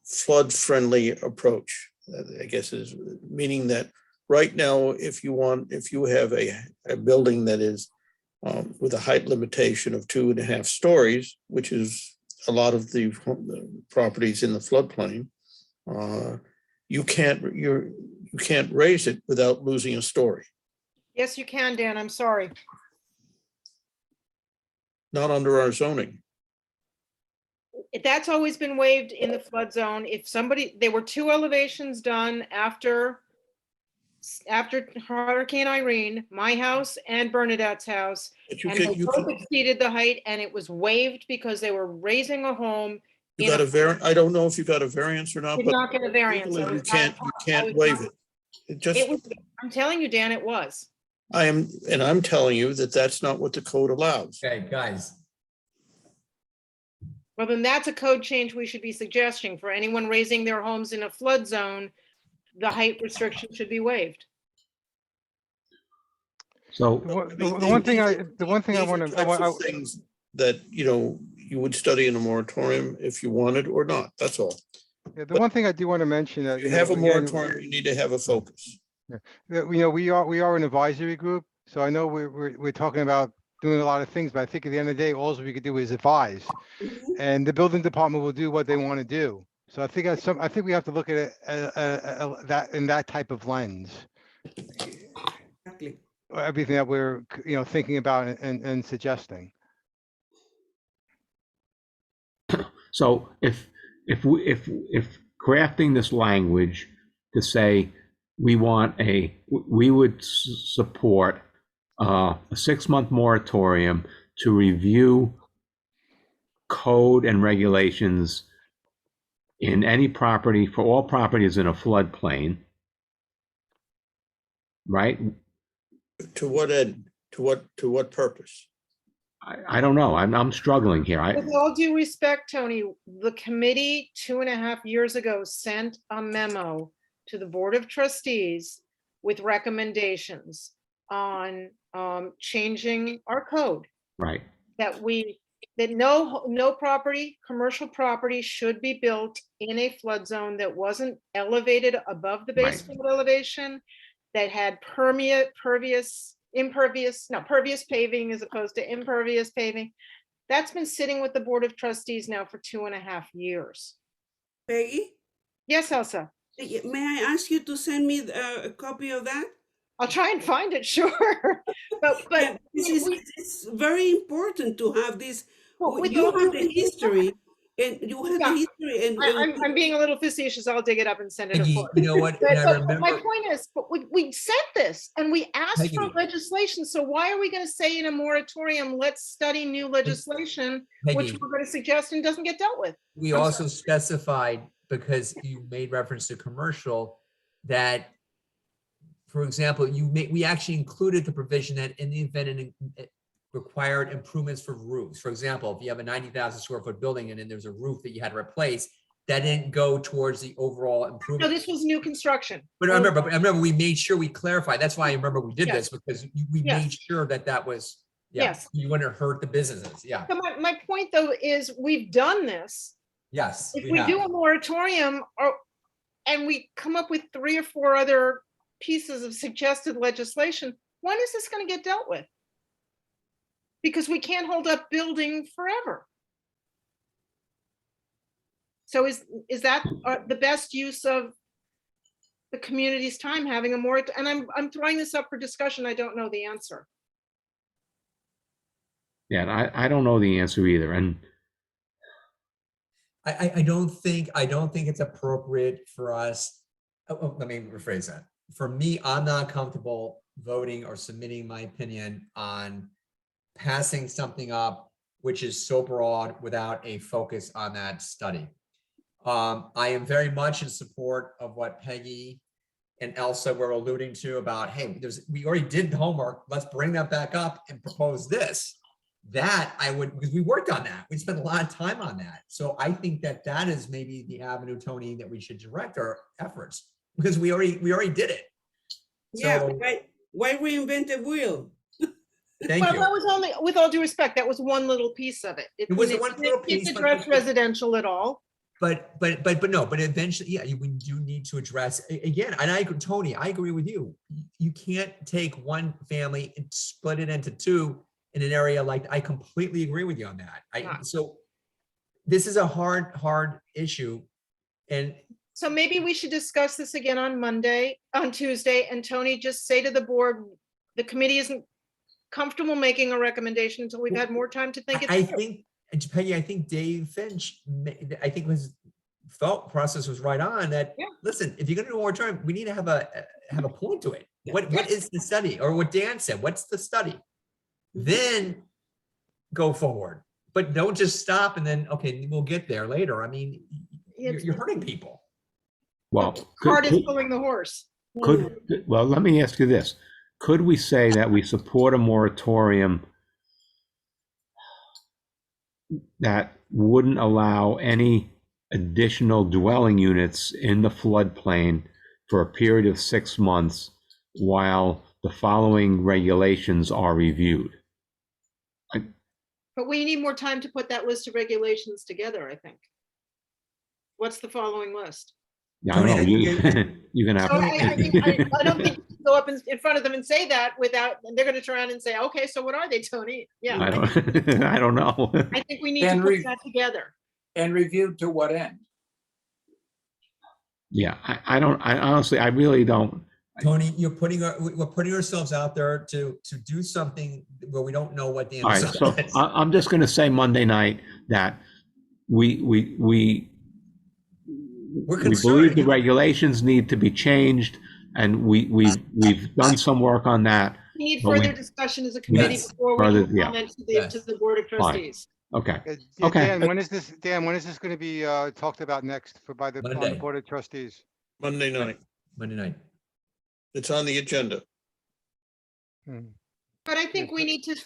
flood-friendly approach. I guess is meaning that right now, if you have a building that is with a height limitation of 2.5 stories, which is a lot of the properties in the floodplain, you can't raise it without losing a story. Yes, you can, Dan. I'm sorry. Not under our zoning. That's always been waived in the flood zone. If there were 2 elevations done after Hurricane Irene, my house and Bernadette's house, and they both exceeded the height, and it was waived because they were raising a home. You got a variance. I don't know if you got a variance or not. Did but not get a variance. You can't waive it. I'm telling you, Dan, it was. I'm telling you that that's not what the code allows. Okay, guys. Well, then that's a code change we should be suggesting for anyone raising their homes in a flood zone. The height restriction should be waived. So the one thing I want to things that you would study in a moratorium if you wanted or not. That's all. Yeah, the one thing I do want to mention that you have a moratorium, you need to have a focus. Yeah, we are an advisory group, So I know we're talking about doing a lot of things, but I think at the end of the day, all we could do is advise. Mhm. And the building department will do what they want to do. So I think I think we have to look at it that in that type of lens. Exactly. Everything that we're, thinking about and suggesting. So if crafting this language to say we would support a 6-month moratorium to review code and regulations in any property, for all properties in a floodplain, right? To what end? To what purpose? I don't know. I'm struggling here. With all due respect, Tony, the committee 2.5 years ago sent a memo to the Board of Trustees with recommendations on changing our code. Right. That no property, commercial property should be built in a flood zone that wasn't elevated above the base Right. flood elevation, that had pervious paving as opposed to impervious paving. That's been sitting with the Board of Trustees now for 2.5 years. Peggy, Yes, Elsa, may I ask you to send me a copy of that? I'll try and find it, sure. But Yeah, it's very important to have this. with You all have due the respect- history, and you have the Yeah. history, and I'm being a little facetious. I'll dig it up and send it. Peggy, forward. you know what? And I But remember. my point is, but we said this and we asked for Peggy. legislation. So why are we going to say in a moratorium, let's study new legislation, which Peggy, we're going to suggest and doesn't get dealt with? we I'm also specified, because you made reference to commercial, that, for example, we actually included the provision that in the event it required improvements for roofs. For example, if you have a 90,000 square foot building and then there's a roof that you had to replace, that didn't go towards the overall No, improvement. this was new construction. But I remember we made sure we clarified. That's why I remember we did Yes. this, because we Yes. made sure that was, yeah, Yes. you wouldn't hurt the businesses. Yeah. So my point though is we've done this. Yes. If we do a moratorium and we come up with 3 or 4 other pieces of suggested legislation, when is this going to get dealt with? Because we can't hold up building forever. So is that the best use of the community's time, having a moratorium? And I'm throwing this up for discussion. I don't know the answer. Yeah, I don't know the answer either. And I don't think it's appropriate for us. Let me rephrase that. For me, I'm not comfortable voting or submitting my opinion on passing something up which is so broad without a focus on that study. I am very much in support of what Peggy and Elsa were alluding to about, hey, we already did the homework. Let's bring that back up and propose this. That I would, because we worked on that. We spent a lot of time on that. So I think that is maybe the avenue, Tony, that we should direct our efforts, because we already did it. yeah, So, why reinvent the wheel? thank Well, you. that was only, with all due respect, that was one little piece of it. It was one little piece, It's but- addressed residential at all. But eventually, yeah, we do need to address again. And Tony, I agree with you. You can't take one family and split it into 2 in an area like, I completely agree with you on that. So this is a hard issue. And So maybe we should discuss this again on Tuesday, and Tony, just say to the board, the committee isn't comfortable making a recommendation until we've had more time to think it I through. think, Peggy, I think Dave Finch, I think his thought process was right on that. Yeah. Listen, if you're gonna do a moratorium, we need to have a point to it. What is the study? Or what Dan said, what's the study? Then go forward, but don't just stop and then, okay, we'll get there later. I mean, you're hurting people. well, Cart is pulling the horse. well, let me ask you this. Could we say that we support a moratorium that wouldn't allow any additional dwelling units in the floodplain for a period of 6 months while the following regulations are reviewed? But we need more time to put that list of regulations together, I think. What's the following list? Yeah, I don't know. You're gonna So I don't think we go up in front of them and say that without, and they're gonna turn around and say, okay, so what are they, Tony? Yeah, I don't, I don't know. I think we need to And put that together. And reviewed to what end? Yeah, I don't, I honestly, I really don't. Tony, we're putting ourselves out there to do something where we don't know what the All right, answer so is. I'm just going to say Monday night that we We're believe concerned. the regulations need to be changed, and we've done some work on that. We need But we- further discussion as a committee Yes. before we Further, can yeah. comment to Yes. the Board of Trustees. Okay, Yeah, Okay. Dan, when is this going to be talked about next by the on the Monday. Board of Trustees? Monday night. Monday night. It's on the agenda. Hmm. But I think we need to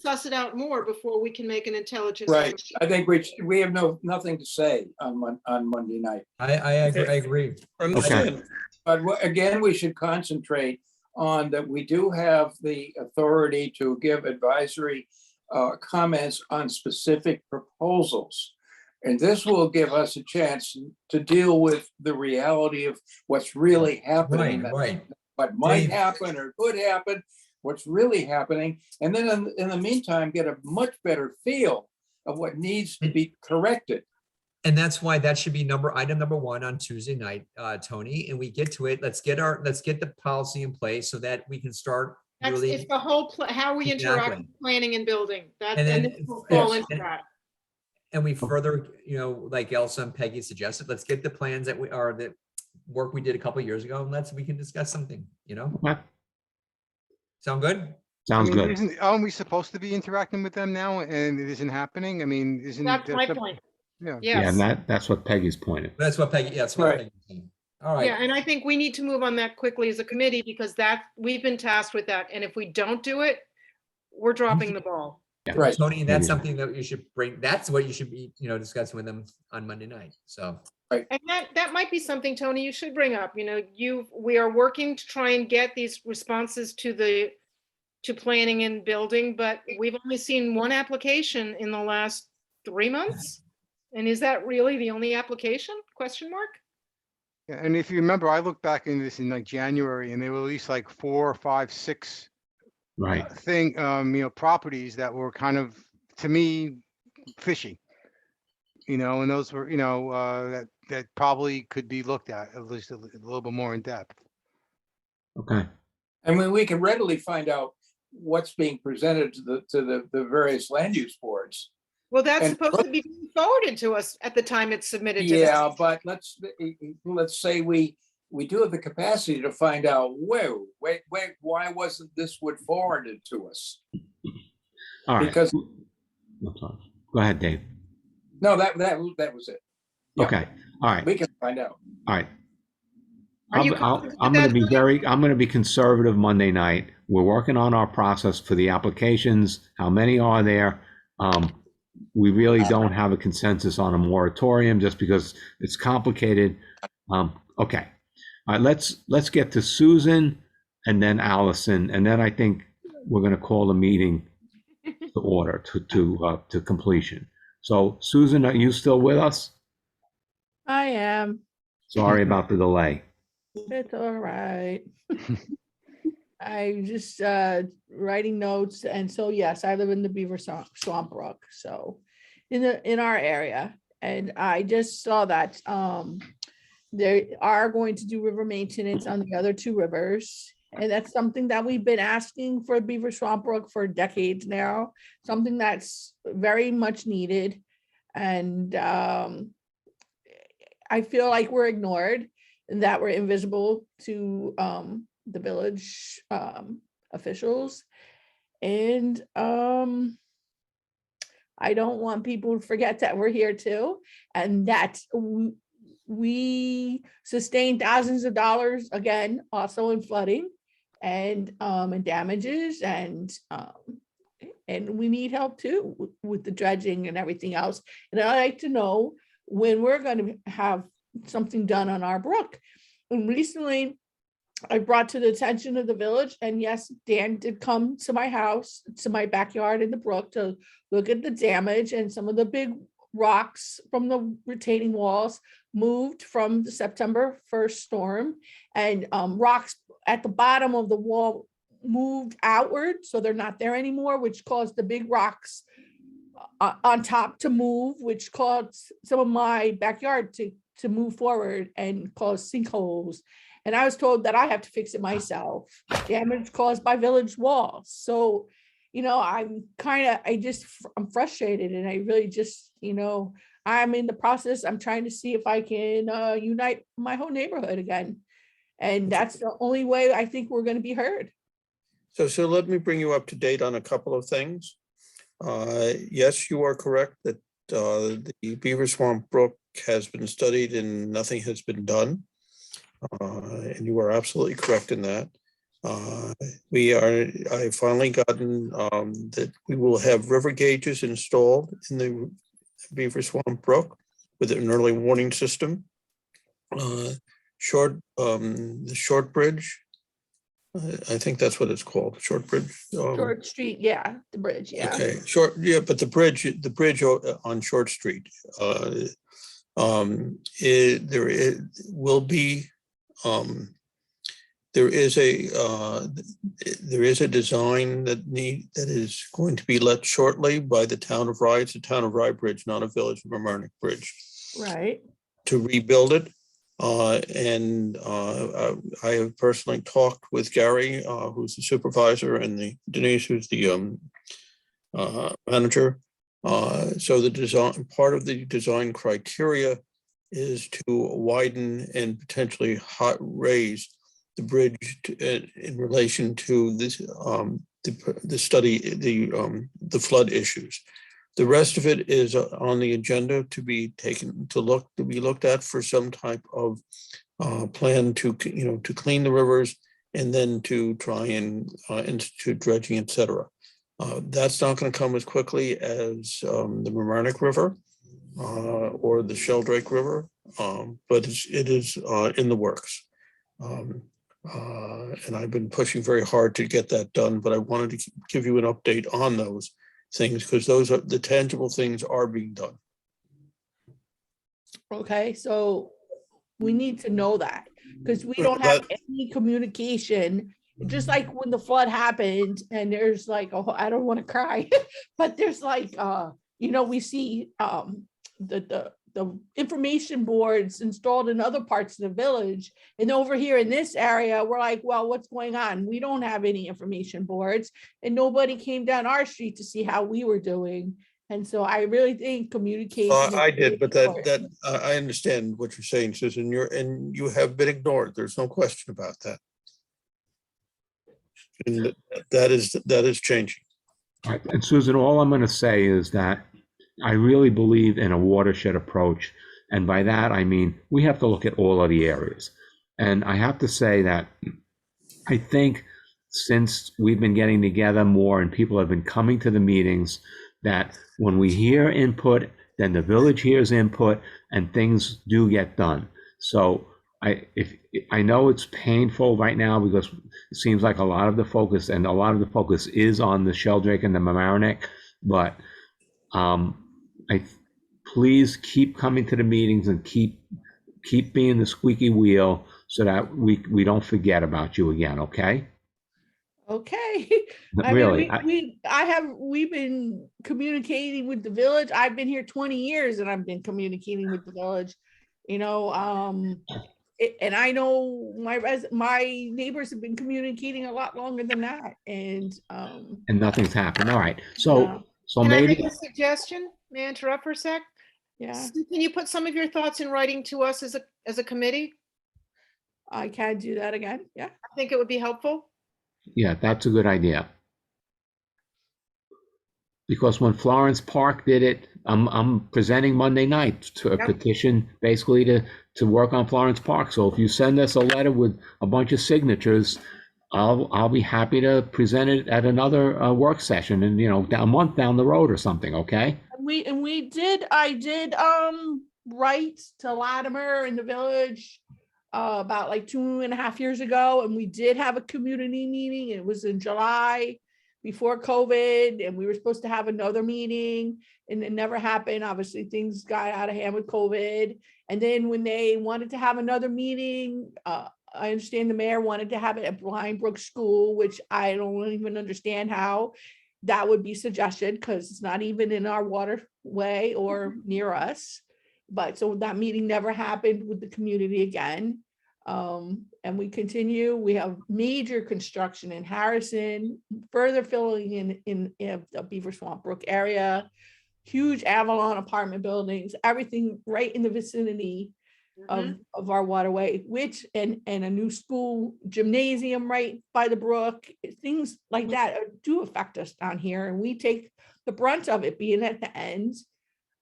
suss it out more before we can make an intelligent. Right. decision. I think we have nothing to say on Monday night. I agree. Understand. But again, we should concentrate on that. We do have the authority to give advisory comments on specific proposals. And this will give us a chance to deal with the reality of what's really happening. Right. What might Dave. happen or could happen, what's really happening. And then in the meantime, get a much better feel of what needs to be corrected. And that's why that should be item number 1 on Tuesday night, Tony, and we get to it. Let's get the policy in place so that we can start It's really. the whole, how we interact Exactly. with planning and building. That, And and then- this will fall yes. into that. And we further, like Elsa and Peggy suggested, let's get the plans that the work we did a couple of years ago, and we can discuss something, okay, Sound good? sounds good. Aren't we supposed to be interacting with them now and it isn't happening? I mean, isn't That's there my some- point. Yeah. Yes. Yeah, and that's what Peggy's pointed. That's what Peggy, that's what Right. Peggy's saying. All right. Yeah, and I think we need to move on that quickly as a committee because we've been tasked with that. And if we don't do it, we're dropping the ball. Right. Tony, that's Maybe. something that you should bring, that's what you should be, discussing with them on Monday night, so. And that might be something, Tony, you should bring up. We are working to try and get these responses to planning and building, but we've only seen one application in the last 3 months. And is that really the only application? Question mark? Yeah, and if you remember, I looked back in this in like January and there were at least like 4 or 5, 6 Right. properties that were kind of, to me, fishy. And those were, that probably could be looked at least a little bit more in depth. Okay. I mean, we can readily find out what's being presented to the various land use boards. Well, that's And- supposed to be forwarded to us at the time it's submitted to Yeah, them. but let's say we do have the capacity to find out, wait, why wasn't this would forwarded to us? All right. Because I'm sorry. Go ahead, Dave. no, that was it. Yeah. Okay, all right, We can find out. all right. Are you I'm confident I'm with gonna that, be Tony? I'm gonna be conservative Monday night. We're working on our process for the applications. How many are there? We really don't have a consensus on a moratorium just because it's complicated. Okay, all right, let's get to Susan and then Allison, and then I think we're gonna call the meeting to order to completion. So Susan, are you still with us? I am. Sorry about the delay. It's all right. I just writing notes, and so yes, I live in the Beaver Swamp Brook, so in our area, and I just saw that they are going to do river maintenance on the other 2 rivers, and that's something that we've been asking for Beaver Swamp Brook for decades now, something that's very much needed, and I feel like we're ignored, and that we're invisible to the village officials. And I don't want people to forget that we're here too, and that we sustain thousands of dollars again, also in flooding and damages, and we need help too with the dredging and everything else. And I'd like to know when we're going to have something done on our brook. And recently I brought to the attention of the village, and yes, Dan did come to my house, to my backyard in the brook to look at the damage, and some of the big rocks from the retaining walls moved from the September 1st storm, and rocks at the bottom of the wall moved outward, so they're not there anymore, which caused the big rocks on top to move, which caused some of my backyard to move forward and cause sinkholes. And I was told that I have to fix it myself. Damage caused by village walls. So, I'm frustrated, and I really just, I'm in the process. I'm trying to see if I can unite my whole neighborhood again. And that's the only way I think we're going to be heard. So let me bring you up to date on a couple of things. Yes, you are correct that the Beaver Swamp Brook has been studied and nothing has been done. And you are absolutely correct in that. I finally gotten that we will have river gauges installed in the Beaver Swamp Brook with an early warning system. The short bridge, I think that's what it's called, short bridge. Short Street, yeah, the bridge, yeah. Okay, but the bridge on Short Street, there is a design that is going to be let shortly by the town of Rye. It's a town of Rye bridge, not a Village of Mamaroneck bridge. Right. To rebuild it. And I have personally talked with Gary, who's the supervisor, and Denise, who's the manager. So the design, part of the design criteria is to widen and potentially raise the bridge in relation to this the study, the flood issues. The rest of it is on the agenda to be looked at for some type of plan to clean the rivers and then to try and institute dredging, etc. That's not going to come as quickly as the Mamaroneck River or the Sheldrake River, but it is in the works. And I've been pushing very hard to get that done, but I wanted to give you an update on those things because those are the tangible things are being done. Okay, so we need to know that because we don't have any communication. Just like when the flood happened, and there's like, oh, I don't want to cry, but there's like, we see the information boards installed in other parts of the village, and over here in this area, we're like, well, what's going on? We don't have any information boards, and nobody came down our street to see how we were doing. And so I really think communication. I did, but that I understand what you're saying, Susan. You have been ignored. There's no question about that. And that is changing. All right, and Susan, all I'm going to say is that I really believe in a watershed approach. And by that, I mean, we have to look at all of the areas. And I have to say that I think since we've been getting together more and people have been coming to the meetings, that when we hear input, then the village hears input and things do get done. So I know it's painful right now because it seems like a lot of the focus is on the Sheldrake and the Mamaroneck, but please keep coming to the meetings and keep being the squeaky wheel so that we don't forget about you again, okay? Okay. Really, we've been communicating with the village. I've been here 20 years and I've been communicating with the village, and I know my neighbors have been communicating a lot longer than that, and nothing's happened. All right, so Can maybe I make a suggestion? May I interrupt for a sec? Yeah. Can you put some of your thoughts in writing to us as a committee? I can do that again. Yeah. I think it would be helpful. Yeah, that's a good idea. Because when Florence Park did it, I'm presenting Monday night to a petition basically to work on Florence Park. So if you send us a letter with a bunch of signatures, I'll be happy to present it at another work session and a month down the road or something. Okay. I did write to Latimer in the village about like 2.5 years ago, and we did have a community meeting. It was in July before COVID, and we were supposed to have another meeting, and it never happened. Obviously things got out of hand with COVID, and then when they wanted to have another meeting I understand the mayor wanted to have it at Blind Brook School, which I don't even understand how that would be suggested, because it's not even in our waterway or near us. But so that meeting never happened with the community again. And we continue, we have major construction in Harrison, further filling in the Beaver Swamp Brook area, huge Avalon apartment buildings, everything right in the vicinity of our waterway, which, and a new school gymnasium right by the brook, things like that do affect us down here, and we take the brunt of it being at the end.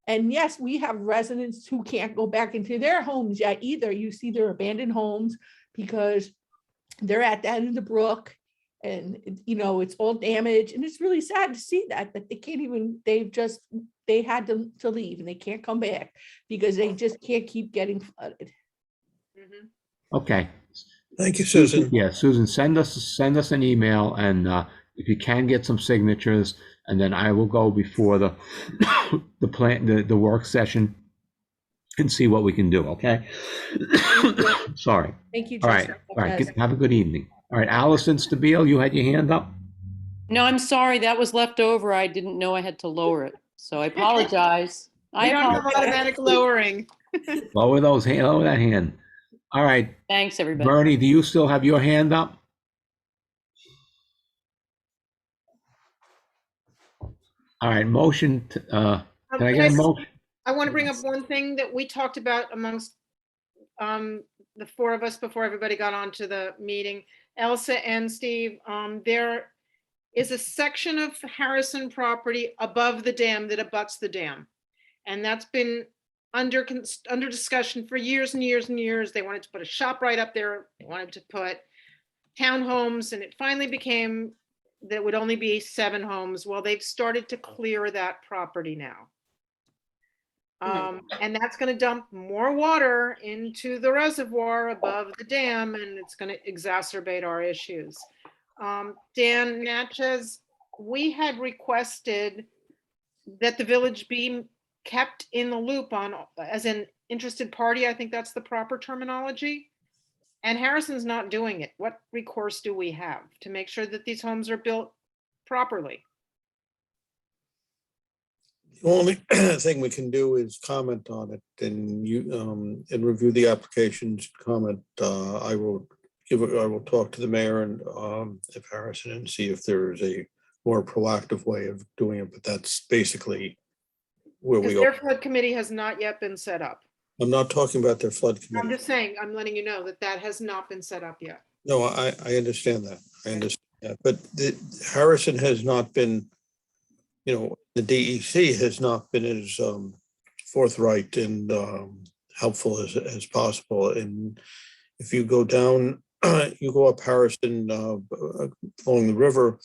And yes, we have residents who can't go back into their homes yet either. You see their abandoned homes because they're at the end of the brook, and it's all damaged, and it's really sad to see that they can't even, they had to leave, and they can't come back because they just can't keep getting flooded. Okay. Thank you, Susan. Yeah, Susan, send us an email, and if you can get some signatures, and then I will go before the the work session and see what we can do. Okay. Sorry. Thank you. All right. Justin. All right. Have a good evening. All right, Allison Stabile, you had your hand up. No, I'm sorry, that was left over. I didn't know I had to lower it, so I apologize. We don't have automatic lowering. Lower that hand. All right. Thanks, everybody. Bernie, do you still have your hand up? All right, motion. Can I get a motion? I want to bring up one thing that we talked about amongst the four of us before everybody got onto the meeting. Elsa and Steve, there is a section of Harrison property above the dam that abuts the dam. And that's been under discussion for years and years and years. They wanted to put a shop right up there. They wanted to put townhomes, and it finally became that would only be 7 homes. Well, they've started to clear that property now. And that's going to dump more water into the reservoir above the dam, and it's going to exacerbate our issues. Dan Natchez, we had requested that the village be kept in the loop on as an interested party. I think that's the proper terminology. And Harrison's not doing it. What recourse do we have to make sure that these homes are built properly? The only thing we can do is comment on it, and and review the applications, comment. I will talk to the mayor and if Harrison, and see if there is a more proactive way of doing it, but that's basically where we Because their are. flood committee has not yet been set up. I'm not talking about their flood I'm committee. just saying, I'm letting you know that that has not been set up yet. No, I understand that. I understand that. But Harrison has not been, the DEC has not been as forthright and helpful as possible. And if you go down, you go up Harrison along the river,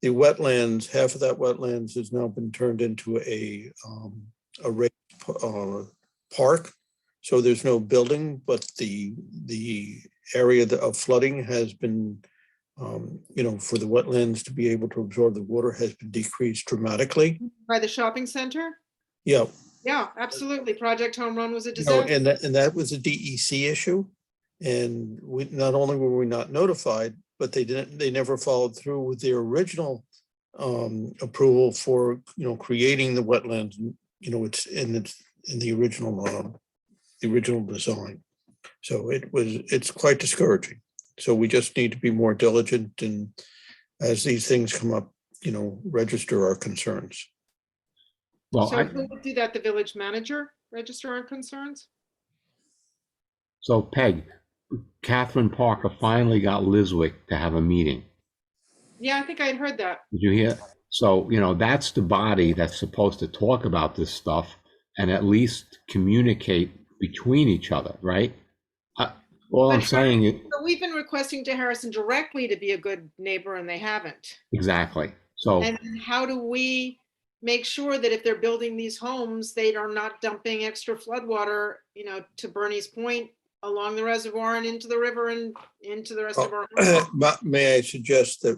the wetlands, half of that wetlands has now been turned into a raised park. So there's no building, but the area of flooding has been, for the wetlands to be able to absorb the water has been decreased dramatically. By the shopping center? Yeah. Yeah, absolutely. Project Home Run was a disaster. And that was a DEC issue. And we, not only were we not notified, but they never followed through with their original approval for, creating the wetlands. It's in the original design. So it's quite discouraging. So we just need to be more diligent, and as these things come up, register our concerns. Well, So who would do that? The village manager register our concerns? So Peg, Catherine Parker finally got Liswick to have a meeting. Yeah, I think I had heard that. Did you hear? So, that's the body that's supposed to talk about this stuff and at least communicate between each other, right? All I'm saying is. So we've been requesting to Harrison directly to be a good neighbor, and they haven't. Exactly. So. And how do we make sure that if they're building these homes, they are not dumping extra floodwater, to Bernie's point, along the reservoir and into the river and into the rest of our homes? May I suggest that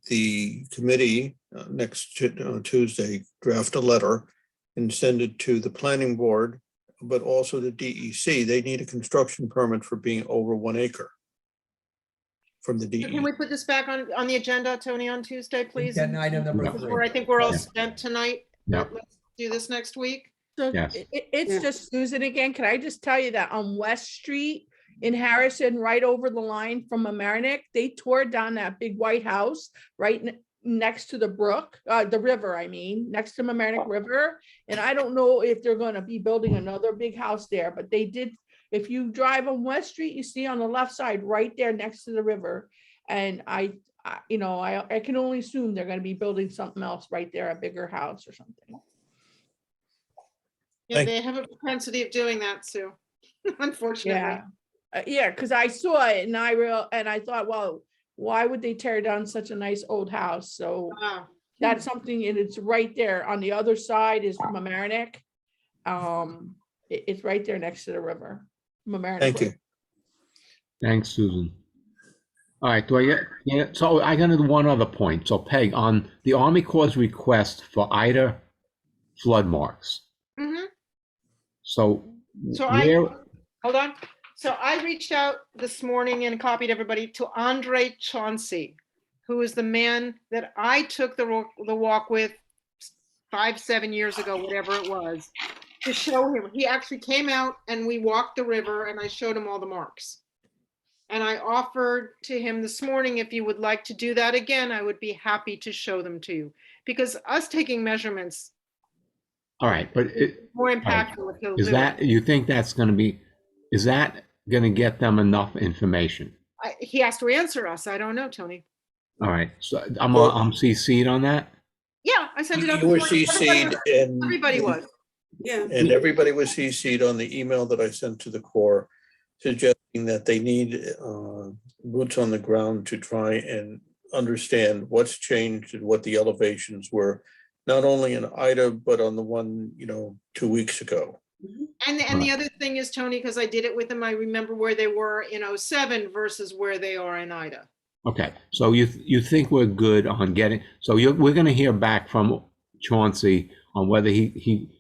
the committee next Tuesday draft a letter and send it to the planning board, but also the DEC. They need a construction permit for being over 1 acre. from the So Can DE. we put this back on the agenda, Tony, on Tuesday, please? Agenda item number Because 3. I think we're all Yeah. spent tonight. Yeah. But let's do this next week. So Yes. it's Yeah. just Susan again. Can I just tell you that on West Street in Harrison, right over the line from Amerenik, they tore down that big white house right next to the brook, the river, I mean, next to Mamaroneck River. And I don't know if they're gonna be building another big house there, but they did. If you drive on West Street, you see on the left side, right there next to the river. And I can only assume they're gonna be building something else right there, a bigger house or something. Yeah, Thank- they have a propensity of doing that, Sue, unfortunately. Yeah, yeah, because I saw it and I thought, well, why would they tear down such a nice old house? So Wow. that's something, and it's right there. On the other side is Mamaroneck. It's right there next to the river. Mamaroneck Thank you. River. Thanks, Susan. All right, do I get, yeah, so I got into one other point. So Peg, on the Army Corps' request for Ida flood marks. Mhm. So So where, hold on. So I reached out this morning and copied everybody to Andre Chauncey, who is the man that I took the walk with 5-7 years ago, whatever it was, to show him. He actually came out and we walked the river and I showed him all the marks. And I offered to him this morning, if you would like to do that again, I would be happy to show them to you. Because us taking measurements all right, but more right. impactful if he'll Is do that, it. you think that's going to be, is that going to get them enough information? He has to answer us. I don't know, Tony. All right, so I'm CC'd on that? Yeah, I sent it out. You were this morning. CC'd and. Everybody was. Yeah. And everybody was CC'd on the email that I sent to the Corps suggesting that they need boots on the ground to try and understand what's changed and what the elevations were, not only in Ida, but on the one, 2 weeks ago. And the other thing is, Tony, because I did it with them, I remember where they were in 07 versus where they are in Ida. Okay, so you think we're good on getting, so we're going to hear back from Chauncey on whether he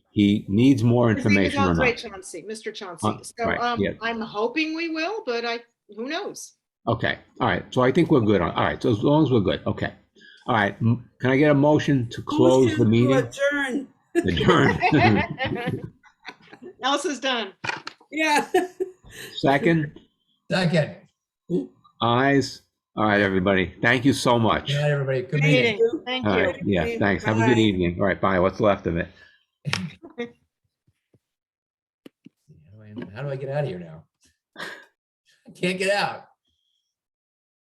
needs more His name is information or Andre not. Chauncey, Mr. Chauncey. So right, yeah. I'm hoping we will, but who knows? Okay, all right, so I think we're good on, all right, so as long as we're good, okay. All right, can I get a motion to close the Motion to meeting? Adjourn. Adjourn. Elsa's done. Yeah. Second, Second. ayes. All right, everybody, thank you so much. Good night, everybody. Good Meeting. meeting. Thank All you. right, yeah, thanks, have a Bye. good evening. All right, bye, what's left of it. How do I get out of here now? I can't get out.